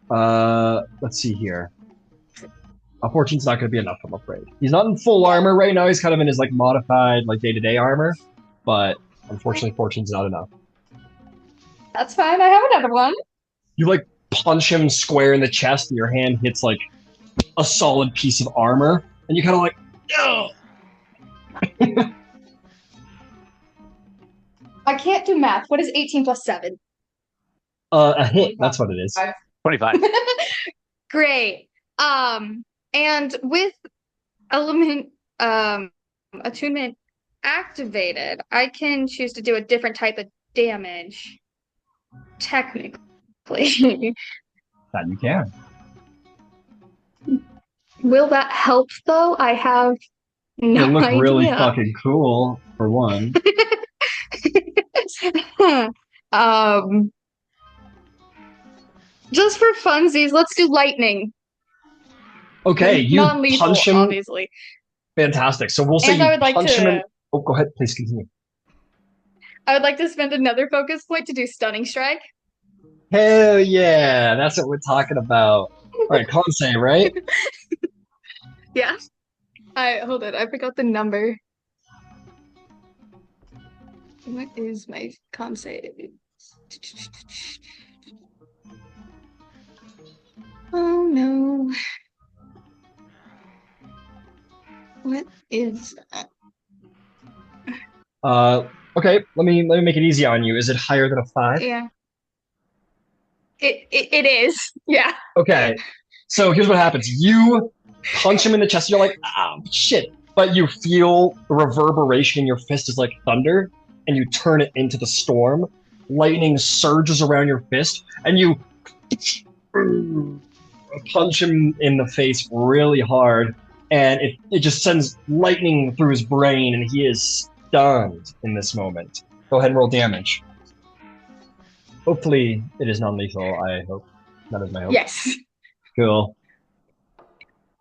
Let's see here. A 14's not going to be enough, I'm afraid. He's not in full armor right now. He's kind of in his like modified like day-to-day armor, but unfortunately 14's not enough. That's fine. I have another one. You like punch him square in the chest, and your hand hits like a solid piece of armor, and you kind of like, oh. I can't do math. What is 18 plus 7? A hit. That's what it is. 25. Great. And with element attunement activated, I can choose to do a different type of damage. Technically. That you can. Will that help though? I have no It'll look idea. really fucking cool, for one. Just for funsies, let's do lightning. Okay, you non-lethal, punch him. Obviously. Fantastic. So we'll say and you I would like punch him to. in. Oh, go ahead. Please continue. I would like to spend another focus point to do stunning strike. Hell yeah, that's what we're talking about. All right, con save, right? Yeah. Hold it. I forgot the number. What is my con save? Oh no. What is Okay, let me make it easy on you. Is it higher than a 5? Yeah. It is. Yeah. Okay. So here's what happens. You punch him in the chest, you're like, ah, shit. But you feel the reverberation in your fist is like thunder, and you turn it into the storm. Lightning surges around your fist, and you punch him in the face really hard, and it just sends lightning through his brain, and he is stunned in this moment. Go ahead and roll damage. Hopefully it is non-lethal, I hope. That is my hope. Yes. Cool.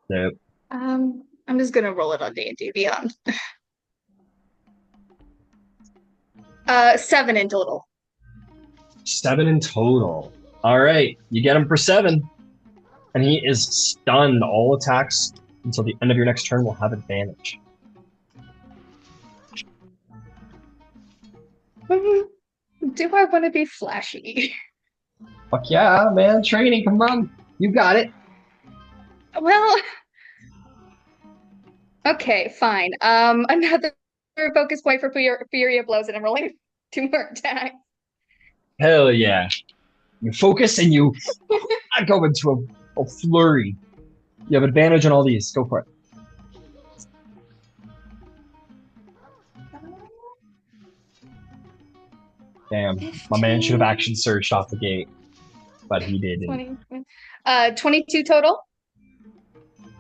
Yep. I'm just gonna roll it on D&D Beyond. 7 in total. 7 in total. All right, you get him for 7, and he is stunned. All attacks until the end of your next turn will have advantage. Do I want to be flashy? Fuck yeah, man! Training, come on, you got it. Well, okay, fine. Another focus point for Fury of Blows, and I'm rolling 2 more attacks. Hell yeah! You focus and you go into a flurry. You have advantage on all these. Go for it. Damn, my man should have action surged off the gate, but he didn't. 22 total.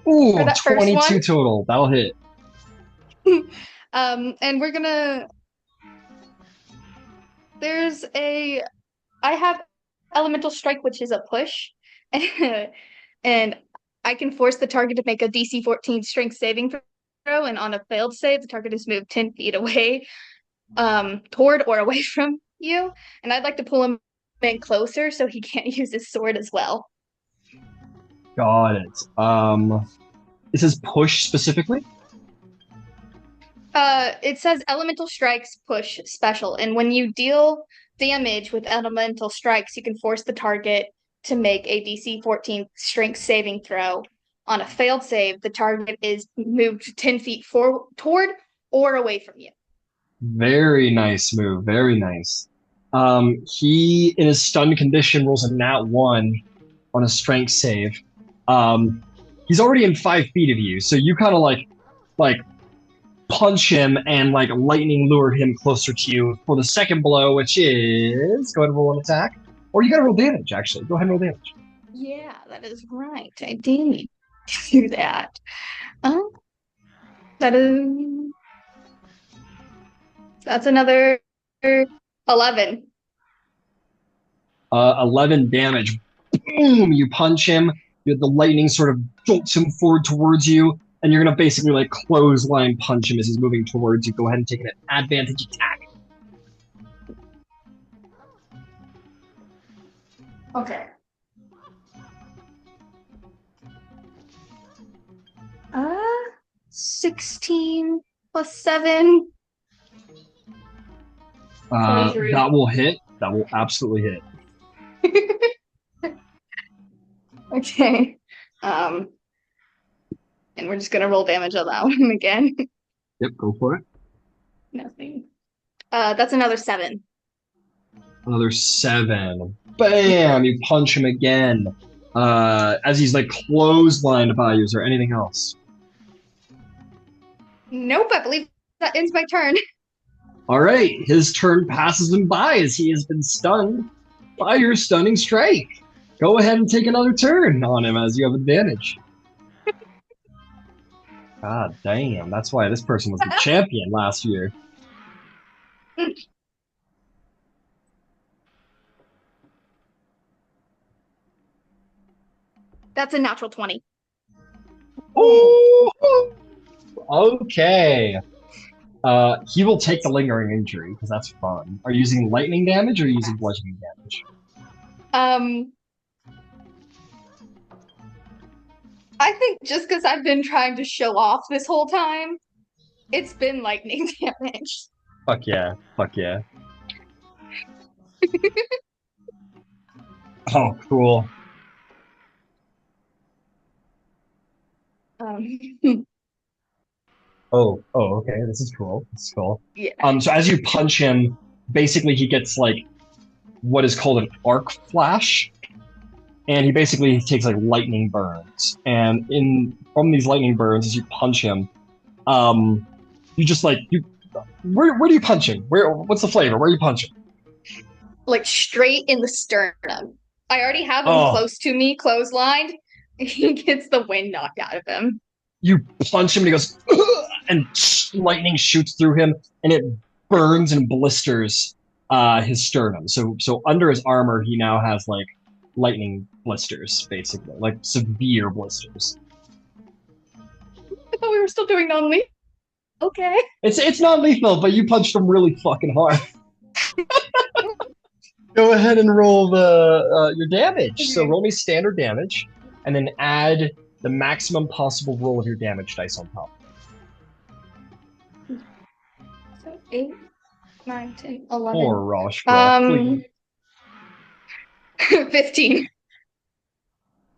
Ooh, for that 22 first one. total. That'll hit. And we're gonna. I have Elemental Strike, which is a push, and I can force the target to make a DC 14 Strength saving throw, and on a failed save, the target is moved 10 feet away, toward or away from you. And I'd like to pull him in closer so he can't use his sword as well. Got it. It says push specifically? It says Elemental Strikes push special, and when you deal damage with Elemental Strikes, you can force the target to make a DC 14 Strength saving throw. On a failed save, the target is moved 10 feet toward or away from you. Very nice move. Very nice. He, in his stunned condition, rolls a nat 1 on a strength save. He's already in 5 feet of you, so you kind of like punch him and like lightning lure him closer to you for the second blow, which is go ahead and roll an attack, or you gotta roll damage. Actually, go ahead and roll damage. Yeah, that is right. I did need to do that. That's another 11. 11 damage. Boom! You punch him. The lightning sort of jolts him forward towards you, and you're gonna basically like clothesline punch him as he's moving towards you. Go ahead and take an advantage attack. Okay. 16 plus 7. 23. That will hit. That will absolutely hit. Okay. And we're just gonna roll damage on that one again. Yep, go for it. Nothing. That's another 7. Another 7. Bam! You punch him again. As he's like clotheslined by you. Is there anything else? Nope, I believe that ends my turn. All right, his turn passes him by as he has been stunned by your stunning strike. Go ahead and take another turn on him as you have advantage. God damn, that's why this person was the champion last year. That's a natural 20. Oh, okay. He will take the lingering injury because that's fun. Are you using lightning damage or are you using bludgeoning damage? I think just because I've been trying to show off this whole time, it's been lightning damage. Fuck yeah. Fuck yeah. Oh, cool. Oh, okay. This is cool. This is cool. Yeah. So as you punch him, basically he gets like what is called an arc flash, and he basically takes like lightning burns. And from these lightning burns, as you punch him, you just like where do you punch him? What's the flavor? Where are you punching? Like straight in the sternum. I already have him close to me, clotheslined. He gets the wind knocked out of him. You punch him and he goes, ugh! And lightning shoots through him, and it burns and blisters his sternum. So under his armor, he now has like lightning blisters, basically, like severe blisters. I thought we were still doing non-lethal. Okay. It's not lethal, but you punched him really fucking hard. Go ahead and roll your damage. Okay. So roll me standard damage, and then add the maximum possible roll of your damage dice on top. So 8, 9, 10, 11. Or Roshka, 15.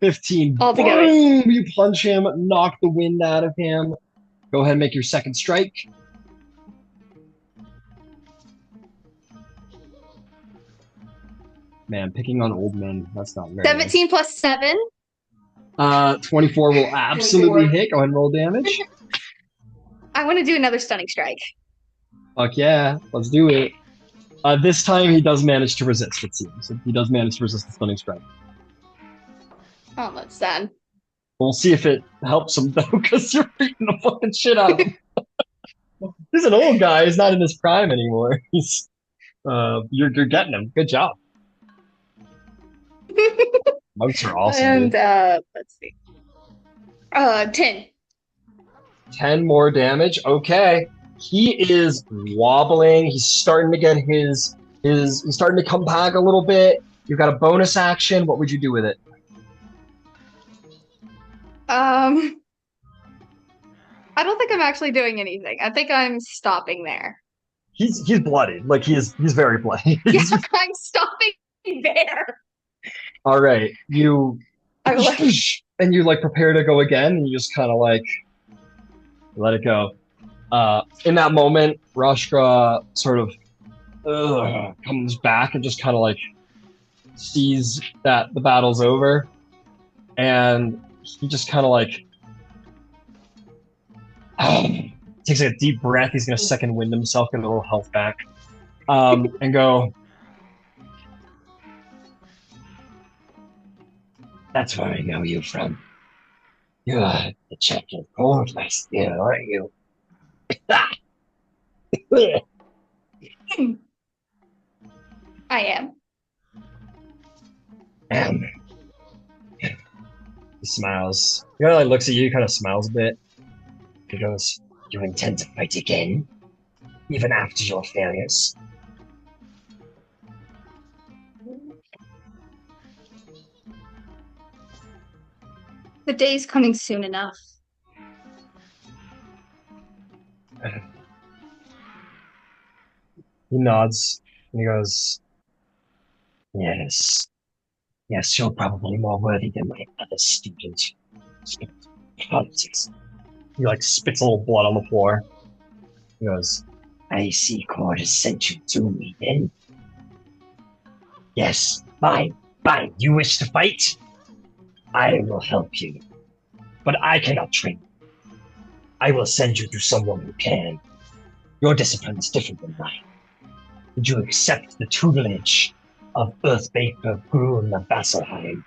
15. Altogether. Boom! You punch him, knock the wind out of him. Go ahead and make your second strike. Man, picking on old men, that's not very 17 nice. plus 7. 24 will absolutely 24. Hit. Go ahead and roll damage. I want to do another stunning strike. Fuck yeah, let's do it. This time he does manage to resist, it seems. He does manage to resist the stunning strike. Oh, that's sad. We'll see if it helps him, though, because you're beating the fucking shit out of him. He's an old guy. He's not in his prime anymore. He's, you're getting him. Good job. Moats are awesome, and, dude. Let's see. 10. 10 more damage. Okay. He is wobbling. He's starting to get he's starting to come back a little bit. You've got a bonus action. What would you do with it? I don't think I'm actually doing anything. I think I'm stopping there. He's bloodied. Like he's very bloody. Yeah, I'm stopping there. All right, and you like prepare to go again, and you just kind of like let it go. In that moment, Rashtra sort of comes back and just kind of like sees that the battle's over, and he just kind of like takes like a deep breath. He's gonna second wind himself, get a little health back, and go. That's where I know you from. You're the champion of gold, my steel, aren't you? I am. You smiles. He kind of like looks at you, kind of smiles a bit. He goes, "You intend to fight again, even after your failures?" The day's coming soon enough. He nods and he goes, "Yes, yes, you're probably more worthy than my other student. Politics." He like spits a little blood on the floor. He goes, "I see Cord has sent you to me then. Yes, fine, fine. You wish to fight? I will help you. But I cannot train you. I will send you to someone who can. Your discipline is different than mine. Would you accept the tutelage of Earthbaker Grun of Vasselheim?"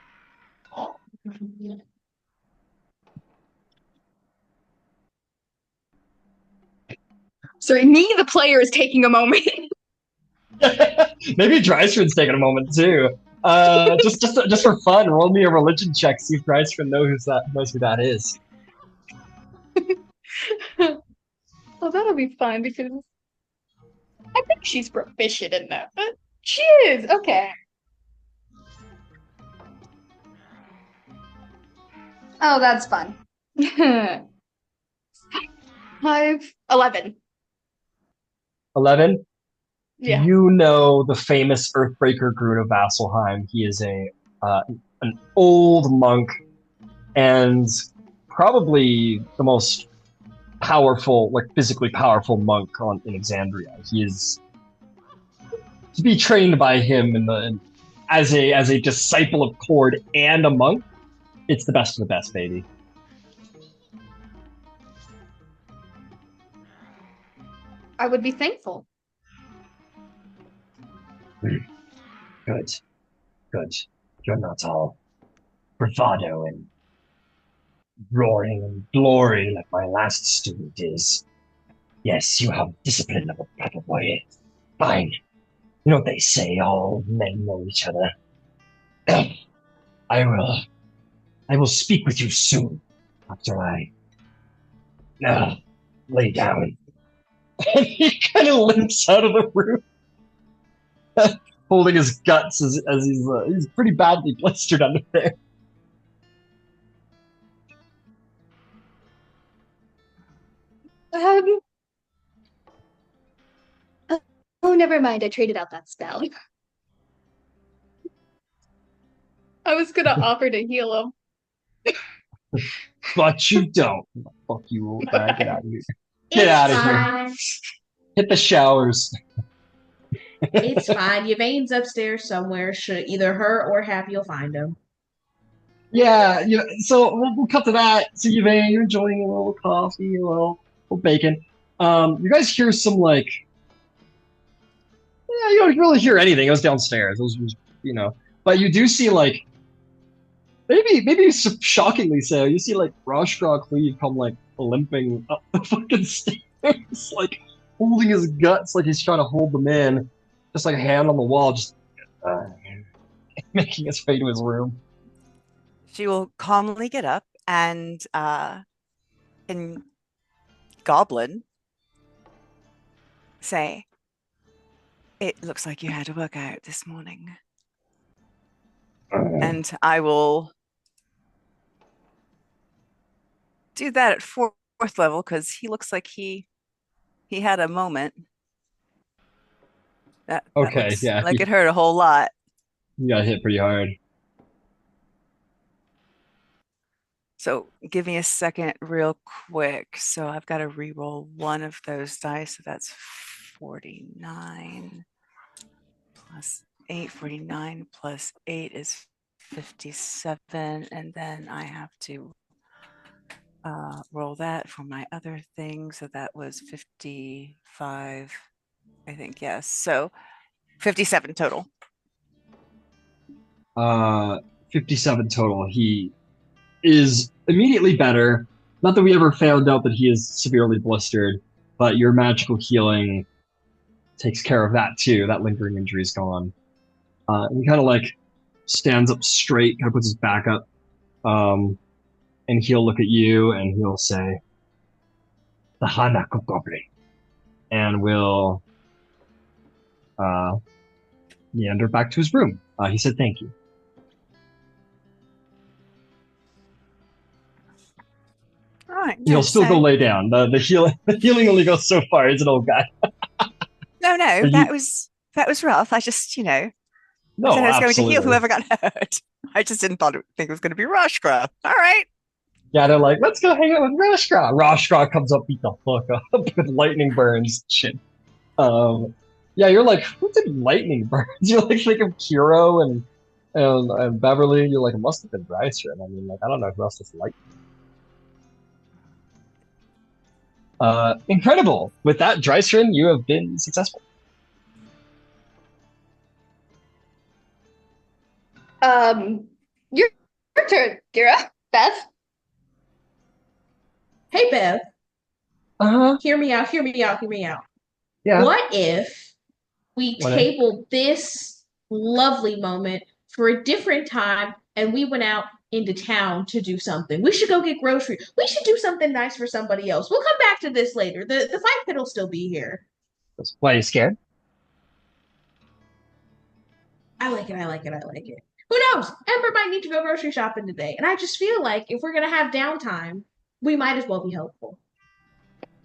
Sorry, me, the player, is taking a moment. Maybe Drysrinn's taking a moment too. Just for fun, roll me a religion check. See if Drysrinn knows who that is. Well, that'll be fun because I think she's proficient in that. But she is okay. Oh, that's fun. 11. 11. Yeah. You know the famous Earthbreaker Grun of Vasselheim. He is an old monk and probably the most powerful, like physically powerful monk in Exandria. He is to be trained by him as a disciple of Cord and a monk. It's the best of the best, baby. I would be thankful. Good. You're not all bravado and roaring and glory like my last student is. Yes, you have discipline of a proper warrior. Fine. You know what they say, all men know each other. I will speak with you soon after I lay down. And he kind of limps out of the room, holding his guts as he's pretty badly blistered under there. Oh, never mind. I traded out that spell. I was gonna offer to heal him. But you don't. Fuck you, old guy. Get out of here. Get out of here. Hit the showers. It's fine. Yvain's upstairs somewhere. Should either her or Happy will find him. Yeah, so we'll cut to that. So Yvain, you're enjoying a little coffee, a little bacon. You guys hear some like, yeah, you don't really hear anything. It was downstairs. It was but you do see like, maybe shockingly so. You see like Roshgra Cleve come like limping up the fucking stairs, like holding his guts, like he's trying to hold them in, just like a hand on the wall, just making his way to his room. She will calmly get up and in Goblin say, "It looks like you had a workout this morning." And I will do that at fourth level because he looks like he had a moment. That Okay, yeah. Like it hurt a whole lot. You got hit pretty hard. So give me a second real quick. So I've got to re-roll one of those dice. So that's 49 plus 8. 49 plus 8 is 57. And then I have to roll that for my other thing. So that was 55, I think. Yes. So 57 total. 57 total. He is immediately better. Not that we ever found out that he is severely blistered, but your magical healing takes care of that too. That lingering injury is gone. And he kind of like stands up straight, kind of puts his back up. and he'll look at you and he'll say, "The Hanako Goblin," and will meander back to his room. He said, "Thank you." All right. He'll still go lay down. The healing only goes so far. He's an old guy. No, that was rough. I just, I said I was going to heal whoever got hurt. I just didn't think it was going to be Rashkra. All right. Yeah, they're like, let's go hang out with Rashkra. Rashkra comes up, beat the fuck up with lightning burns. Shit. Yeah, you're like, who did lightning burns? You're like, think of Kiro and Beverly. You're like, it must have been Drysrinn. I mean, like, I don't know who else is lightning. Incredible. With that, Drysrinn, you have been successful. Your turn, Kira. Beth. Hey, Beth. Hear me out. Yeah. What if we tabled this lovely moment for a different time and we went out into town to do something? We should go get groceries. We should do something nice for somebody else. We'll come back to this later. The fight pit will still be here. Why are you scared? I like it. Who knows? Ember might need to go grocery shopping today. And I just feel like if we're going to have downtime, we might as well be helpful.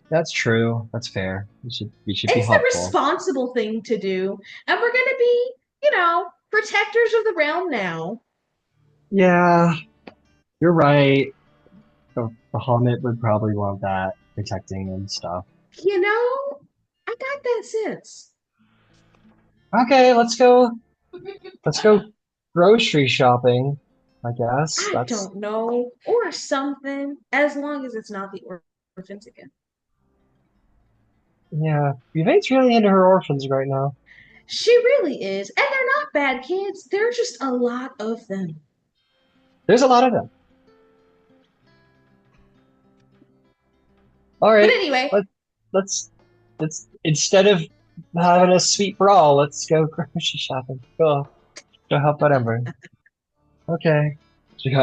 That's true. That's fair. We should be helpful. It's the responsible thing to do. And we're going to be, protectors of the realm now. Yeah, you're right. The Bahamut would probably want that protecting and stuff. I got that sense. Okay, let's go. Let's go grocery shopping, I guess. I don't know. Or something. As long as it's not the orphans again. Yeah, Yvain's really into her orphans right now. She really is. And they're not bad kids. There are just a lot of them. There's a lot of them. All right. But anyway. Let's instead of having a sweet brawl, let's go grocery shopping. Go help out Ember. Okay. She's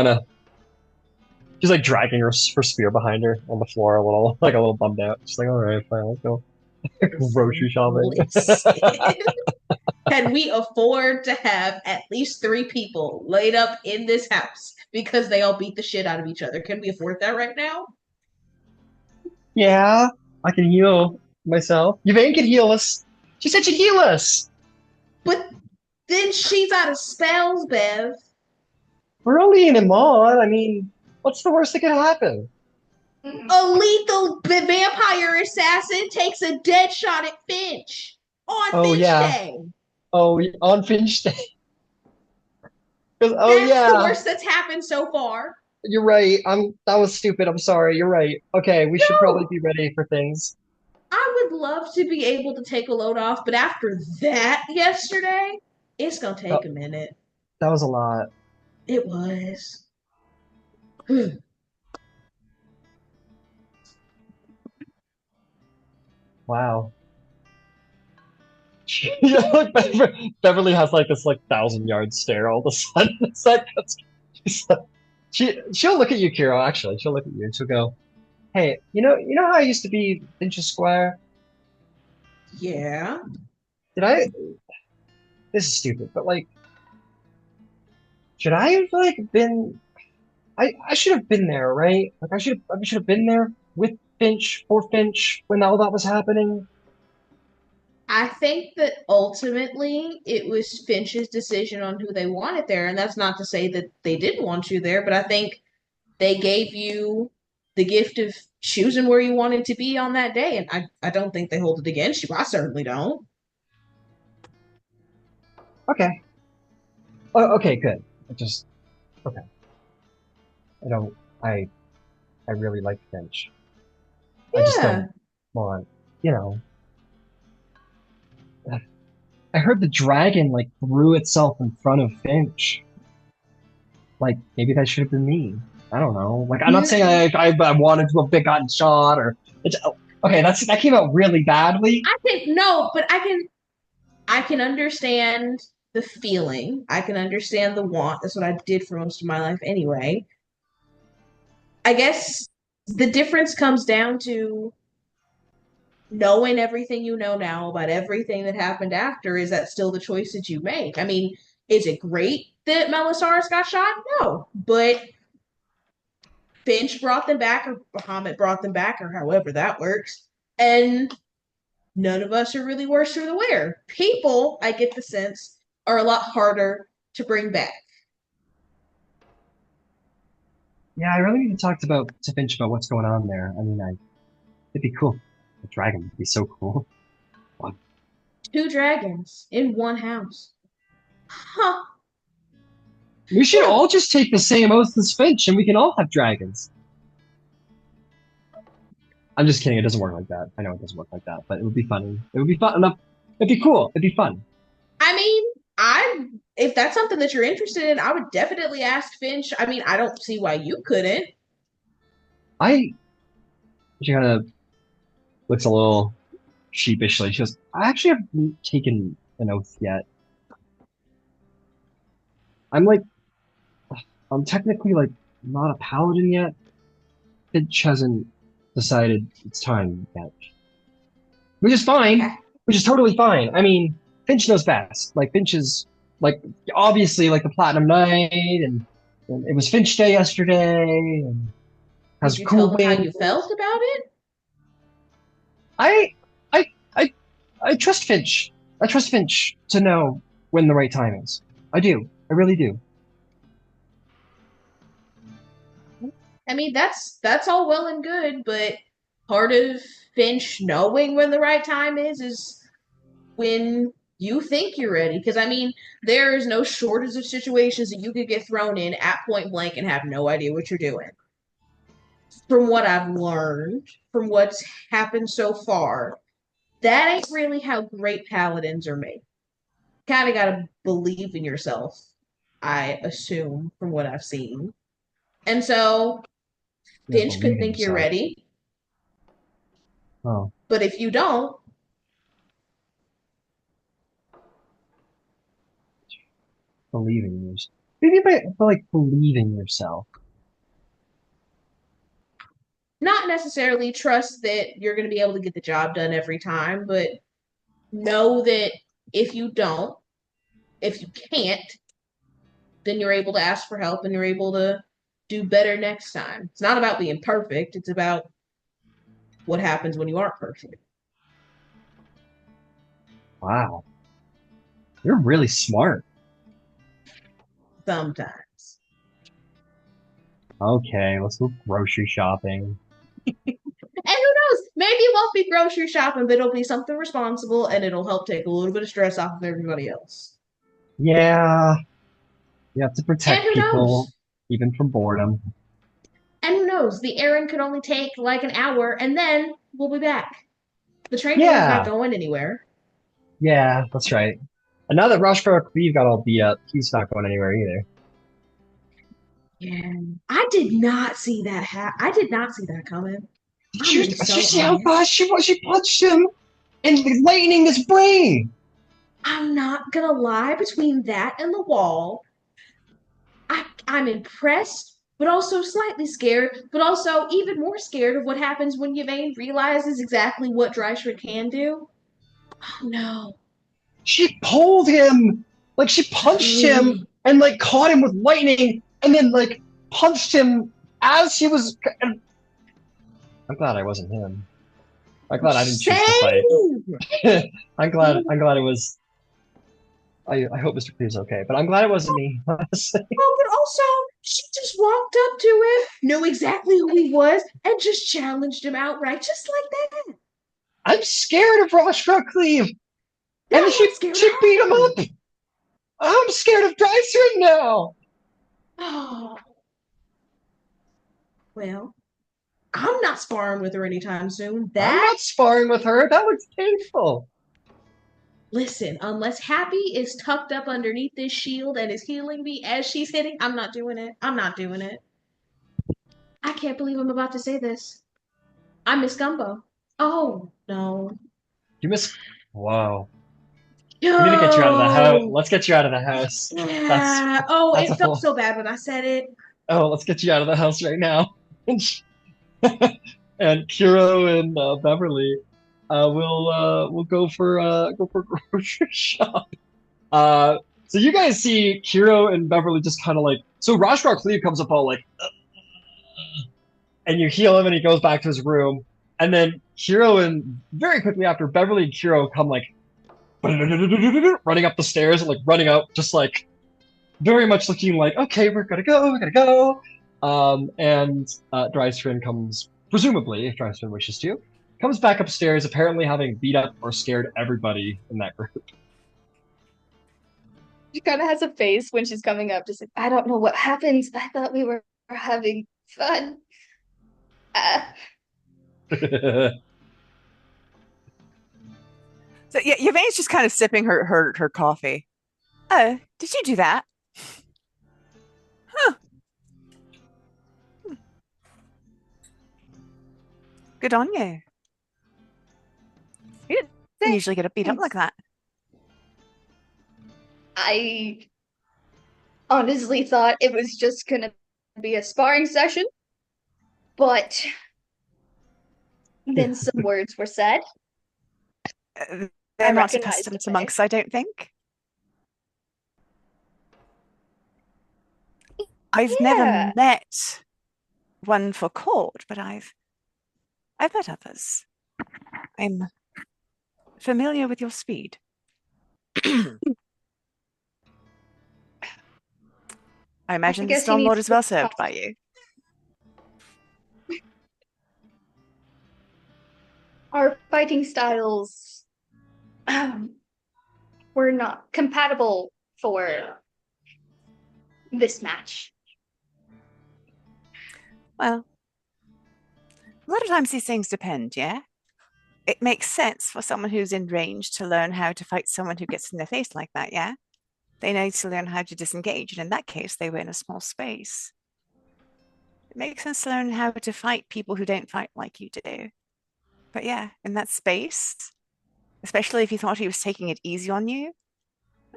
like dragging her spear behind her on the floor a little bummed out. She's like, all right, fine, let's go. Grocery shopping. Can we afford to have at least 3 people laid up in this house because they all beat the shit out of each other? Can we afford that right now? Yeah, I can heal myself. Yvain can heal us. She said she'd heal us. But then she's out of spells, Bev. We're only in him on. I mean, what's the worst that could happen? A lethal vampire assassin takes a dead shot at Finch on Finch Day. Oh, on Finch Day. That's the worst that's happened so far. You're right. That was stupid. I'm sorry. You're right. Okay, we should probably be ready for things. I would love to be able to take a load off, but after that yesterday, it's gonna take a minute. That was a lot. It was. Wow. Beverly has like this 1,000-yard stare all of a sudden. It's like she'll look at you, Kiro. Actually, she'll look at you and she'll go, "Hey, you know how I used to be Finch's squire? Yeah. Did I? This is stupid, but should I have been? I should have been there, right? I should have been there with Finch for Finch when all that was happening." I think that ultimately it was Finch's decision on who they wanted there, and that's not to say that they didn't want you there, but I think they gave you the gift of choosing where you wanted to be on that day, and I don't think they hold it against you. I certainly don't. Okay. Oh, okay, good. Okay. I really like Finch. Yeah. I just don't want, I heard the dragon threw itself in front of Finch. Maybe that should have been me. I don't know. I'm not saying I wanted to have gotten shot or okay. That came out really badly. I think no, but I can understand the feeling. I can understand the want. That's what I did for most of my life anyway. I guess the difference comes down to knowing everything you know now about everything that happened after. Is that still the choice that you make? I mean, is it great that Melisaurus got shot? No, but Finch brought them back, or Bahamut brought them back, or however that works. And none of us are really worse for the wear. People, I get the sense, are a lot harder to bring back. Yeah, I really need to talk to Finch about what's going on there. I mean, it'd be cool. A dragon would be so cool. Wow. 2 dragons in one house. Huh. We should all just take the same oath as Finch, and we can all have dragons. I'm just kidding. It doesn't work like that. I know it doesn't work like that, but it would be funny. It would be fun enough. It'd be cool. It'd be fun. I mean, if that's something that you're interested in, I would definitely ask Finch. I mean, I don't see why you couldn't. She kind of looks a little sheepishly. She goes, I actually haven't taken an oath yet. I'm technically like not a paladin yet. Finch hasn't decided it's time yet. Which is fine. Which is totally fine. I mean, Finch knows best. Like Finch is like obviously like the Platinum Knight, and it was Finch Day yesterday, and has Did you cool tell him how wings. you felt about it? I I I I trust Finch. I trust Finch to know when the right time is. I do. I really do. I mean, that's all well and good, but part of Finch knowing when the right time is when you think you're ready. Because I mean, there is no shortage of situations that you could get thrown in at point blank and have no idea what you're doing. From what I've learned, from what's happened so far, that ain't really how great paladins are made. Kind of got to believe in yourself, I assume, from what I've seen. And so You know, Finch could believe in think you're yourself. ready, Oh, but if you don't, believe in yourself. Maybe by like believing yourself. not necessarily trust that you're going to be able to get the job done every time, but know that if you don't, if you can't, then you're able to ask for help and you're able to do better next time. It's not about being perfect, it's about what happens when you aren't perfect. Wow, you're really smart. Sometimes. Okay, let's go grocery shopping. And who knows? Maybe it won't be grocery shopping, but it'll be something responsible and it'll help take a little bit of stress off of everybody else. Yeah, you have to And protect who people, knows? even from boredom. And who knows? The errand could only take like an hour and then we'll be back. The train room's not Yeah, going anywhere. yeah, that's right. And now that Rashford Cleve got all beat up, he's not going anywhere either. Yeah. I did not see that I did not see that coming. Did you So see how honest. fast she was? She punched him and lightning his brain. I'm not gonna lie, between that and the wall, I'm impressed, but also slightly scared, but also even more scared of what happens when Yvain realizes exactly what Drysrinn can do. Oh no. She pulled him, like she punched him and like caught him with lightning, and then like punched him as he was. I'm glad I wasn't him. I'm glad I didn't choose to fight. I'm glad it was. I hope Mr. Cleve's okay, but I'm glad it wasn't me. Honestly. Oh, but also, she just walked up to him, knew exactly who he was, and just challenged him outright, just like that. I'm scared of Rashford Cleve, No, and she beat him up. I'm scared of Drysrinn now. Oh. Well, I'm not sparring with her anytime soon. I'm not sparring with her. That looks painful. Listen, unless Happy is tucked up underneath this shield and is healing me as she's hitting, I'm not doing it. I'm not doing it. I can't believe I'm about to say this. I miss Gumbo. Oh, no. You miss. Wow. No. We need to get you out of the house. Let's get you out of the house. Yeah. It felt so bad when I said it. Oh, let's get you out of the house right now. and Kiro and Beverly will go for grocery shop. So you guys see Kiro and Beverly just kind of like, so Rashrock Lee comes up all like, and you heal him and he goes back to his room. And then Kiro and very quickly after, Beverly and Kiro come like running up the stairs and like running out, just like very much looking like, okay, we're gonna go. And Drysrinn comes, presumably, if Drysrinn wishes to, comes back upstairs, apparently having beat up or scared everybody in that group. She kind of has a face when she's coming up, just like, I don't know what happens. I thought we were having fun. So yeah, Yvain's just kind of sipping her coffee. Oh, did you do that? Huh. Good on you. You didn't usually get beat up like that. I honestly thought it was just gonna be a sparring session, but then some words were said. They're not accustomed to monks, I don't think. I've never met one for court, but I've met others. I'm familiar with your speed. I imagine the Stormlord is well served by you. Our fighting styles were not compatible for this match. Well, a lot of times these things depend, yeah? It makes sense for someone who's in range to learn how to fight someone who gets in their face like that, yeah? They need to learn how to disengage, and in that case, they were in a small space. It makes sense to learn how to fight people who don't fight like you do. But yeah, in that space, especially if he thought he was taking it easy on you,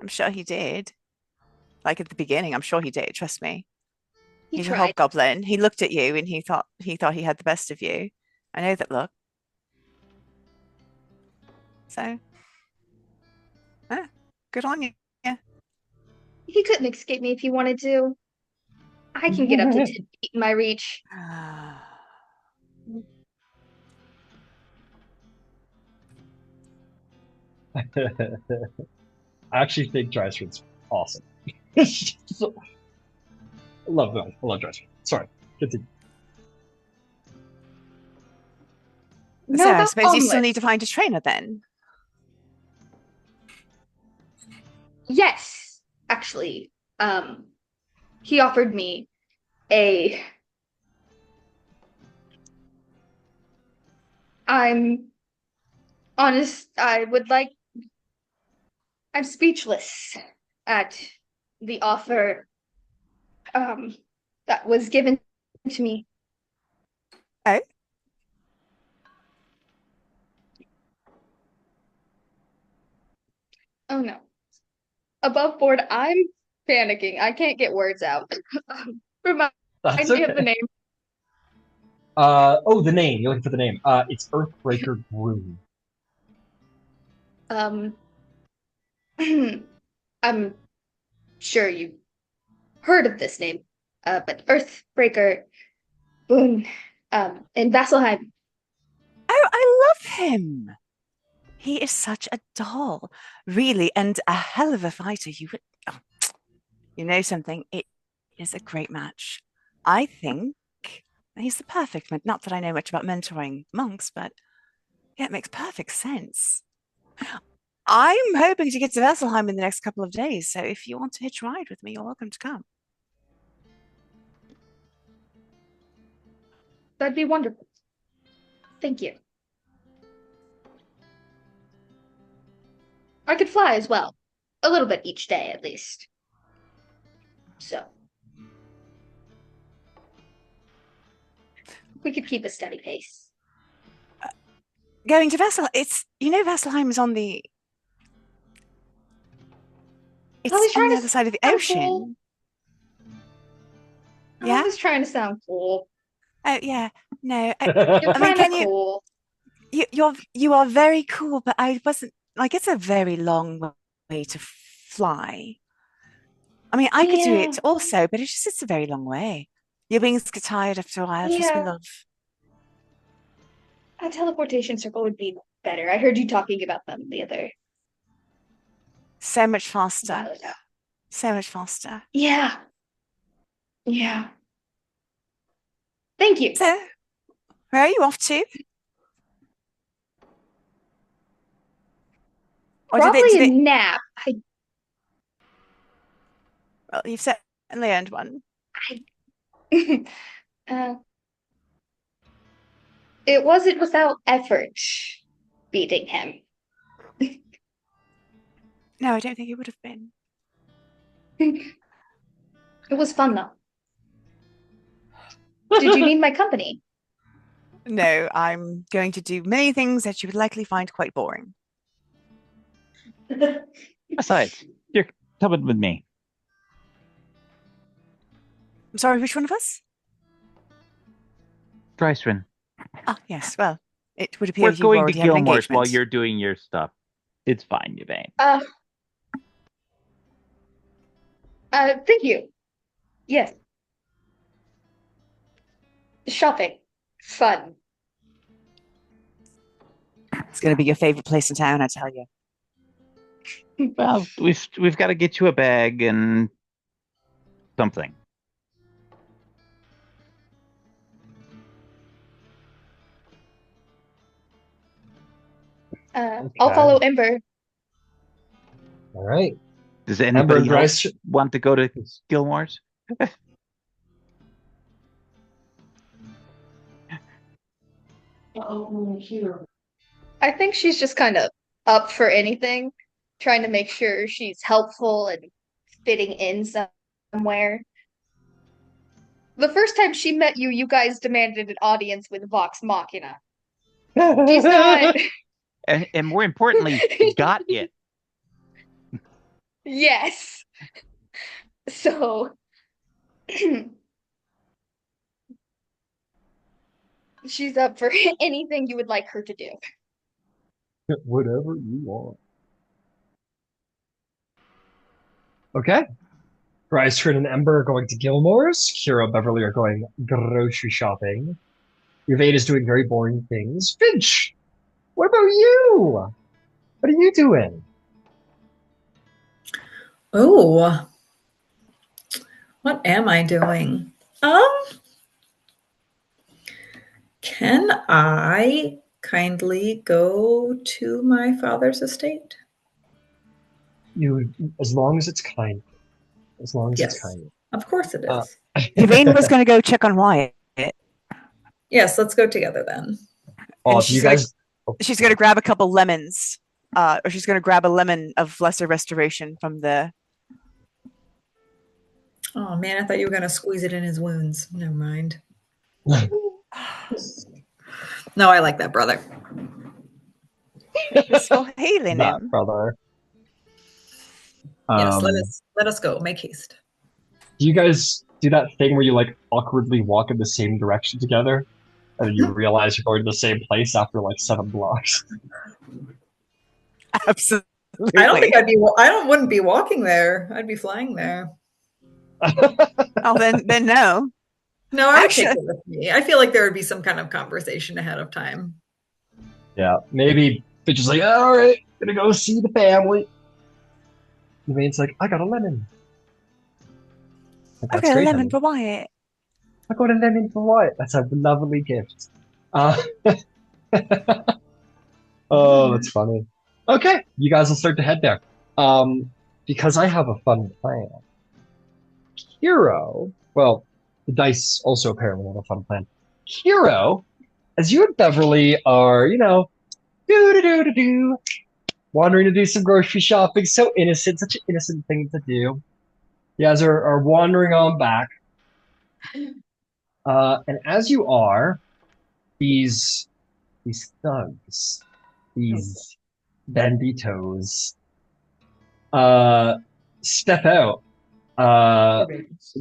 I'm sure he did. Like at the beginning, I'm sure he did, trust me. He's a hobgoblin. He looked at you and he thought he had the best of you. I know that look. So, good on you. Yeah. He couldn't escape me if he wanted to. I can get up to 10 feet in my reach. I actually think Drysrinn's awesome. So, I love Drysrinn. Sorry, continue. No, so I suppose you still need to find a trainer then. Yes, actually. He offered me I'm honest, I'm speechless at the offer that was given to me. Oh? Oh no. Above board, I'm panicking. I can't get words out. Remind me of the name. The name. You're looking for the name. It's Earthbreaker Groom. I'm sure you heard of this name, but Earthbreaker Boone, in Vasselheim. Oh, I love him. He is such a doll, really, and a hell of a fighter. You know something? It is a great match. I think he's the perfect man. Not that I know much about mentoring monks, but yeah, it makes perfect sense. I'm hoping to get to Vasselheim in the next couple of days, so if you want to hitch a ride with me, you're welcome to come. That'd be wonderful. Thank you. I could fly as well. A little bit each day, at least. So. We could keep a steady pace. Going to Vasselheim, Vasselheim is on the... It's on the other side of the ocean. Cool. Yeah? I was trying to sound cool. Oh yeah, no. You're I mean, kind of can you? cool. You are very cool, but I wasn't like it's a very long way to fly. I mean, I could do Yeah, it also, but it's a very long way. Your wings get tired after a while. Trust me, yeah. love. A teleportation circle would be better. I heard you talking about them the other So much faster. while ago. So much faster. Yeah, yeah. Thank you. So, where are you off to? Or did Probably a they? nap. Well, you've certainly earned one. uh, it wasn't without effort beating him. No, I don't think it would have been. It was fun though. Did you need my company? No, I'm going to do many things that you would likely find quite boring. Besides, you're coming with me. I'm sorry, which one of us? Drysrinn, Ah, yes. Well, it would appear we're you going to already have an Gilmore's while engagement. you're doing your stuff. It's fine, Yvain. Thank you. Yes. Shopping. Fun. It's going to be your favorite place in town, I tell you. Well, we've got to get you a bag and something. I'll follow Ember. All right. Does anybody Ember else want to go to Gilmore's? I think she's just kind of up for anything, trying to make sure she's helpful and fitting in somewhere. The first time she met you, you guys demanded an audience with Vox Machina. She's not. And more importantly, got it. Yes. So she's up for anything you would like her to do. Whatever you want. Okay. Drysrinn and Ember are going to Gilmore's. Kira and Beverly are going grocery shopping. Yvain is doing very boring things. Finch, what about you? What are you doing? Oh, what am I doing? Can I kindly go to my father's estate? You, as long as it's kind. As long as it's Yes, kind. of course it is. Yvain was going to go check on Wyatt. Yes, let's go together then. Oh, And you guys. she's going to grab a couple lemons, or she's going to grab a lemon of lesser restoration from the. Oh man, I thought you were gonna squeeze it in his wounds. Never mind. No, I like that, brother. This will healing That him. brother. Yes, let us go. Make haste. Do you guys do that thing where you like awkwardly walk in the same direction together, and then you realize you're going to the same place after like 7 blocks? Absolutely. I don't think wouldn't be walking there. I'd be flying there. Oh, then no. No, I would take it with me. I feel like there would be some kind of conversation ahead of time. Yeah, maybe Finch is like, all right, gonna go see the family. Yvain's like, I got a lemon. I got a lemon for Wyatt. I got a lemon for Wyatt. That's a lovely gift. Oh, that's funny. Okay, you guys will start to head there. Because I have a fun plan. Hero, well, the dice also apparently have a fun plan. Hero, as you and Beverly are, wandering to do some grocery shopping, so innocent, such an innocent thing to do. You guys are wandering on back. And as you are, these thugs, these banditos, step out,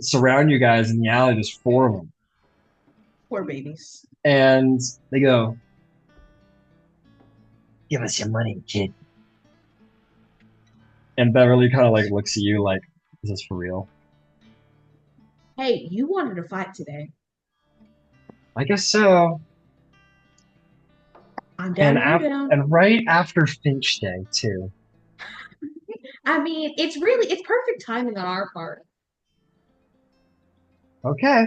surround you guys in the alley. There's 4 of them. Poor babies. And they go, "Give us your money, kid." And Beverly kind of like looks at you like, "Is this for real?" Hey, you wanted to fight today. I guess so. I'm down if you're down. And right after Finch Day too. I mean, it's perfect timing on our part. Okay.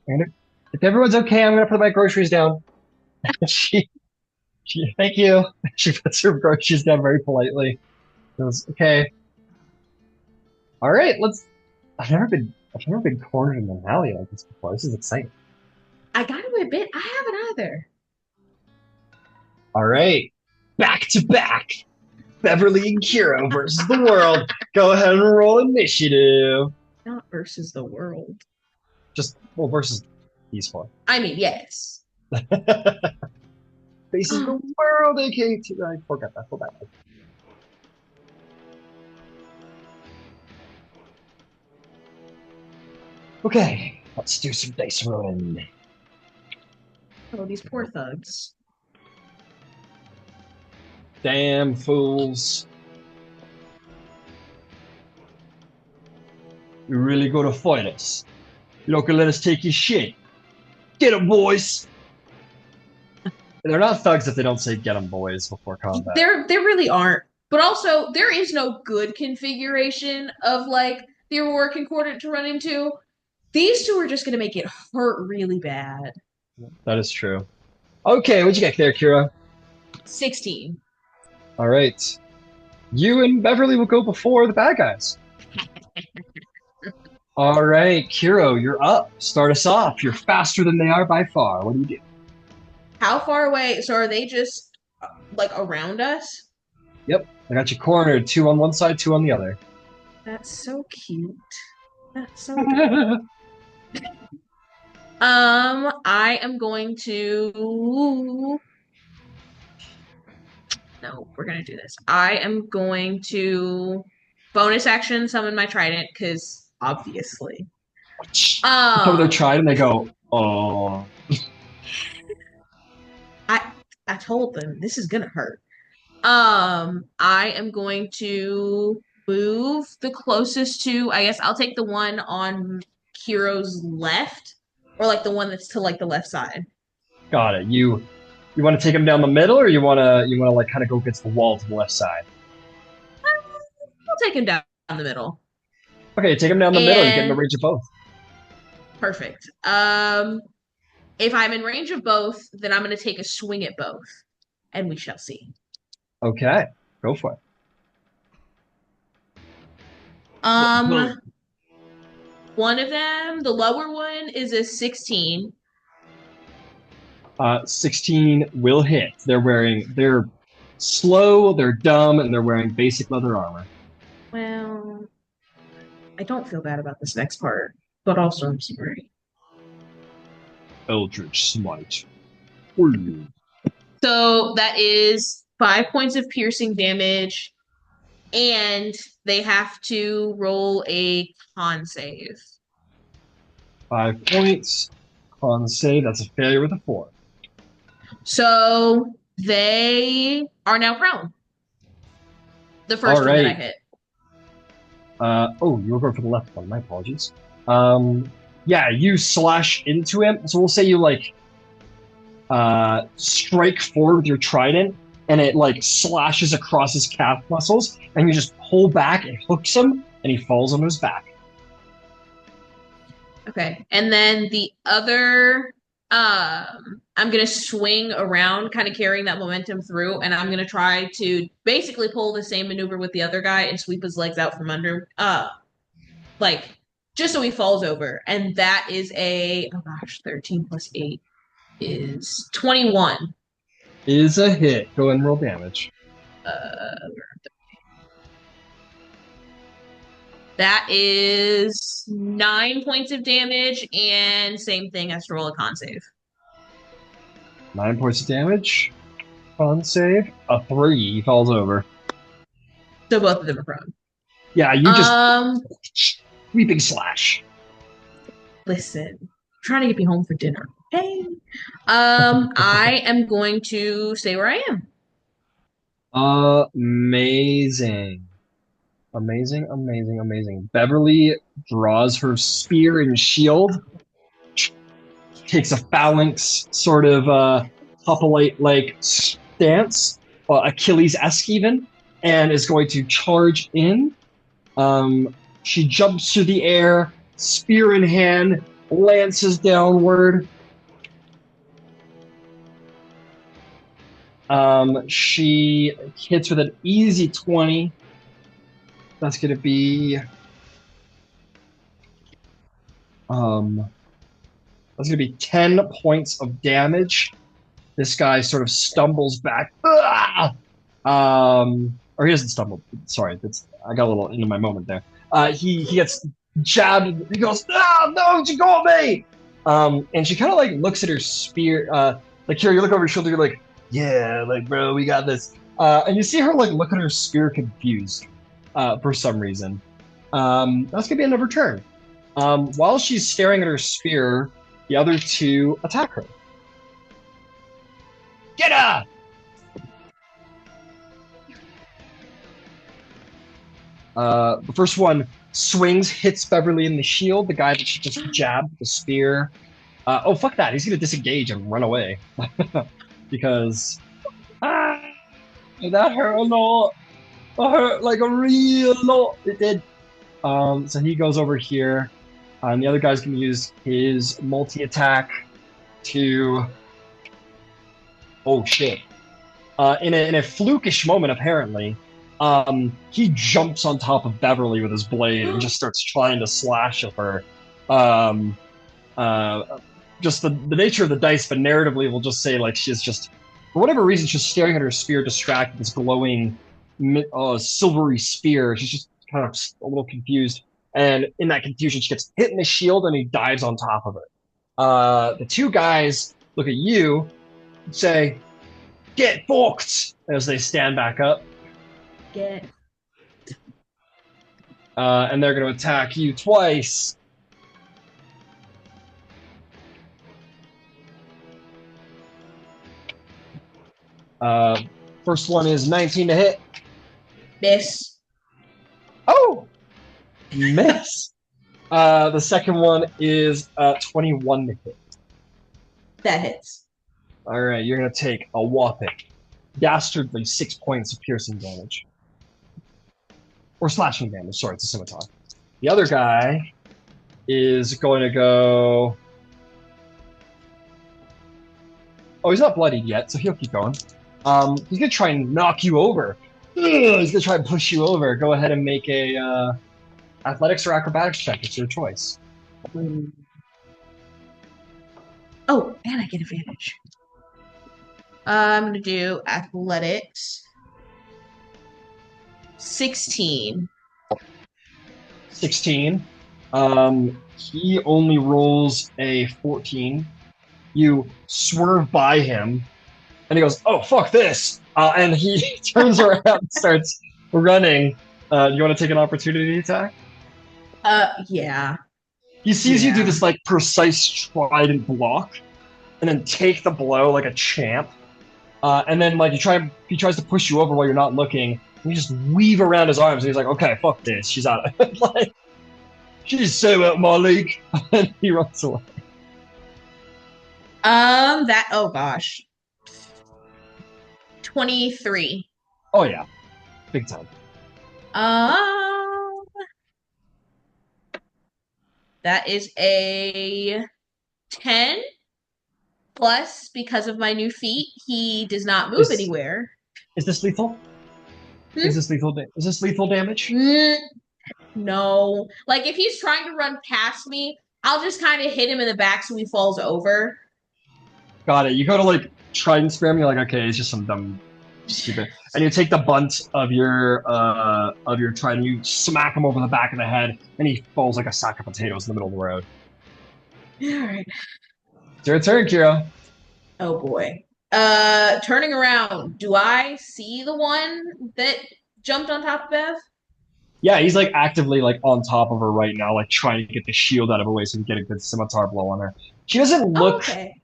And if everyone's okay, I'm gonna put my groceries down. she, thank you. She puts her groceries down very politely. Goes, okay. All right, let's. I've never been cornered in an alley like this before. This is exciting. I gotta admit, I haven't either. All right, back to back. Beverly and Kiro versus the world. Go ahead and roll initiative. Not versus the world. Versus these four. I mean, yes. Faces the world, aka I forgot that. Hold on. Okay, let's do some dice rolling. Oh, these poor thugs. Damn fools. You're really gonna fight us? You're not gonna let us take your shit? Get 'em, boys! They're not thugs if they don't say "get 'em, boys" before combat. They really aren't. But also, there is no good configuration of like the Aurora Concordant to run into. These two are just gonna make it hurt really bad. That is true. Okay, what'd you get there, Kira? 16. All right. You and Beverly will go before the bad guys. All right, Kiro, you're up. Start us off. You're faster than they are by far. What do you do? How far away? So are they just like around us? Yep, I got you cornered. 2 on one side, 2 on the other. That's so cute. That's so cute. I am going to. No, we're gonna do this. I am going to bonus action summon my trident because obviously. So they're trying and they go, "Oh." I told them this is gonna hurt. I am going to move the closest to. I guess I'll take the one on Kiro's left, or like the one that's to like the left side. Got it. You want to take him down the middle, or you want to like kind of go against the wall to the left side? I'll take him down the middle. Okay, take him down the middle. You get in the range of both. Perfect. If I'm in range of both, then I'm going to take a swing at both, and we shall see. Okay, go for it. One of them, the lower one, is a 16. 16 will hit. They're slow, they're dumb, and they're wearing basic leather armor. Well, I don't feel bad about this next part, but also I'm sorry. Eldritch Smite. So that is 5 points of piercing damage, and they have to roll a con save. 5 points. Con save. That's a failure with a 4. So they are now prone. The first one that I hit. You were going for the left one. My apologies. Yeah, you slash into him. So we'll say you like strike forward with your trident, and it like slashes across his calf muscles, and you just pull back and hooks him, and he falls on his back. Okay, and then the other, I'm gonna swing around, kind of carrying that momentum through, and I'm gonna try to basically pull the same maneuver with the other guy and sweep his legs out from under, like just so he falls over. And that is 13 plus 8 is 21. Is a hit. Go and roll damage. That is 9 points of damage, and same thing as to roll a con save. 9 points of damage. Con save. A 3. He falls over. So both of them are prone. Yeah, you just sweeping slash. Listen, trying to get me home for dinner. Hey. I am going to stay where I am. Amazing. Amazing, amazing, amazing. Beverly draws her spear and shield, takes a phalanx sort of hoplite like stance, Achilles-esque even, and is going to charge in. She jumps through the air, spear in hand, lances downward. She hits with an easy 20. That's going to be that's going to be 10 points of damage. This guy sort of stumbles back. Or he doesn't stumble. Sorry, I got a little into my moment there. He gets jabbed. He goes, "Ah, no, she got me!" And she kind of like looks at her spear. Like here, you look over your shoulder. You're like, "Yeah, like bro, we got this." And you see her like look at her spear confused for some reason. That's gonna be end of her turn. While she's staring at her spear, the other two attack her. Get her! The first one swings, hits Beverly in the shield, the guy that she just jabbed with the spear. Oh, fuck that. He's going to disengage and run away. Because that hurt a lot. That hurt like a real lot. It did. So he goes over here. And the other guy's going to use his multi-attack to... Oh, shit. In a flukish moment, apparently, he jumps on top of Beverly with his blade and just starts trying to slash at her. Just the nature of the dice, but narratively, we'll just say like she's just, for whatever reason, she's staring at her spear, distracted, this glowing, silvery spear. She's just kind of a little confused. And in that confusion, she gets hit in the shield and he dives on top of it. The two guys look at you and say, "Get fucked!" as they stand back up. Get. And they're going to attack you twice. First one is 19 to hit. Miss. Oh! Miss. The second one is 21 to hit. That hits. All right, you're going to take a whopping dastardly 6 points of piercing damage. Or slashing damage. Sorry, it's a scimitar. The other guy is going to go... Oh, he's not bloodied yet, so he'll keep going. He's going to try and knock you over. He's going to try and push you over. Go ahead and make a athletics or acrobatics check. It's your choice. Oh, and I get advantage. I'm going to do athletics. 16. 16. He only rolls a 14. You swerve by him, and he goes, "Oh, fuck this!" And he turns around and starts running. You want to take an opportunity attack? Yeah. He sees you do this like precise trident block, and then take the blow like a champ. And then like he tries to push you over while you're not looking. And you just weave around his arms, and he's like, "Okay, fuck this." She's out. Like, she's so out of my league. And he runs away. Oh gosh. 23. Oh yeah, big time. That is a 10 plus because of my new feat. He does not move anywhere. Is this lethal? Is this lethal? Is this lethal damage? No. Like if he's trying to run past me, I'll just kind of hit him in the back so he falls over. Got it. You go to like try and spare him. You're like, okay, it's just some dumb, stupid. And you take the bunt of your try and you smack him over the back of the head, and he falls like a sack of potatoes in the middle of the road. All right. It's your turn, Kira. Oh boy. Turning around, do I see the one that jumped on top of Bev? Yeah, he's like actively like on top of her right now, like trying to get the shield out of her way so he can get a good scimitar blow on her. She doesn't Oh, look okay.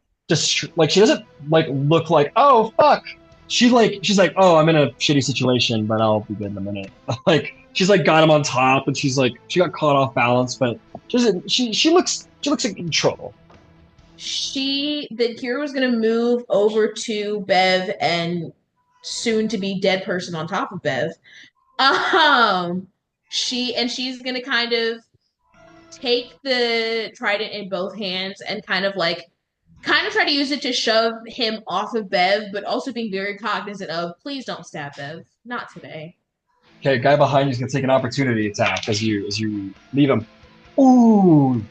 like she doesn't like look like, oh fuck. She's like, oh, I'm in a shitty situation, but I'll be good in a minute. Like she's like got him on top, and she's like she got caught off balance, but she looks in control. The Kira was gonna move over to Bev and soon to be dead person on top of Bev. She's gonna kind of take the trident in both hands and kind of try to use it to shove him off of Bev, but also being very cognizant of please don't stab Bev. Not today. Okay, guy behind you is gonna take an opportunity attack as you leave him. Ooh,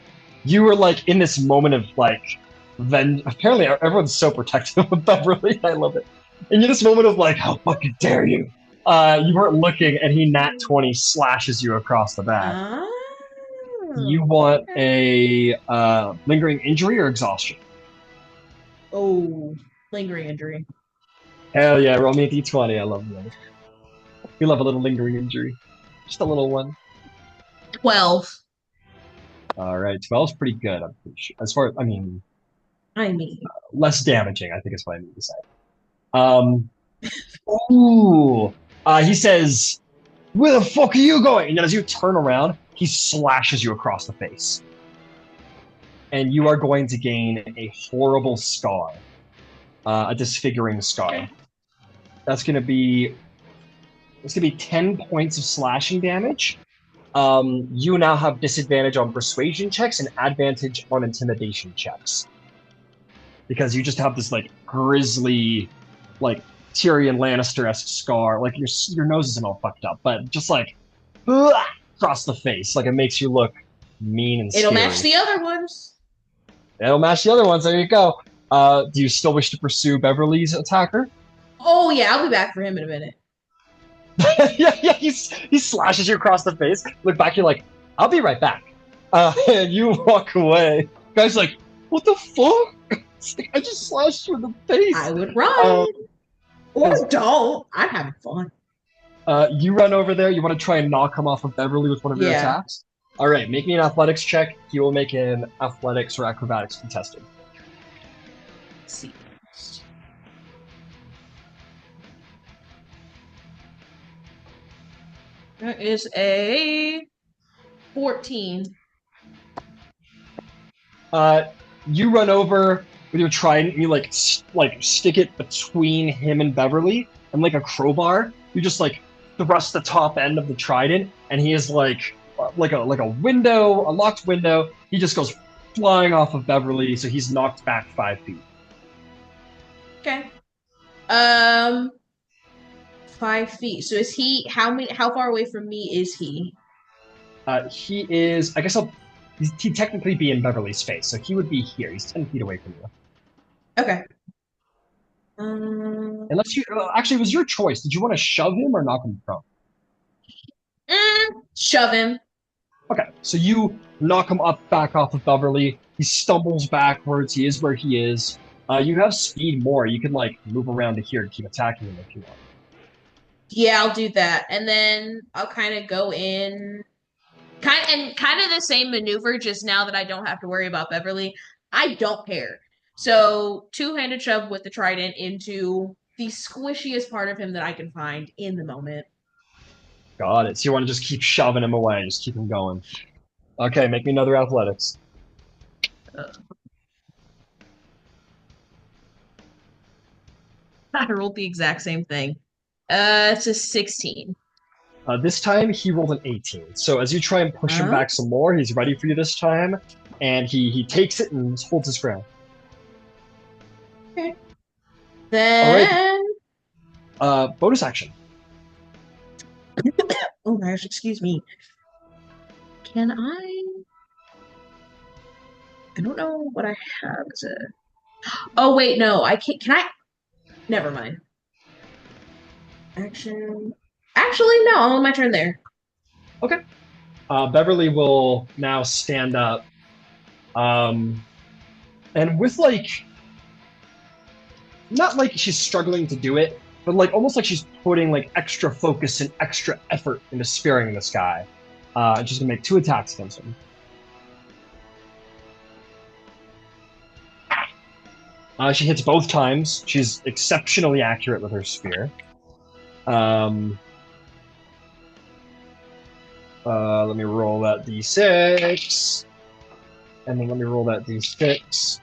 you were like in this moment of like, then apparently everyone's so protective of Beverly. I love it. And you're this moment of like, how fucking dare you? You weren't looking, and he nat 20 slashes you across the back. Oh, You want a lingering injury or exhaustion? oh, lingering injury. Hell yeah, roll me a d20. I love that. We love a little lingering injury. Just a little one. 12. All right, 12 is pretty good, I'm pretty sure. As far as, I mean, less damaging, I think is what I mean to say. Um, ooh. He says, where the fuck are you going? And then as you turn around, he slashes you across the face. And you are going to gain a horrible scar. A disfiguring scar. Okay. That's going to be 10 points of slashing damage. You now have disadvantage on persuasion checks and advantage on intimidation checks. Because you just have this like grisly, like Tyrion Lannister-esque scar. Like your nose isn't all fucked up, but just like across the face. Like it makes you look mean and scary. It'll match the other ones. It'll match the other ones. There you go. Do you still wish to pursue Beverly's attacker? Oh yeah, I'll be back for him in a minute. yeah, he slashes you across the face. Look back, you're like, I'll be right back. And you walk away. Guy's like, what the fuck? I just slashed you in the face. I would run. Or don't. I'm having fun. You run over there. You want to try and knock him off of Beverly with one of your attacks? All right, make me an athletics check. He will make an athletics or acrobatics contested. Let's see. That is a 14. You run over with your trident, and you like stick it between him and Beverly, and like a crowbar, you just like thrust the top end of the trident, and he is like a window, a locked window. He just goes flying off of Beverly, so he's knocked back 5 feet. Okay. 5 feet. So is he how far away from me is he? He is, I guess he'd technically be in Beverly's face, so he would be here. He's 10 feet away from you. Okay. Unless you actually, it was your choice. Did you want to shove him or knock him prone? Shove him. Okay, so you knock him back off of Beverly. He stumbles backwards. He is where he is. You have speed more. You can like move around to here to keep attacking him if you want. Yeah, I'll do that, and then I'll kind of go in, kind of the same maneuver. Just now that I don't have to worry about Beverly, I don't care. So two-handed shove with the trident into the squishiest part of him that I can find in the moment. Got it. So you want to just keep shoving him away, just keep him going. Okay, make me another athletics. I rolled the exact same thing. It's a 16. This time he rolled an 18. So as you try and push him back some more, he's ready for you this time, and he takes it and holds his ground. Okay. Then. All right. Bonus action. Oh gosh, excuse me. Can I don't know what I have as a. Oh wait, no, I can't. Can I? Never mind. Action. Actually, no. I'll end my turn there. Okay. Beverly will now stand up, and with like, not like she's struggling to do it, but like almost like she's putting like extra focus and extra effort into spearing this guy. And she's gonna make 2 attacks against him. She hits both times. She's exceptionally accurate with her spear. Let me roll that d6. And then let me roll that d6.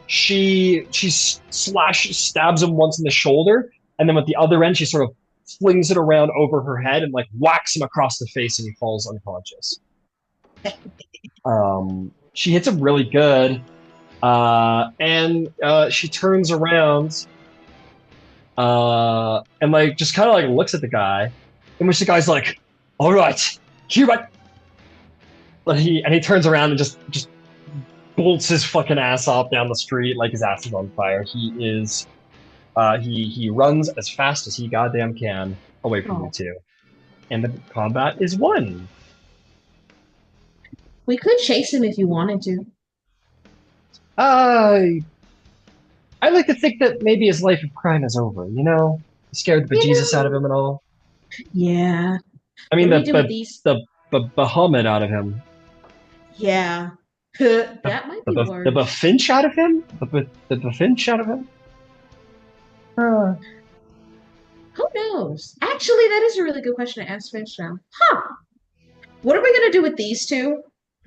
She stabs him once in the shoulder, and then with the other end, she sort of flings it around over her head and like whacks him across the face, and he falls unconscious. She hits him really good, and she turns around, and like just kind of like looks at the guy, in which the guy's like, "All right, here I." But he turns around and just bolts his fucking ass off down the street like his ass is on fire. He is, he runs as fast as he goddamn can away from you two, and the combat is won. We could chase him if you wanted to. I like to think that maybe his life of crime is over. You know, scared the bejesus out of him and all. Yeah. I mean, the Bahamut out of him. Yeah. That might be worse. The Finch out of him? The Finch out of him? Who knows? Actually, that is a really good question to ask Finch now. Huh. What are we going to do with these two?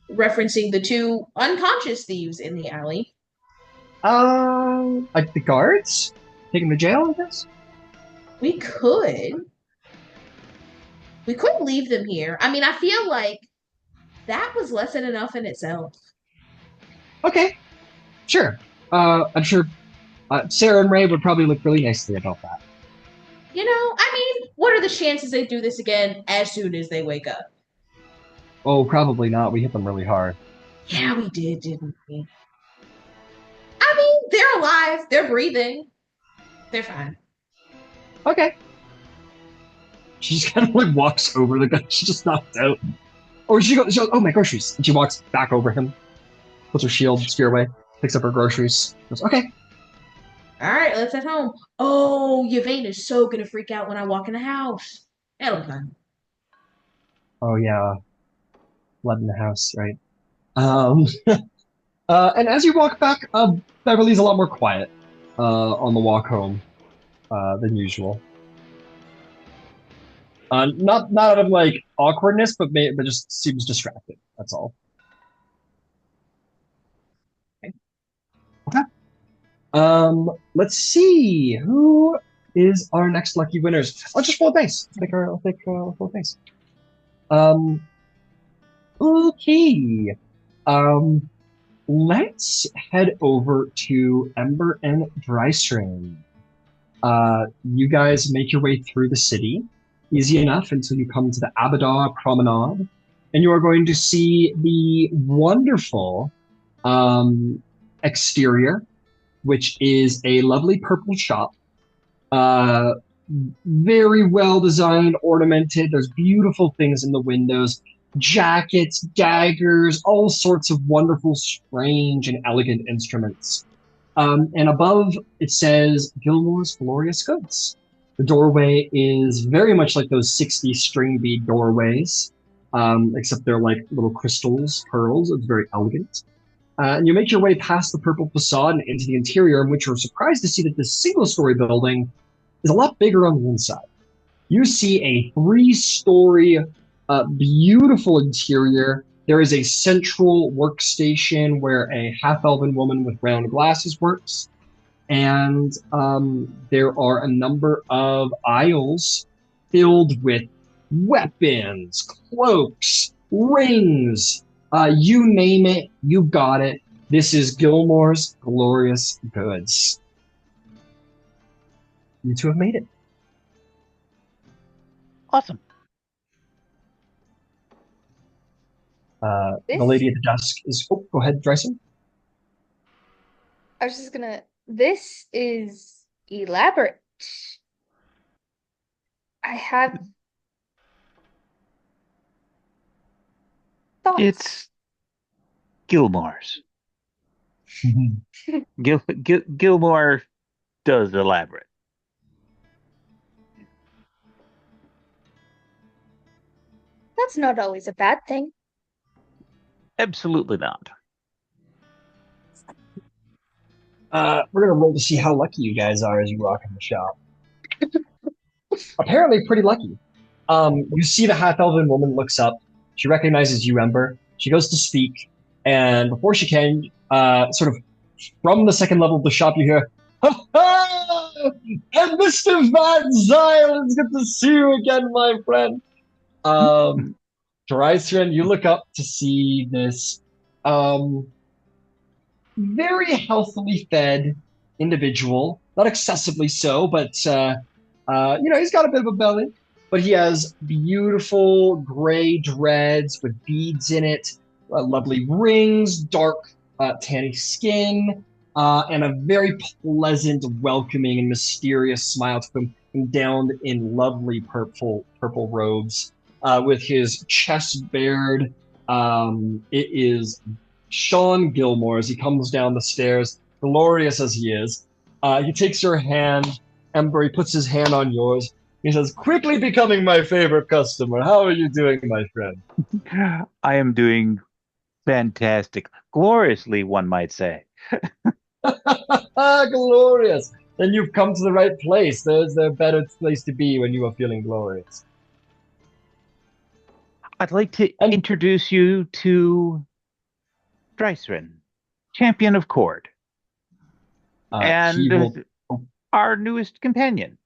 Referencing the 2 unconscious thieves in the alley. Like the guards? Take them to jail, I guess? We could. We could leave them here. I mean, I feel like that was less than enough in itself. Okay, sure. I'm sure Sarah and Ray would probably look really nicely about that. You know, I mean, what are the chances they do this again as soon as they wake up? Oh, probably not. We hit them really hard. Yeah, we did, didn't we? I mean, they're alive. They're breathing. They're fine. Okay. She just kind of like walks over the guy. She just knocked out. Or she goes, oh, my groceries. And she walks back over him. Puts her shield, spear away, picks up her groceries. Goes, okay. All right, let's head home. Oh, Yvain is so gonna freak out when I walk in the house. That'll be fun. Oh yeah, blood in the house, right? And as you walk back, Beverly's a lot more quiet on the walk home than usual. Not out of like awkwardness, but just seems distracted. That's all. Okay. Let's see who is our next lucky winners. I'll just roll a dice. I'll roll a dice. Okay. Let's head over to Ember and Drysrinn. You guys make your way through the city, easy enough until you come to the Abadar Promenade, and you are going to see the wonderful exterior, which is a lovely purple shop. Very well designed, ornamented. There's beautiful things in the windows. Jackets, daggers, all sorts of wonderful, strange, and elegant instruments. And above, it says Gilmore's Glorious Goods. The doorway is very much like those 60s string bead doorways, except they're like little crystals, pearls. It's very elegant. And you make your way past the purple facade and into the interior, in which you're surprised to see that this single-story building is a lot bigger on the inside. You see a 3-story, beautiful interior. There is a central workstation where a half-elven woman with round glasses works. And there are a number of aisles filled with weapons, cloaks, rings, you name it, you got it. This is Gilmore's Glorious Goods. You two have made it. Awesome. The lady at the desk is... Oh, go ahead, Drysrinn. I was just gonna... This is elaborate. I have thoughts. It's Gilmore's. Gilmore does elaborate. That's not always a bad thing. Absolutely not. We're gonna roll to see how lucky you guys are as you walk in the shop. Apparently, pretty lucky. You see the half-elven woman looks up. She recognizes you, Ember. She goes to speak, and before she can, sort of from the second level of the shop, you hear, "Ha ha! And Mr. Van Zyl, it's good to see you again, my friend." Drysrinn, you look up to see this very healthily fed individual, not excessively so, but he's got a bit of a belly, but he has beautiful gray dreads with beads in it, lovely rings, dark tanny skin, and a very pleasant, welcoming, and mysterious smile to him, endowed in lovely purple robes, with his chest bared. It is Sean Gilmore as he comes down the stairs, glorious as he is. He takes your hand, Ember. He puts his hand on yours. He says, "Quickly becoming my favorite customer. How are you doing, my friend?" I am doing fantastic. Gloriously, one might say. Glorious. Then you've come to the right place. There's a better place to be when you are feeling glorious. I'd like to introduce you to Drysrinn, champion of Cord, and our newest companion.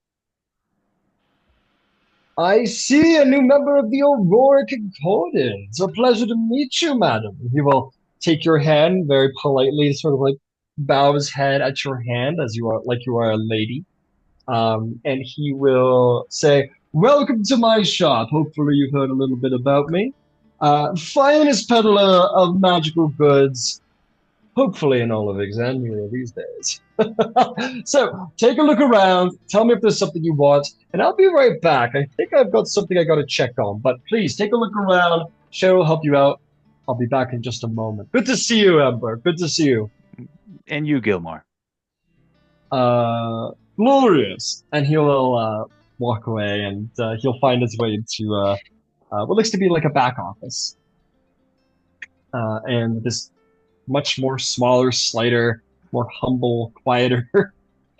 I see a new member of the Aurora Concordance. A pleasure to meet you, madam. He will take your hand very politely, sort of like bow his head at your hand as you are a lady. And he will say, "Welcome to my shop. Hopefully you've heard a little bit about me. Finest peddler of magical goods, hopefully in all of Exandria these days." So take a look around. Tell me if there's something you want, and I'll be right back. I think I've got something I got to check on, but please take a look around. Cheryl will help you out. I'll be back in just a moment. Good to see you, Ember. Good to see you. And you, Gilmore. Glorious. And he will walk away, and he'll find his way into what looks to be like a back office. And this much more smaller, slighter, more humble, quieter,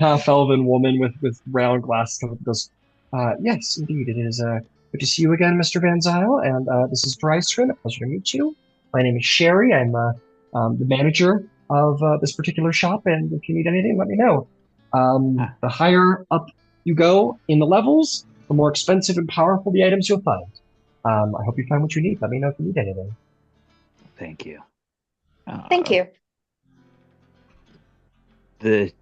half-elven woman with round glasses goes, "Yes, indeed, it is good to see you again, Mr. Van Zyl, and this is Drysrinn. A pleasure to meet you. My name is Sherry. I'm the manager of this particular shop, and if you need anything, let me know. The higher up you go in the levels, the more expensive and powerful the items you'll find. I hope you find what you need. Let me know if you need anything." Thank you. Thank you. The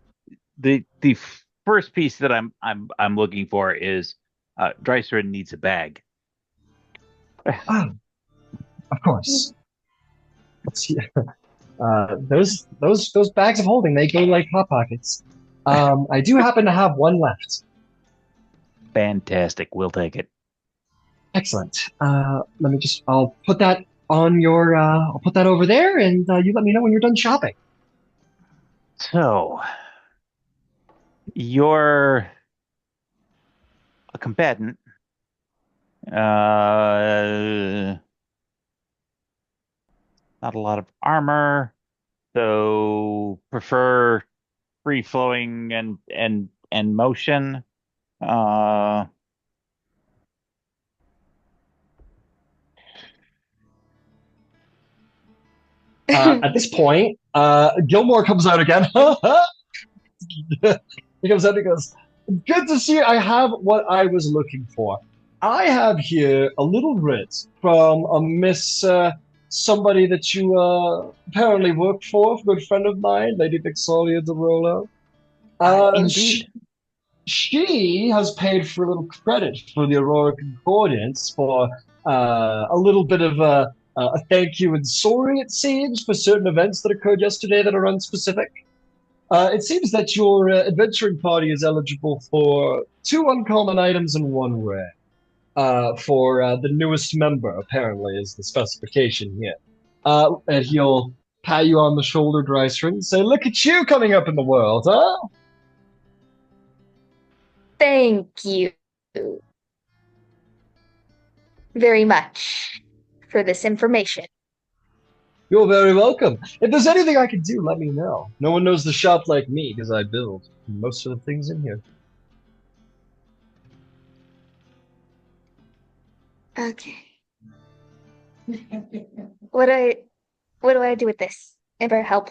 first piece that I'm looking for is Drysrinn needs a bag. Of course. Those bags of holding, they go like hot pockets. I do happen to have one left. Fantastic. We'll take it. Excellent. I'll put that on your, I'll put that over there, and you let me know when you're done shopping. So, you're a combatant. Not a lot of armor, so prefer free flowing and motion. At this point, Gilmore comes out again. He comes out and goes, "Good to see you. I have what I was looking for. I have here a little writ from a Miss somebody that you apparently work for, a good friend of mine, Lady Vixoria de Rolo. Indeed. She has paid for a little credit for the Aurora Concordance for a little bit of a thank you and sorry, it seems, for certain events that occurred yesterday that are unspecific. It seems that your adventuring party is eligible for 2 uncommon items and 1 rare. For the newest member, apparently, is the specification here. And he'll pat you on the shoulder, Drysrinn, and say, "Look at you coming up in the world, huh?" Thank you. very much for this information. You're very welcome. If there's anything I can do, let me know. No one knows the shop like me because I build most of the things in here. Okay. What do I what do I do with this? Ever help?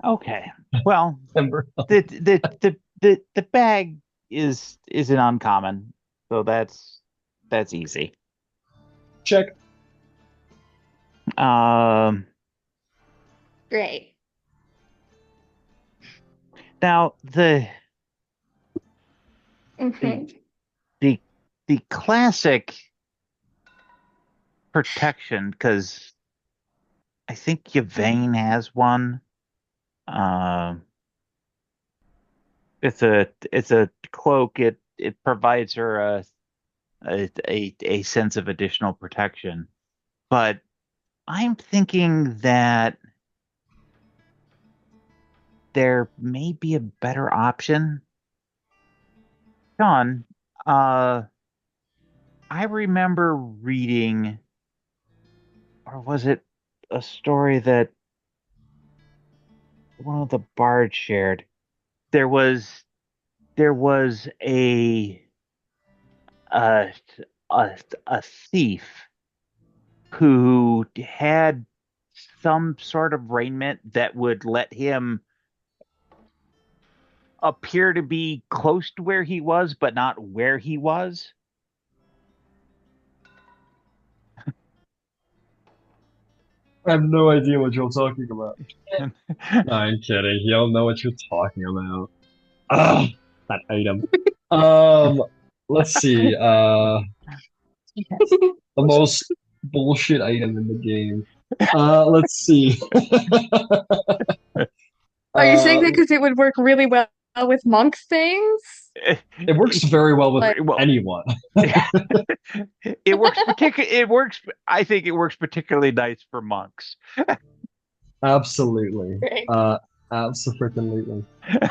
Okay. Well, Remember? the bag is an uncommon, so that's easy. Check. Um, Great. Now Hmm. the the classic protection, because I think Yvain has one. Um, it's a cloak. It provides her a sense of additional protection. But I'm thinking that there may be a better option. Sean, uh, I remember reading, or was it a story that one of the bards shared? There was there was a a thief who had some sort of raiment that would let him appear to be close to where he was, but not where he was. I have no idea what you're talking about. No, I'm kidding. You don't know what you're talking about. Ugh, that item. Um, let's see. The most bullshit item in the game. Let's see. Are you saying Uh, that because it would work really well with monk things? it works very well with Like, Well, anyone. it works. I think it works particularly nice for monks. Absolutely. great. Absolutely.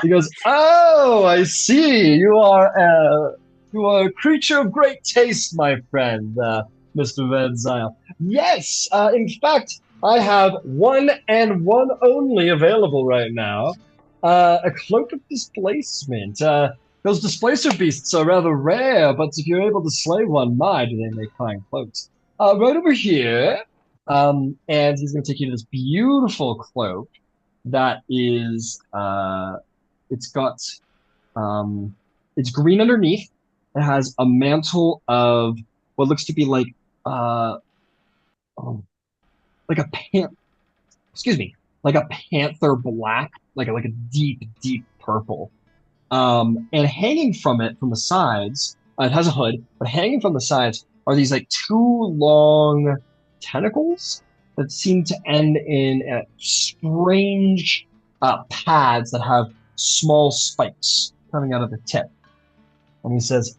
He goes, "Oh, I see. You are a creature of great taste, my friend, Mr. Van Zyl. Yes, in fact, I have one and one only available right now. A cloak of displacement. Those displacer beasts are rather rare, but if you're able to slay one, my, do they make fine cloaks. Right over here. And he's going to take you to this beautiful cloak that is it's got um it's green underneath. It has a mantle of what looks to be uh oh, like a pan excuse me, like a panther black, like a deep purple. And hanging from it from the sides, it has a hood, but hanging from the sides are these like two long tentacles that seem to end in strange pads that have small spikes coming out of the tip. And he says,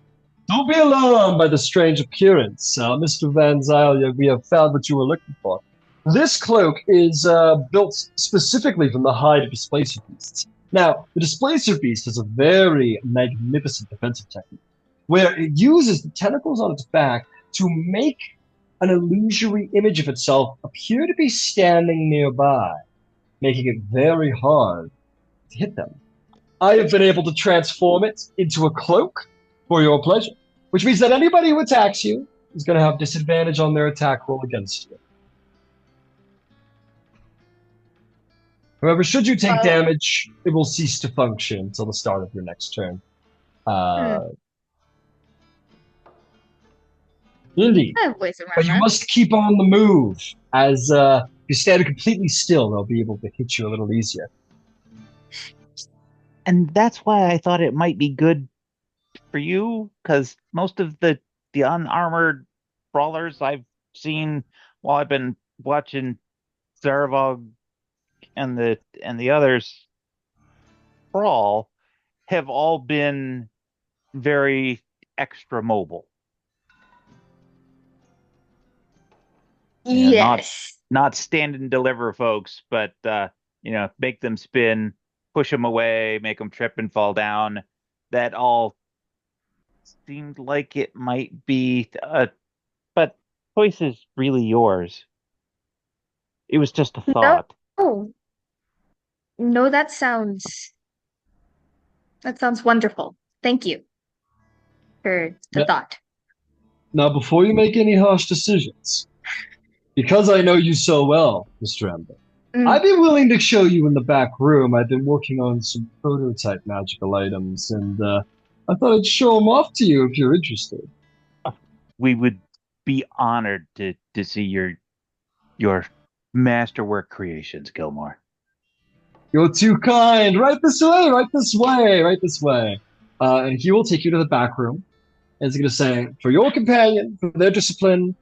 "Don't be alarmed by the strange appearance, Mr. Van Zyl. We have found what you were looking for. This cloak is built specifically from the hide of displacer beasts. Now, the displacer beast is a very magnificent defensive technique where it uses the tentacles on its back to make an illusory image of itself appear to be standing nearby, making it very hard to hit them. I have been able to transform it into a cloak for your pleasure, which means that anybody who attacks you is going to have disadvantage on their attack roll against you. However, should you take damage, it will cease to function until the start of your next turn. Indeed. But you must keep on the move, as if you stand completely still, they'll be able to hit you a little easier. And that's why I thought it might be good for you, because most of the unarmored brawlers I've seen while I've been watching Zarevog and the others brawl have all been very extra mobile. Not stand and deliver folks, but make them spin, push them away, make them trip and fall down. That all seemed like it might be choice is really yours. It was just a thought. No, no, that sounds wonderful. Thank you for the Now, thought. now, before you make any harsh decisions, because I know you so well, Mr. Ember, I'd be willing to show you in the back room. I've been working on some prototype magical items, and I thought I'd show them off to you if you're interested. We would be honored to see your masterwork creations, Gilmore. You're too kind. Right this way, right this way, right this way. And he will take you to the back room. And he's going to say, for your companion, for their discipline,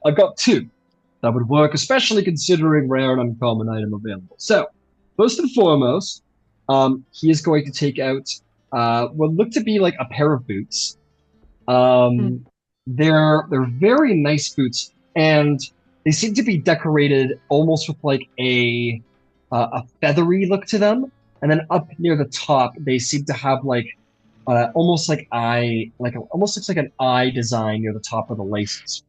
I've got two that would work, especially considering rare and uncommon item available. So, first and foremost, he is going to take out what look to be like a pair of boots. They're very nice boots, and they seem to be decorated almost with like a feathery look to them. And then up near the top, they seem to have like almost like almost looks like an eye design near the top of the laces.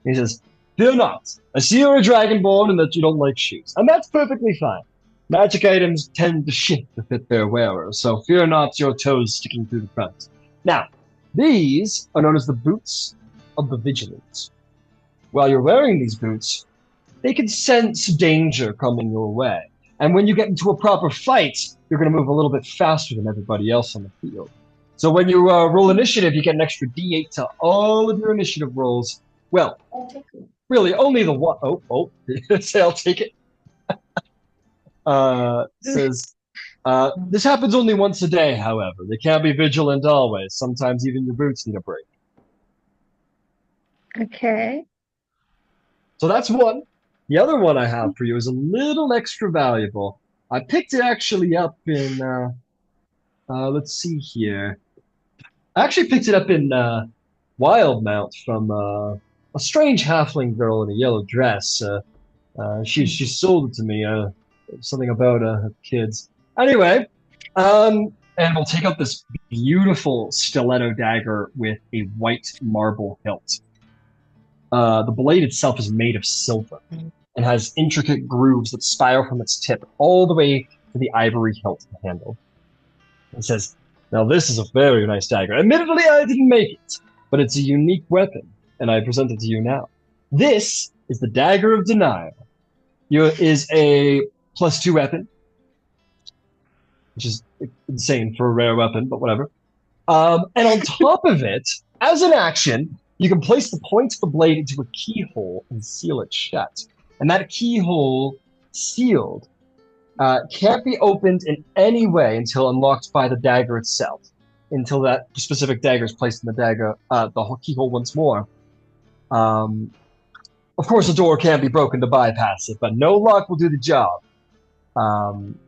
And he says, "Fear not. I see you're a dragonborn and that you don't like shoes, and that's perfectly fine. Magic items tend to shift to fit their wearers, so fear not your toes sticking through the front. Now, these are known as the boots of the vigilant. While you're wearing these boots, they can sense danger coming your way. And when you get into a proper fight, you're going to move a little bit faster than everybody else on the field. So when you roll initiative, you get an extra D8 to all of your initiative rolls. Well, really, only the one. Oh, say I'll take it. Says, this happens only once a day, however. They can't be vigilant always. Sometimes even your boots need a break. Okay. So that's one. The other one I have for you is a little extra valuable. I picked it actually up in, let's see here. I actually picked it up in Wildmount from a strange halfling girl in a yellow dress. She sold it to me. Something about her kids. Anyway, and we'll take out this beautiful stiletto dagger with a white marble hilt. The blade itself is made of silver and has intricate grooves that spiral from its tip all the way to the ivory hilt handle. It says, "Now this is a very nice dagger. Admittedly, I didn't make it, but it's a unique weapon, and I present it to you now. This is the Dagger of Denial. It is a +2 weapon, which is insane for a rare weapon, but whatever. And on top of it, as an action, you can place the point of the blade into a keyhole and seal it shut. And that keyhole sealed can't be opened in any way until unlocked by the dagger itself. Until that specific dagger is placed in the dagger, the keyhole once more. Of course, the door can't be broken to bypass it, but no lock will do the job.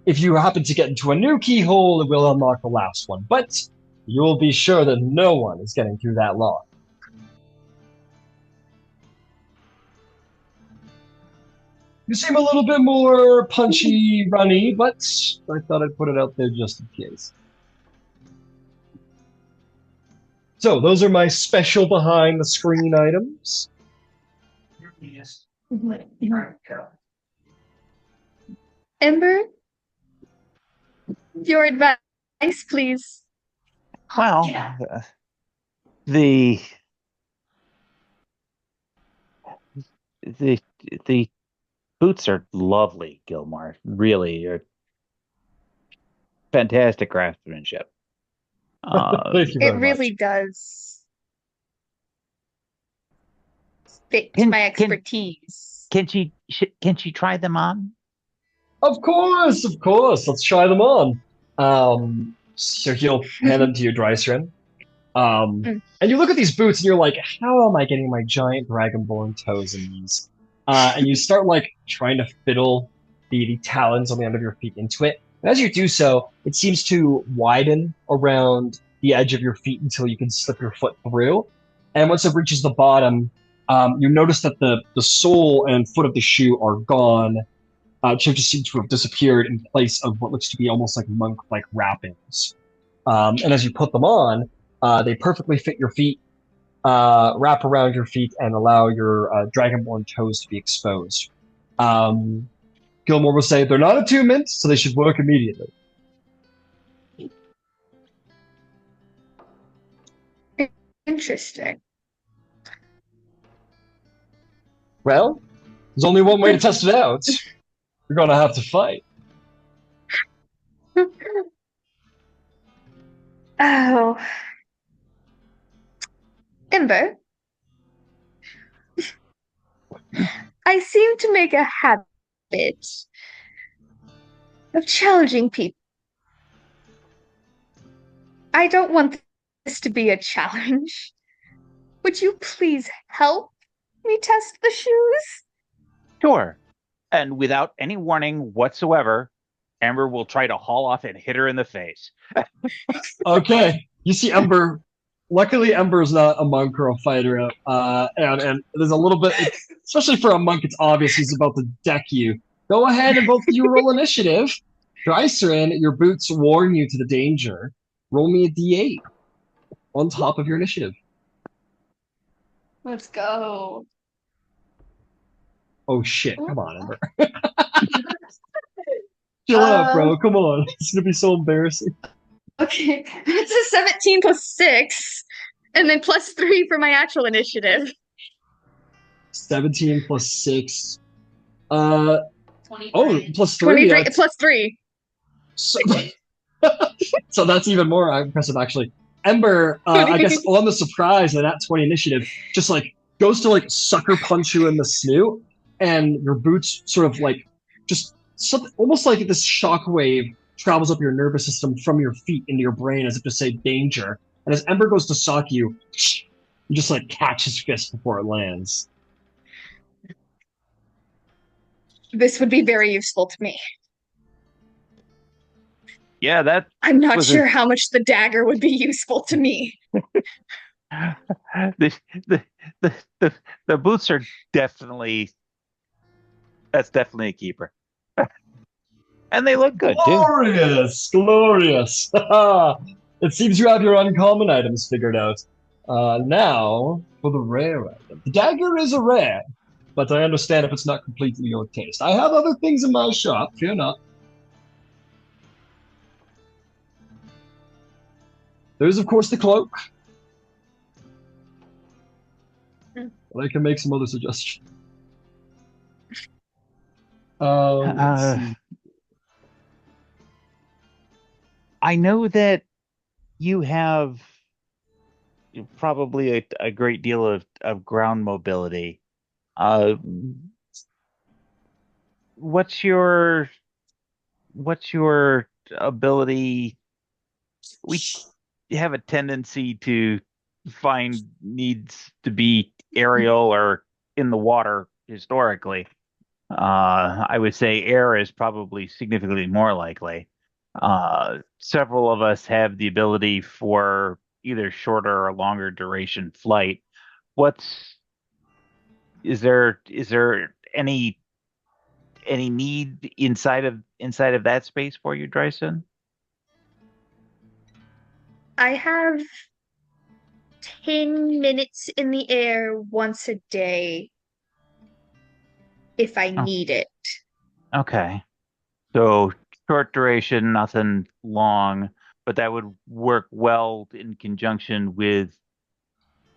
If you happen to get into a new keyhole, it will unlock the last one. But you'll be sure that no one is getting through that lock." You seem a little bit more punchy, runny, but I thought I'd put it out there just in case. So those are my special behind-the-screen items. Ember, your advice, please. Well, the boots are lovely, Gilmore. Really, you're fantastic craftsmanship. Thank you very It really much. does fit my expertise. Can she try them on? Of course. Let's try them on. So he'll hand them to you, Drysrinn. And you look at these boots and you're like, how am I getting my giant dragonborn toes in these? And you start like trying to fiddle the talons on the end of your feet into it. And as you do so, it seems to widen around the edge of your feet until you can slip your foot through. And once it reaches the bottom, you notice that the sole and foot of the shoe are gone. Just seem to have disappeared in place of what looks to be almost like monk-like wrappings. And as you put them on, they perfectly fit your feet. wrap around your feet and allow your dragonborn toes to be exposed. Gilmore will say they're not attunement, so they should work immediately. Interesting. Well, there's only one way to test it out. You're gonna have to fight. Oh. Ember, I seem to make a habit of challenging people. I don't want this to be a challenge. Would you please help me test the shoes? Sure. And without any warning whatsoever, Amber will try to haul off and hit her in the face. Okay, you see Ember. Luckily, Ember is not a monk or a fighter, and there's a little bit, especially for a monk, it's obvious he's about to deck you. Go ahead and both of you roll initiative. Drysrinn, your boots warn you to the danger. Roll me a d8 on top of your initiative. Let's go. Oh shit! Come on, Ember. Chill out, bro. Come on. It's gonna be so embarrassing. Okay, it's a 17 plus 6, and then plus 3 for my actual initiative. 17 plus 6. 23. Oh, plus 3. 23 plus 3. So, so that's even more impressive, actually. Ember, I guess on the surprise and at 20 initiative, just like goes to like sucker punch you in the snoot, and your boots sort of like just something almost like this shockwave travels up your nervous system from your feet into your brain as if to say danger. And as Ember goes to sock you, you just like catch his fist before it lands. This would be very useful to me. Yeah, that I'm not sure how much the dagger would be useful to me. the boots are definitely that's definitely a keeper. And they look good glorious, too. Glorious. It seems you have your uncommon items figured out. Now for the rare item. The dagger is a rare, but I understand if it's not completely your taste. I have other things in my shop, fear not. There's, of course, the cloak. But I can make some other suggestions. I know that you have probably a great deal of ground mobility. What's your ability? We have a tendency to find needs to be aerial or in the water historically. I would say air is probably significantly more likely. Several of us have the ability for either shorter or longer duration flight. Is there any need inside of that space for you, Drysrinn? I have 10 minutes in the air once a day if I need it. Okay. So short duration, nothing long, but that would work well in conjunction with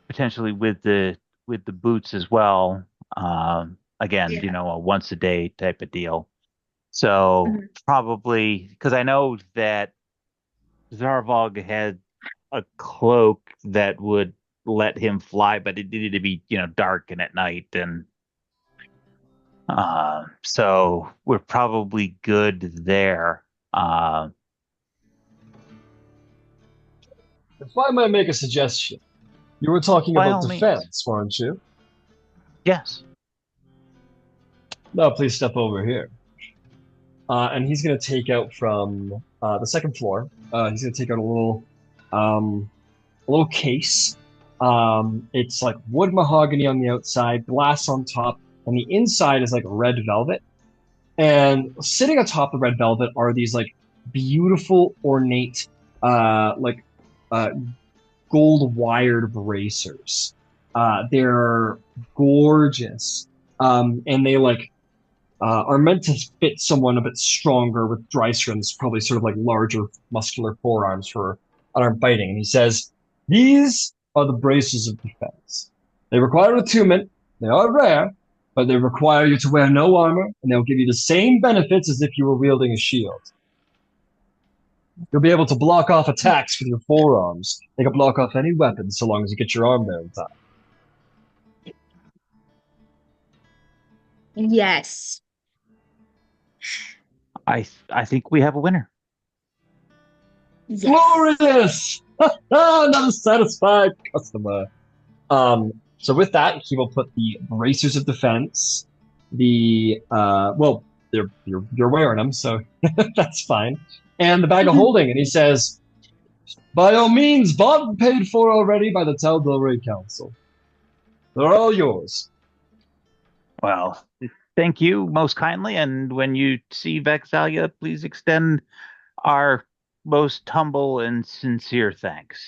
potentially with the boots as well. Again, Yeah. A once a day type of deal. So probably because I know that Zarvog had a cloak that would let him fly, but it needed to be, dark and at night. And so we're probably good there. If I might make a suggestion, you were talking about defense, weren't you? Yes. No, please step over here. And he's going to take out from the second floor. He's going to take out a little case. It's like wood mahogany on the outside, glass on top, and the inside is like red velvet. And sitting atop the red velvet are these like beautiful, ornate, gold wired bracers. They're gorgeous, and they are meant to fit someone a bit stronger with Drysrinn's probably sort of like larger muscular forearms for unarmed fighting. And he says, these are the braces of defense. They require attunement. They are rare, but they require you to wear no armor, and they'll give you the same benefits as if you were wielding a shield. You'll be able to block off attacks with your forearms. They can block off any weapon so long as you get your arm there in time. Yes. I think we have a winner. Yes. Glorious! Another satisfied customer. So with that, he will put the bracers of defense, you're wearing them, so that's fine, and the bag of holding, and he says, by all means, bought and paid for already by the Tal'Dorei Council. They're all yours. Well, thank you most kindly, and when you see Vexalia, please extend our most humble and sincere thanks.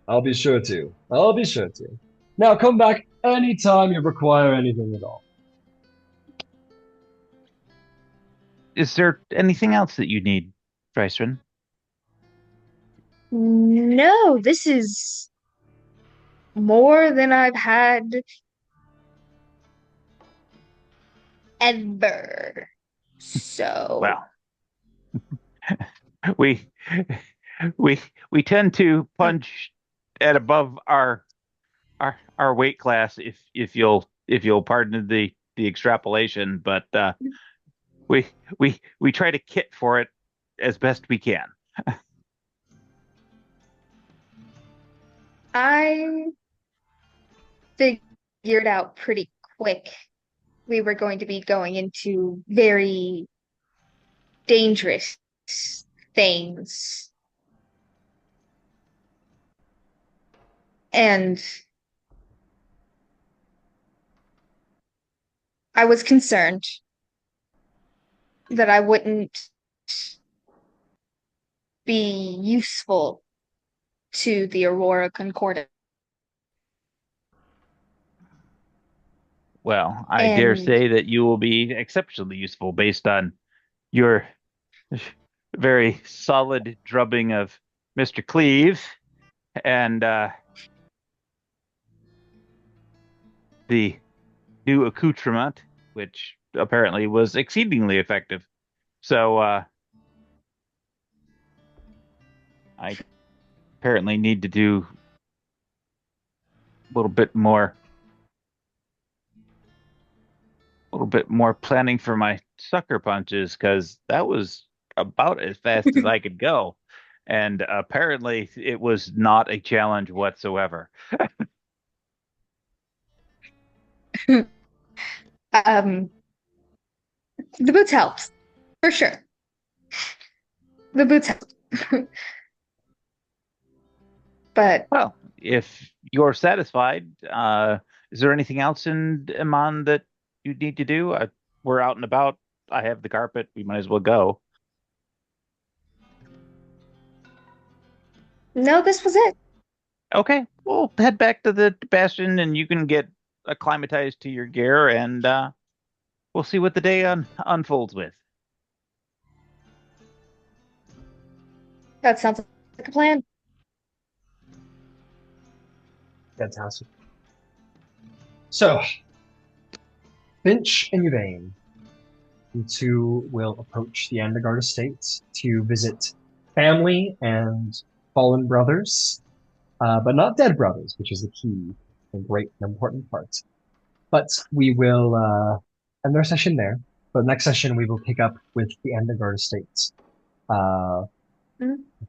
I'll be sure to. Now come back anytime you require anything at all. Is there anything else that you need, Drysrinn? No, this is more than I've had ever. So Well, we tend to punch at above our weight class, if you'll pardon the extrapolation, but we try to kit for it as best we can. I figured out pretty quick we were going to be going into very dangerous things. And I was concerned that I wouldn't be useful to the Aurora Concordant. Well, I dare say that you will be exceptionally useful based on your very solid drubbing of Mr. Cleave and the new accoutrement, which apparently was exceedingly effective. So I apparently need to do a little bit more planning for my sucker punches, because that was about as fast as I could go. And apparently it was not a challenge whatsoever. The boots helped, for sure. The boots helped. But well, if you're satisfied, is there anything else in Iman that you need to do? We're out and about. I have the carpet. We might as well go. No, this was it. Okay, we'll head back to the bastion, and you can get acclimatized to your gear, and we'll see what the day unfolds with. That sounds like a plan. Fantastic. So, Finch and Yvain, you two will approach the Andegard estate to visit family and fallen brothers, but not dead brothers, which is the key and great and important part. But we will end our session there. But next session, we will pick up with the Andegard estate.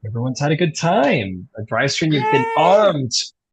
Everyone's had a good time. Drysrinn, you've been armed